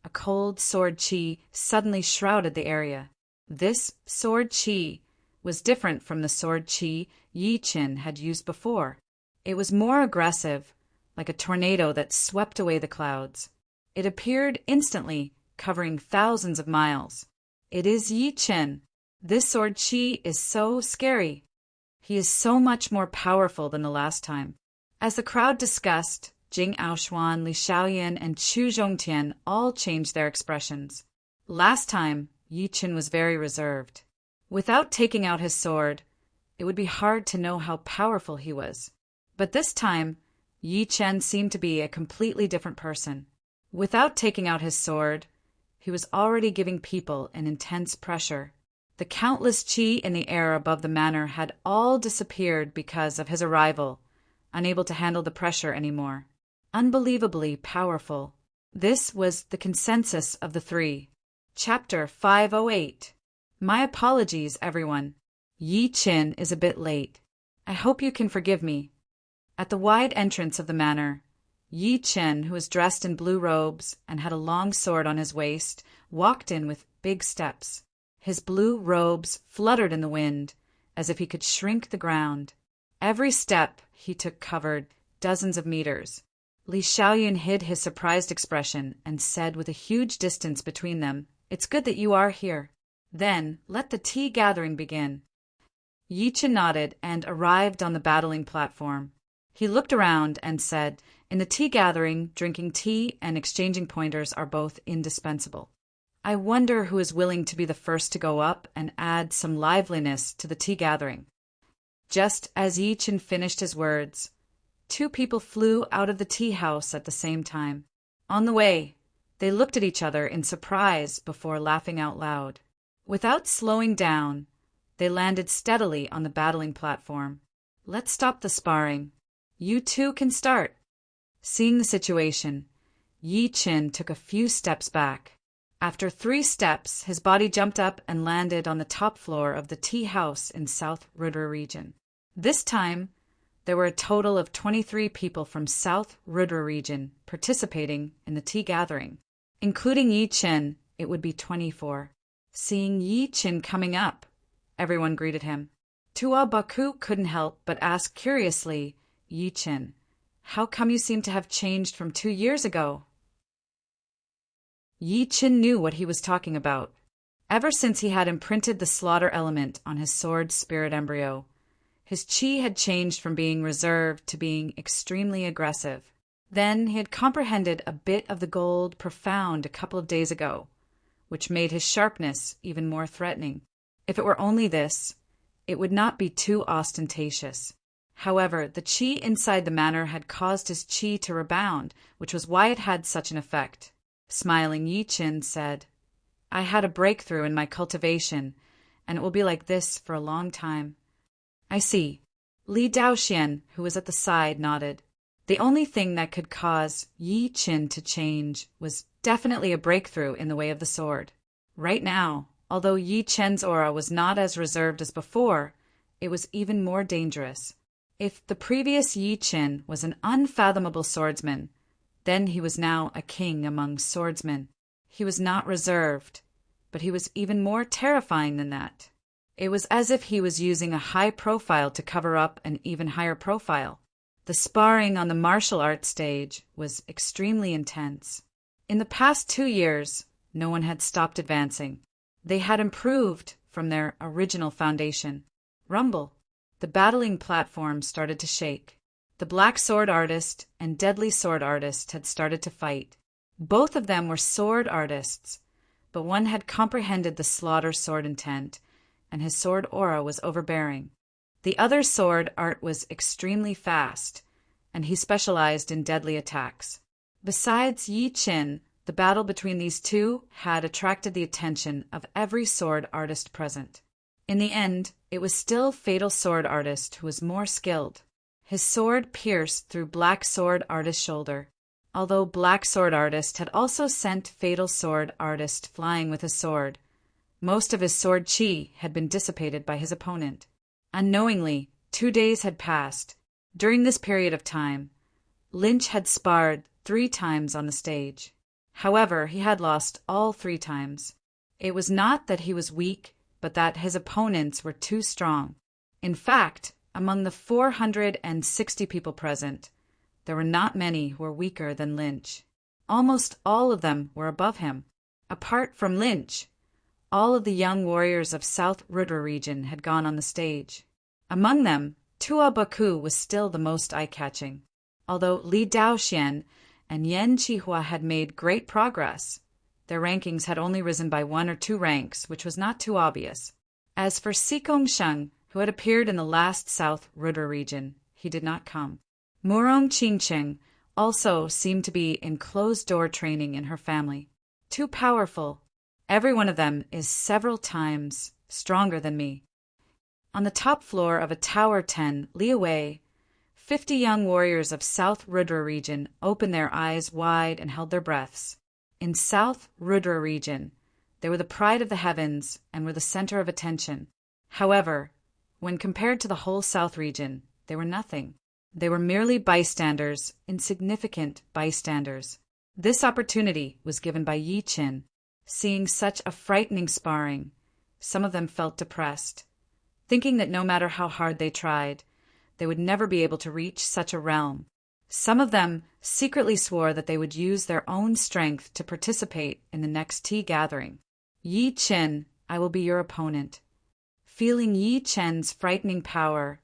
a cold sword chi suddenly shrouded the area. This sword chi was different from the sword chi Yi Qin had used before. It was more aggressive, like a tornado that swept away the clouds. It appeared instantly, covering thousands of miles. It is Yi Qin. This sword chi is so scary. He is so much more powerful than the last time. As the crowd discussed, Jing Aoshuan, Li Xiaoyan, and Chu Zhongtian all changed their expressions. Last time, Yi Qin was very reserved. Without taking out his sword, it would be hard to know how powerful he was. But this time, Yi Qin seemed to be a completely different person. Without taking out his sword, he was already giving people an intense pressure. The countless chi in the air above the manor had all disappeared because of his arrival, unable to handle the pressure anymore. Unbelievably powerful. This was the consensus of the three. Chapter 508. My apologies, everyone. Yi Qin is a bit late. I hope you can forgive me. At the wide entrance of the manor, Yi Qin, who was dressed in blue robes and had a long sword on his waist, walked in with big steps. His blue robes fluttered in the wind, as if he could shrink the ground. Every step he took covered dozens of meters. Li Xiaoyan hid his surprised expression and said with a huge distance between them, "It's good that you are here. Then let the tea gathering begin." Yi Qin nodded and arrived on the battling platform. He looked around and said, "In the tea gathering, drinking tea and exchanging pointers are both indispensable. I wonder who is willing to be the first to go up and add some liveliness to the tea gathering." Just as Yi Qin finished his words, 2 people flew out of the tea house at the same time. On the way, they looked at each other in surprise before laughing out loud. Without slowing down, they landed steadily on the battling platform. "Let's stop the sparring. You two can start." Seeing the situation, Yi Qin took a few steps back. After 3 steps, his body jumped up and landed on the top floor of the tea house in South Rudra region. This time, there were a total of 23 people from South Rudra region participating in the tea gathering. Including Yi Qin, it would be 24. Seeing Yi Qin coming up, everyone greeted him. Audiobook couldn't help but ask curiously, Yi Qin, how come you seem to have changed from 2 years ago? Yi Qin knew what he was talking about. Ever since he had imprinted the slaughter element on his sword spirit embryo, his qi had changed from being reserved to being extremely aggressive. Then he had comprehended a bit of the gold profound a couple of days ago, which made his sharpness even more threatening. If it were only this, it would not be too ostentatious. However, the qi inside the manor had caused his qi to rebound, which was why it had such an effect. Smiling, Yi Qin said, I had a breakthrough in my cultivation, and it will be like this for a long time. I see. Li Daoxian, who was at the side, nodded. The only thing that could cause Yi Qin to change was definitely a breakthrough in the way of the sword. Right now, although Yi Qin's aura was not as reserved as before, it was even more dangerous. If the previous Yi Qin was an unfathomable swordsman, then he was now a king among swordsmen. He was not reserved, but he was even more terrifying than that. It was as if he was using a high profile to cover up an even higher profile. The sparring on the martial arts stage was extremely intense. In the past 2 years, no one had stopped advancing. They had improved from their original foundation. Rumble. The battling platform started to shake. The black sword artist and deadly sword artist had started to fight. Both of them were sword artists, but one had comprehended the slaughter sword intent, and his sword aura was overbearing. The other's sword art was extremely fast, and he specialized in deadly attacks. Besides Yi Qin, the battle between these two had attracted the attention of every sword artist present. In the end, it was still Fatal Sword Artist who was more skilled. His sword pierced through Black Sword Artist's shoulder. Although Black Sword Artist had also sent Fatal Sword Artist flying with his sword, most of his sword chi had been dissipated by his opponent. Unknowingly, 2 days had passed. During this period of time, Lynch had sparred 3 times on the stage. However, he had lost all 3 times. It was not that he was weak, but that his opponents were too strong. In fact, among the 460 people present, there were not many who were weaker than Lynch. Almost all of them were above him. Apart from Lynch, all of the young warriors of South Rudra region had gone on the stage. Among them, Audiobook was still the most eye-catching. Although Li Daoxian and Yan Qihua had made great progress, their rankings had only risen by 1 or 2 ranks, which was not too obvious. As for Xikong Sheng, who had appeared in the last South Rudra region, he did not come. Murong Qingcheng also seemed to be in closed-door training in her family. Too powerful. Every one of them is several times stronger than me. On the top floor of a Tower 10, li away, 50 young warriors of South Rudra region opened their eyes wide and held their breaths. In South Rudra region, they were the pride of the heavens and were the center of attention. However, when compared to the whole South region, they were nothing. They were merely bystanders, insignificant bystanders. This opportunity was given by Yi Qin. Seeing such a frightening sparring, some of them felt depressed, thinking that no matter how hard they tried, they would never be able to reach such a realm. Some of them secretly swore that they would use their own strength to participate in the next tea gathering. Yi Qin, I will be your opponent. Feeling Yi Qin's frightening power,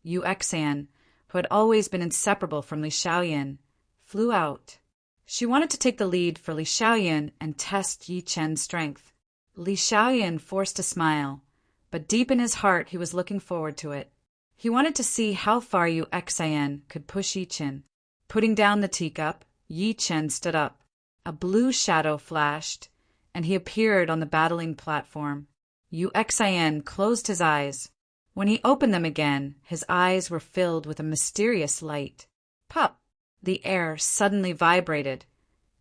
Yu Exan, who had always been inseparable from Li Xiaoyan, flew out. She wanted to take the lead for Li Xiaoyan and test Yi Qin's strength. Li Xiaoyan forced a smile, but deep in his heart he was looking forward to it. He wanted to see how far Yu Exan could push Yi Qin. Putting down the teacup, Yi Qin stood up. A blue shadow flashed, and he appeared on the battling platform. Yu Exan closed his eyes. When he opened them again, his eyes were filled with a mysterious light. Pop! The air suddenly vibrated,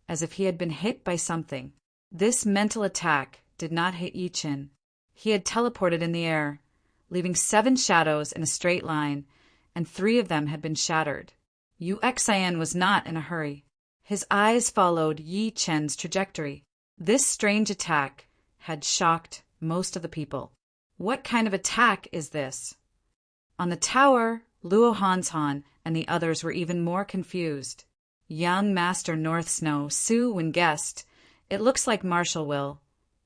as if he had been hit by something. This mental attack did not hit Yi Chen. He had teleported in the air, leaving 7 shadows in a straight line, and 3 of them had been shattered. Yu Xian was not in a hurry. His eyes followed Yi Chen's trajectory. This strange attack had shocked most of the people. What kind of attack is this? On the tower, Luo Hanshan and the others were even more confused. Young Master North Snow Su Wen guessed, "It looks like Martial will,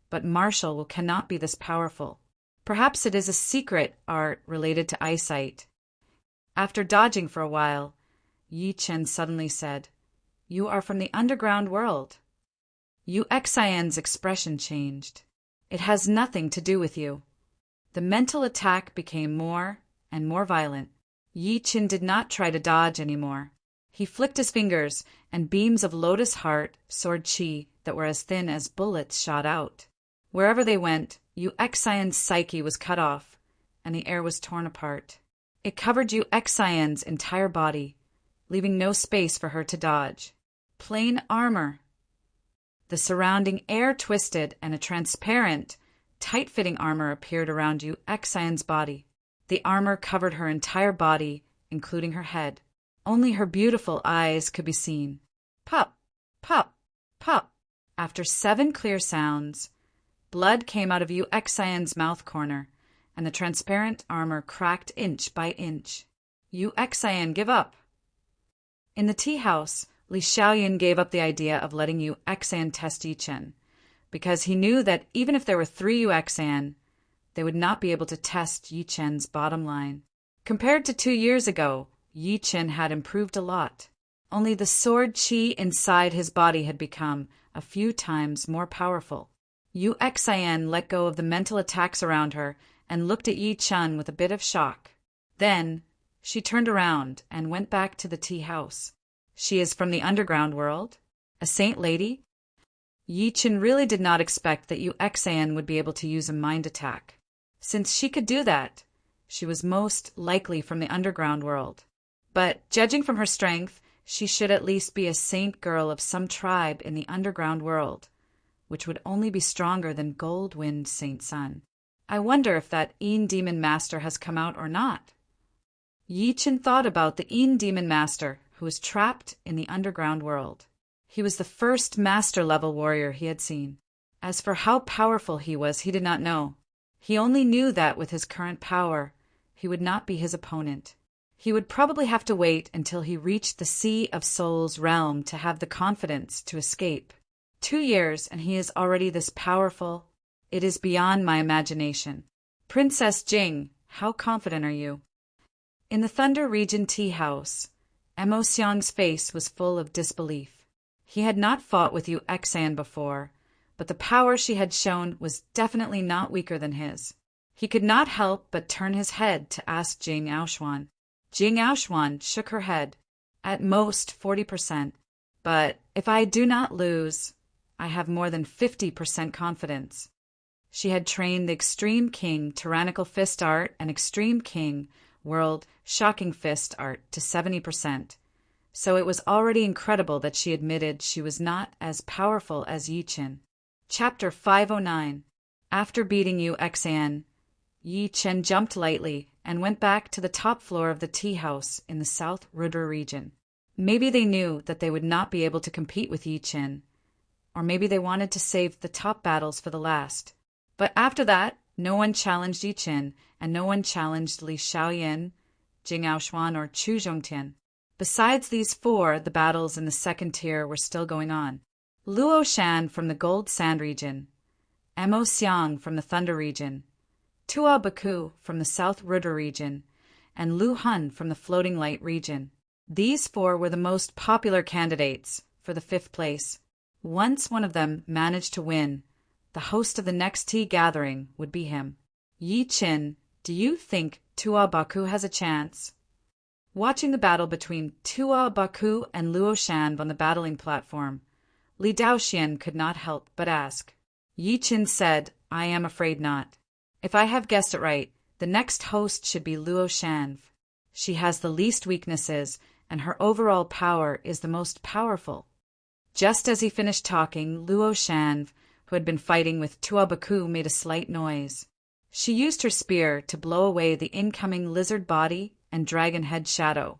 but Martial cannot be this powerful. Perhaps it is a secret art related to eyesight." After dodging for a while, Yi Chen suddenly said, "You are from the underground world." Yu Xian's expression changed. "It has nothing to do with you." The mental attack became more and more violent. Yi Chen did not try to dodge anymore. He flicked his fingers, and beams of lotus heart sword chi that were as thin as bullets shot out. Wherever they went, Yu Xian's psyche was cut off, and the air was torn apart. It covered Yu Xian's entire body, leaving no space for her to dodge. Plain armor. The surrounding air twisted, and a transparent, tight-fitting armor appeared around Yu Xian's body. The armor covered her entire body, including her head. Only her beautiful eyes could be seen. Pop, pop, pop. After 7 clear sounds, blood came out of Yu Xian's mouth corner, and the transparent armor cracked inch by inch. Yu Xian, give up. In the tea house, Li Xiaoyan gave up the idea of letting Yu Xian test Yi Chen, because he knew that even if there were 3 Yu Xian, they would not be able to test Yi Chen's bottom line. Compared to 2 years ago, Yi Chen had improved a lot. Only the sword chi inside his body had become a few times more powerful. Yu Xian let go of the mental attacks around her and looked at Yi Chen with a bit of shock. Then, she turned around and went back to the tea house. She is from the underground world? A saint lady? Yi Chen really did not expect that Yu Xian would be able to use a mind attack. Since she could do that, she was most likely from the underground world. But, judging from her strength, she should at least be a saint girl of some tribe in the underground world, which would only be stronger than Gold-Wind Saint Sun. I wonder if that Een Demon Master has come out or not. Yi Chen thought about the Een Demon Master, who was trapped in the underground world. He was the first master-level warrior he had seen. As for how powerful he was, he did not know. He only knew that with his current power, he would not be his opponent. He would probably have to wait until he reached the Sea of Souls realm to have the confidence to escape. 2 years, and he is already this powerful. It is beyond my imagination. Princess Jing, how confident are you? In the Thunder Region tea house, Mo Xiang's face was full of disbelief. He had not fought with Yu Xian before, but the power she had shown was definitely not weaker than his. He could not help but turn his head to ask Jing Aoshuan. Jing Aoshuan shook her head. At most 40%. But if I do not lose, I have more than 50% confidence. She had trained the Extreme King Tyrannical Fist Art and Extreme King World Shocking Fist Art to 70%. So it was already incredible that she admitted she was not as powerful as Yi Chen. Chapter 509. After beating Yu Xian, Yi Chen jumped lightly and went back to the top floor of the tea house in the South Rudra region. Maybe they knew that they would not be able to compete with Yi Chen, or maybe they wanted to save the top battles for the last. But after that, no one challenged Yi Chen, and no one challenged Li Xiaoyan, Jing Aoshuan, or Chu Zhongtian. Besides these 4, the battles in the second tier were still going on. Luo Shan from the Gold Sand region, Mo Xiang from the Thunder region, Tua Baku from the South Rudra region, and Lu Hun from the Floating Light region. These 4 were the most popular candidates for the 5th place. Once one of them managed to win, the host of the next tea gathering would be him. Yi Chen, do you think Tua Baku has a chance? Watching the battle between Tua Baku and Luo Shan on the battling platform, Li Daoxian could not help but ask. Yi Chen said, I am afraid not. If I have guessed it right, the next host should be Luo Shan. She has the least weaknesses, and her overall power is the most powerful. Just as he finished talking, Luo Shan, who had been fighting with Tuabaku, made a slight noise. She used her spear to blow away the incoming lizard body and dragon head shadow,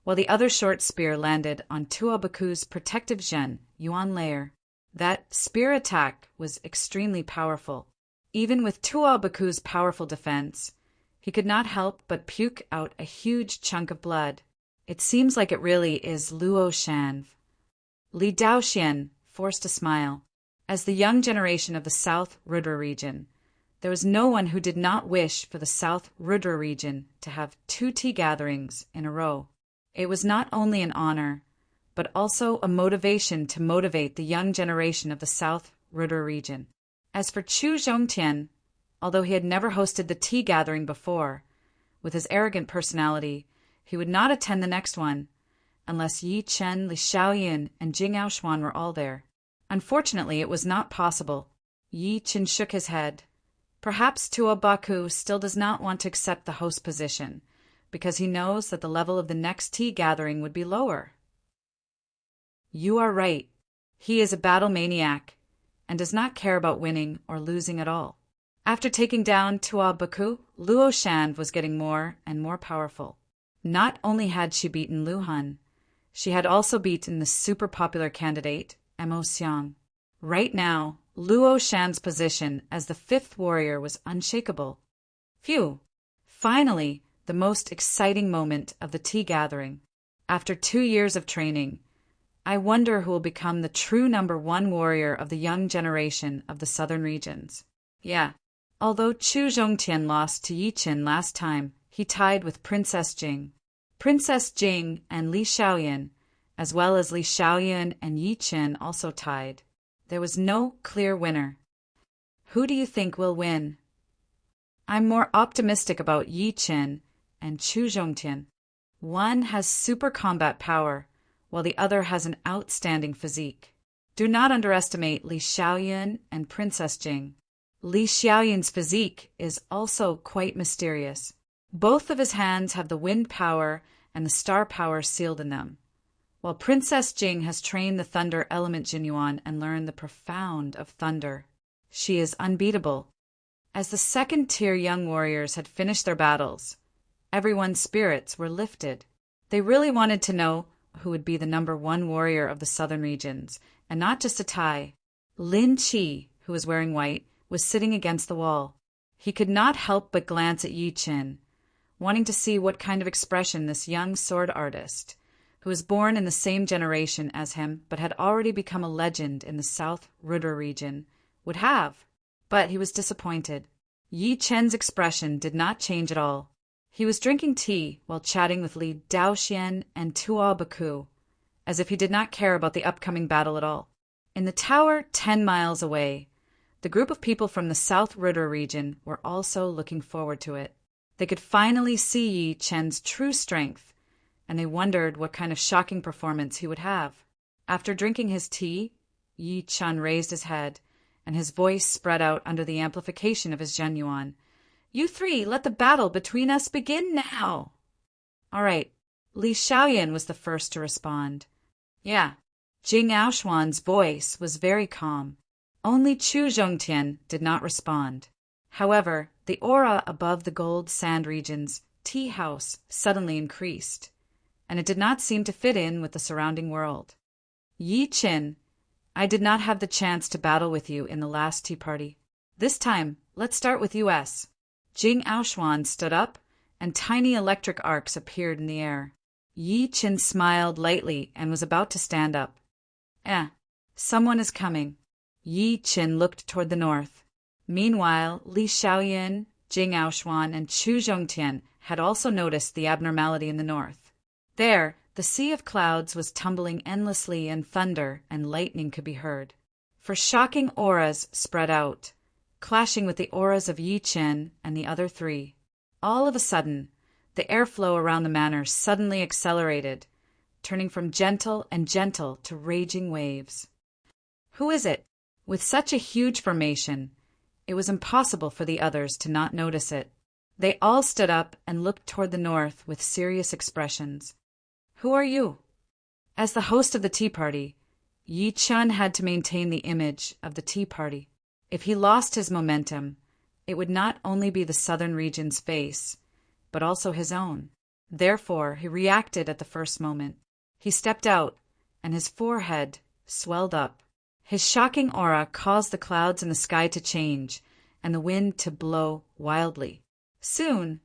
while the other short spear landed on Tuabaku's protective Zhen Yuan layer. That spear attack was extremely powerful. Even with Tuabaku's powerful defense, he could not help but puke out a huge chunk of blood. It seems like it really is Luo Shan. Li Daoxian forced a smile. As the young generation of the South Rudra region, there was no one who did not wish for the South Rudra region to have 2 tea gatherings in a row. It was not only an honor, but also a motivation to motivate the young generation of the South Rudra region. As for Chu Zhongtian, although he had never hosted the tea gathering before, with his arrogant personality, he would not attend the next one, unless Yi Chen, Li Xiaoyan, and Jing Aoshuan were all there. Unfortunately, it was not possible. Yi Chen shook his head. Perhaps Tuabaku still does not want to accept the host position, because he knows that the level of the next tea gathering would be lower. You are right. He is a battle maniac, and does not care about winning or losing at all. After taking down Tuabaku, Luo Shan was getting more and more powerful. Not only had she beaten Lu Han, she had also beaten the super popular candidate, Mo Xiang. Right now, Luo Shan's position as the 5th warrior was unshakable. Phew! Finally, the most exciting moment of the tea gathering. After 2 years of training, I wonder who will become the true #1 warrior of the young generation of the southern regions. Yeah, although Chu Zhongtian lost to Yi Chen last time, he tied with Princess Jing. Princess Jing and Li Xiaoyan, as well as Li Xiaoyan and Yi Chen, also tied. There was no clear winner. Who do you think will win? I'm more optimistic about Yi Chen and Chu Zhongtian. One has super combat power, while the other has an outstanding physique. Do not underestimate Li Xiaoyan and Princess Jing. Li Xiaoyan's physique is also quite mysterious. Both of his hands have the wind power and the star power sealed in them, while Princess Jing has trained the thunder element Jinyuan and learned the profound of thunder. She is unbeatable. As the second-tier young warriors had finished their battles, everyone's spirits were lifted. They really wanted to know who would be the #1 warrior of the southern regions, and not just a tie. Lin Qi, who was wearing white, was sitting against the wall. He could not help but glance at Yi Chen, wanting to see what kind of expression this young sword artist, who was born in the same generation as him but had already become a legend in the South Rudra region, would have. But he was disappointed. Yi Chen's expression did not change at all. He was drinking tea while chatting with Li Daoxian and Tuabaku, as if he did not care about the upcoming battle at all. In the tower 10 miles away, the group of people from the South Rudra region were also looking forward to it. They could finally see Yi Chen's true strength, and they wondered what kind of shocking performance he would have. After drinking his tea, Yi Chen raised his head, and his voice spread out under the amplification of his Jinyuan. You 3, let the battle between us begin now. All right. Li Xiaoyan was the first to respond. Yeah. Jing Aoshuan's voice was very calm. Only Chu Zhongtian did not respond. However, the aura above the gold sand region's tea house suddenly increased, and it did not seem to fit in with the surrounding world. Yi Chen, I did not have the chance to battle with you in the last tea party. This time, let's start with US. Jing Aoshuan stood up, and tiny electric arcs appeared in the air. Yi Chen smiled lightly and was about to stand up. Someone is coming. Yi Chen looked toward the north. Meanwhile, Li Xiaoyan, Jing Aoshuan, and Chu Zhongtian had also noticed the abnormality in the north. There, the sea of clouds was tumbling endlessly, and thunder and lightning could be heard. For shocking auras spread out, clashing with the auras of Yi Chen and the other 3. All of a sudden, the airflow around the manor suddenly accelerated, turning from gentle to raging waves. Who is it? With such a huge formation, it was impossible for the others to not notice it. They all stood up and looked toward the north with serious expressions. Who are you? As the host of the tea party, Yi Chun had to maintain the image of the tea party. If he lost his momentum, it would not only be the southern region's face, but also his own. Therefore, he reacted at the first moment. He stepped out, and his forehead swelled up. His shocking aura caused the clouds in the sky to change, and the wind to blow wildly. Soon,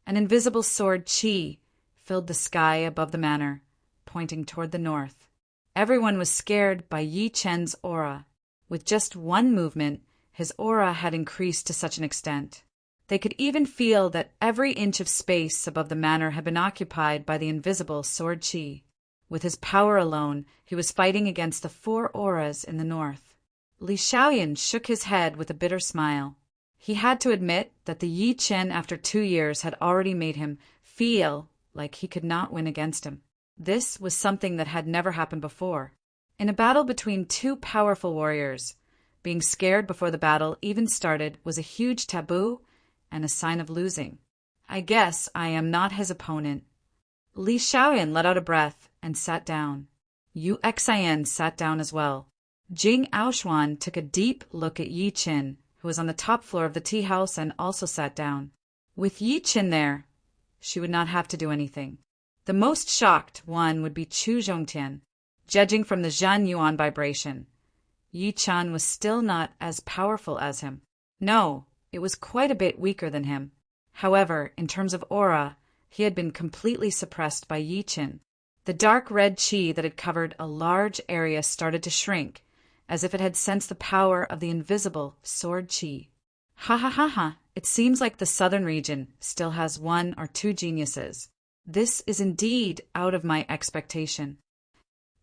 an invisible sword chi filled the sky above the manor, pointing toward the north. Everyone was scared by Yi Chen's aura. With just one movement, his aura had increased to such an extent. They could even feel that every inch of space above the manor had been occupied by the invisible sword chi. With his power alone, he was fighting against the 4 auras in the north. Li Xiaoyan shook his head with a bitter smile. He had to admit that the Yi Chen after 2 years had already made him feel like he could not win against him. This was something that had never happened before. In a battle between 2 powerful warriors, being scared before the battle even started was a huge taboo and a sign of losing. I guess I am not his opponent. Li Xiaoyan let out a breath and sat down. Yu Xian sat down as well. Jing Aoshuan took a deep look at Yi Qin, who was on the top floor of the tea house, and also sat down. With Yi Qin there, she would not have to do anything. The most shocked one would be Chu Zhongtian. Judging from the Zhan Yuan vibration, Yi Chan was still not as powerful as him. No, it was quite a bit weaker than him. However, in terms of aura, he had been completely suppressed by Yi Qin. The dark red chi that had covered a large area started to shrink, as if it had sensed the power of the invisible sword chi. Ha ha ha ha, it seems like the southern region still has 1 or 2 geniuses. This is indeed out of my expectation.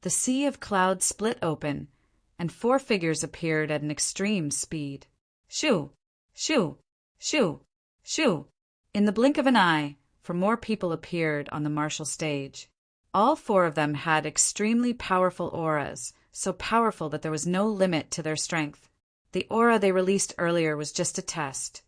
The sea of clouds split open, and 4 figures appeared at an extreme speed. Shoo! Shoo! Shoo! Shoo! In the blink of an eye, 4 more people appeared on the martial stage. All 4 of them had extremely powerful auras, so powerful that there was no limit to their strength. The aura they released earlier was just a test,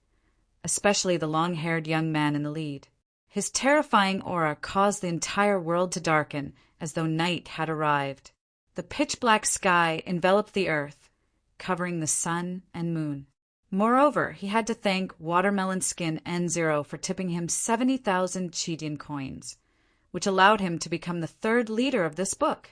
especially the long-haired young man in the lead. His terrifying aura caused the entire world to darken, as though night had arrived. The pitch-black sky enveloped the earth, covering the sun and moon. Moreover, he had to thank Watermelon Skin N0 for tipping him 70,000 Chidian coins, which allowed him to become the 3rd leader of this book.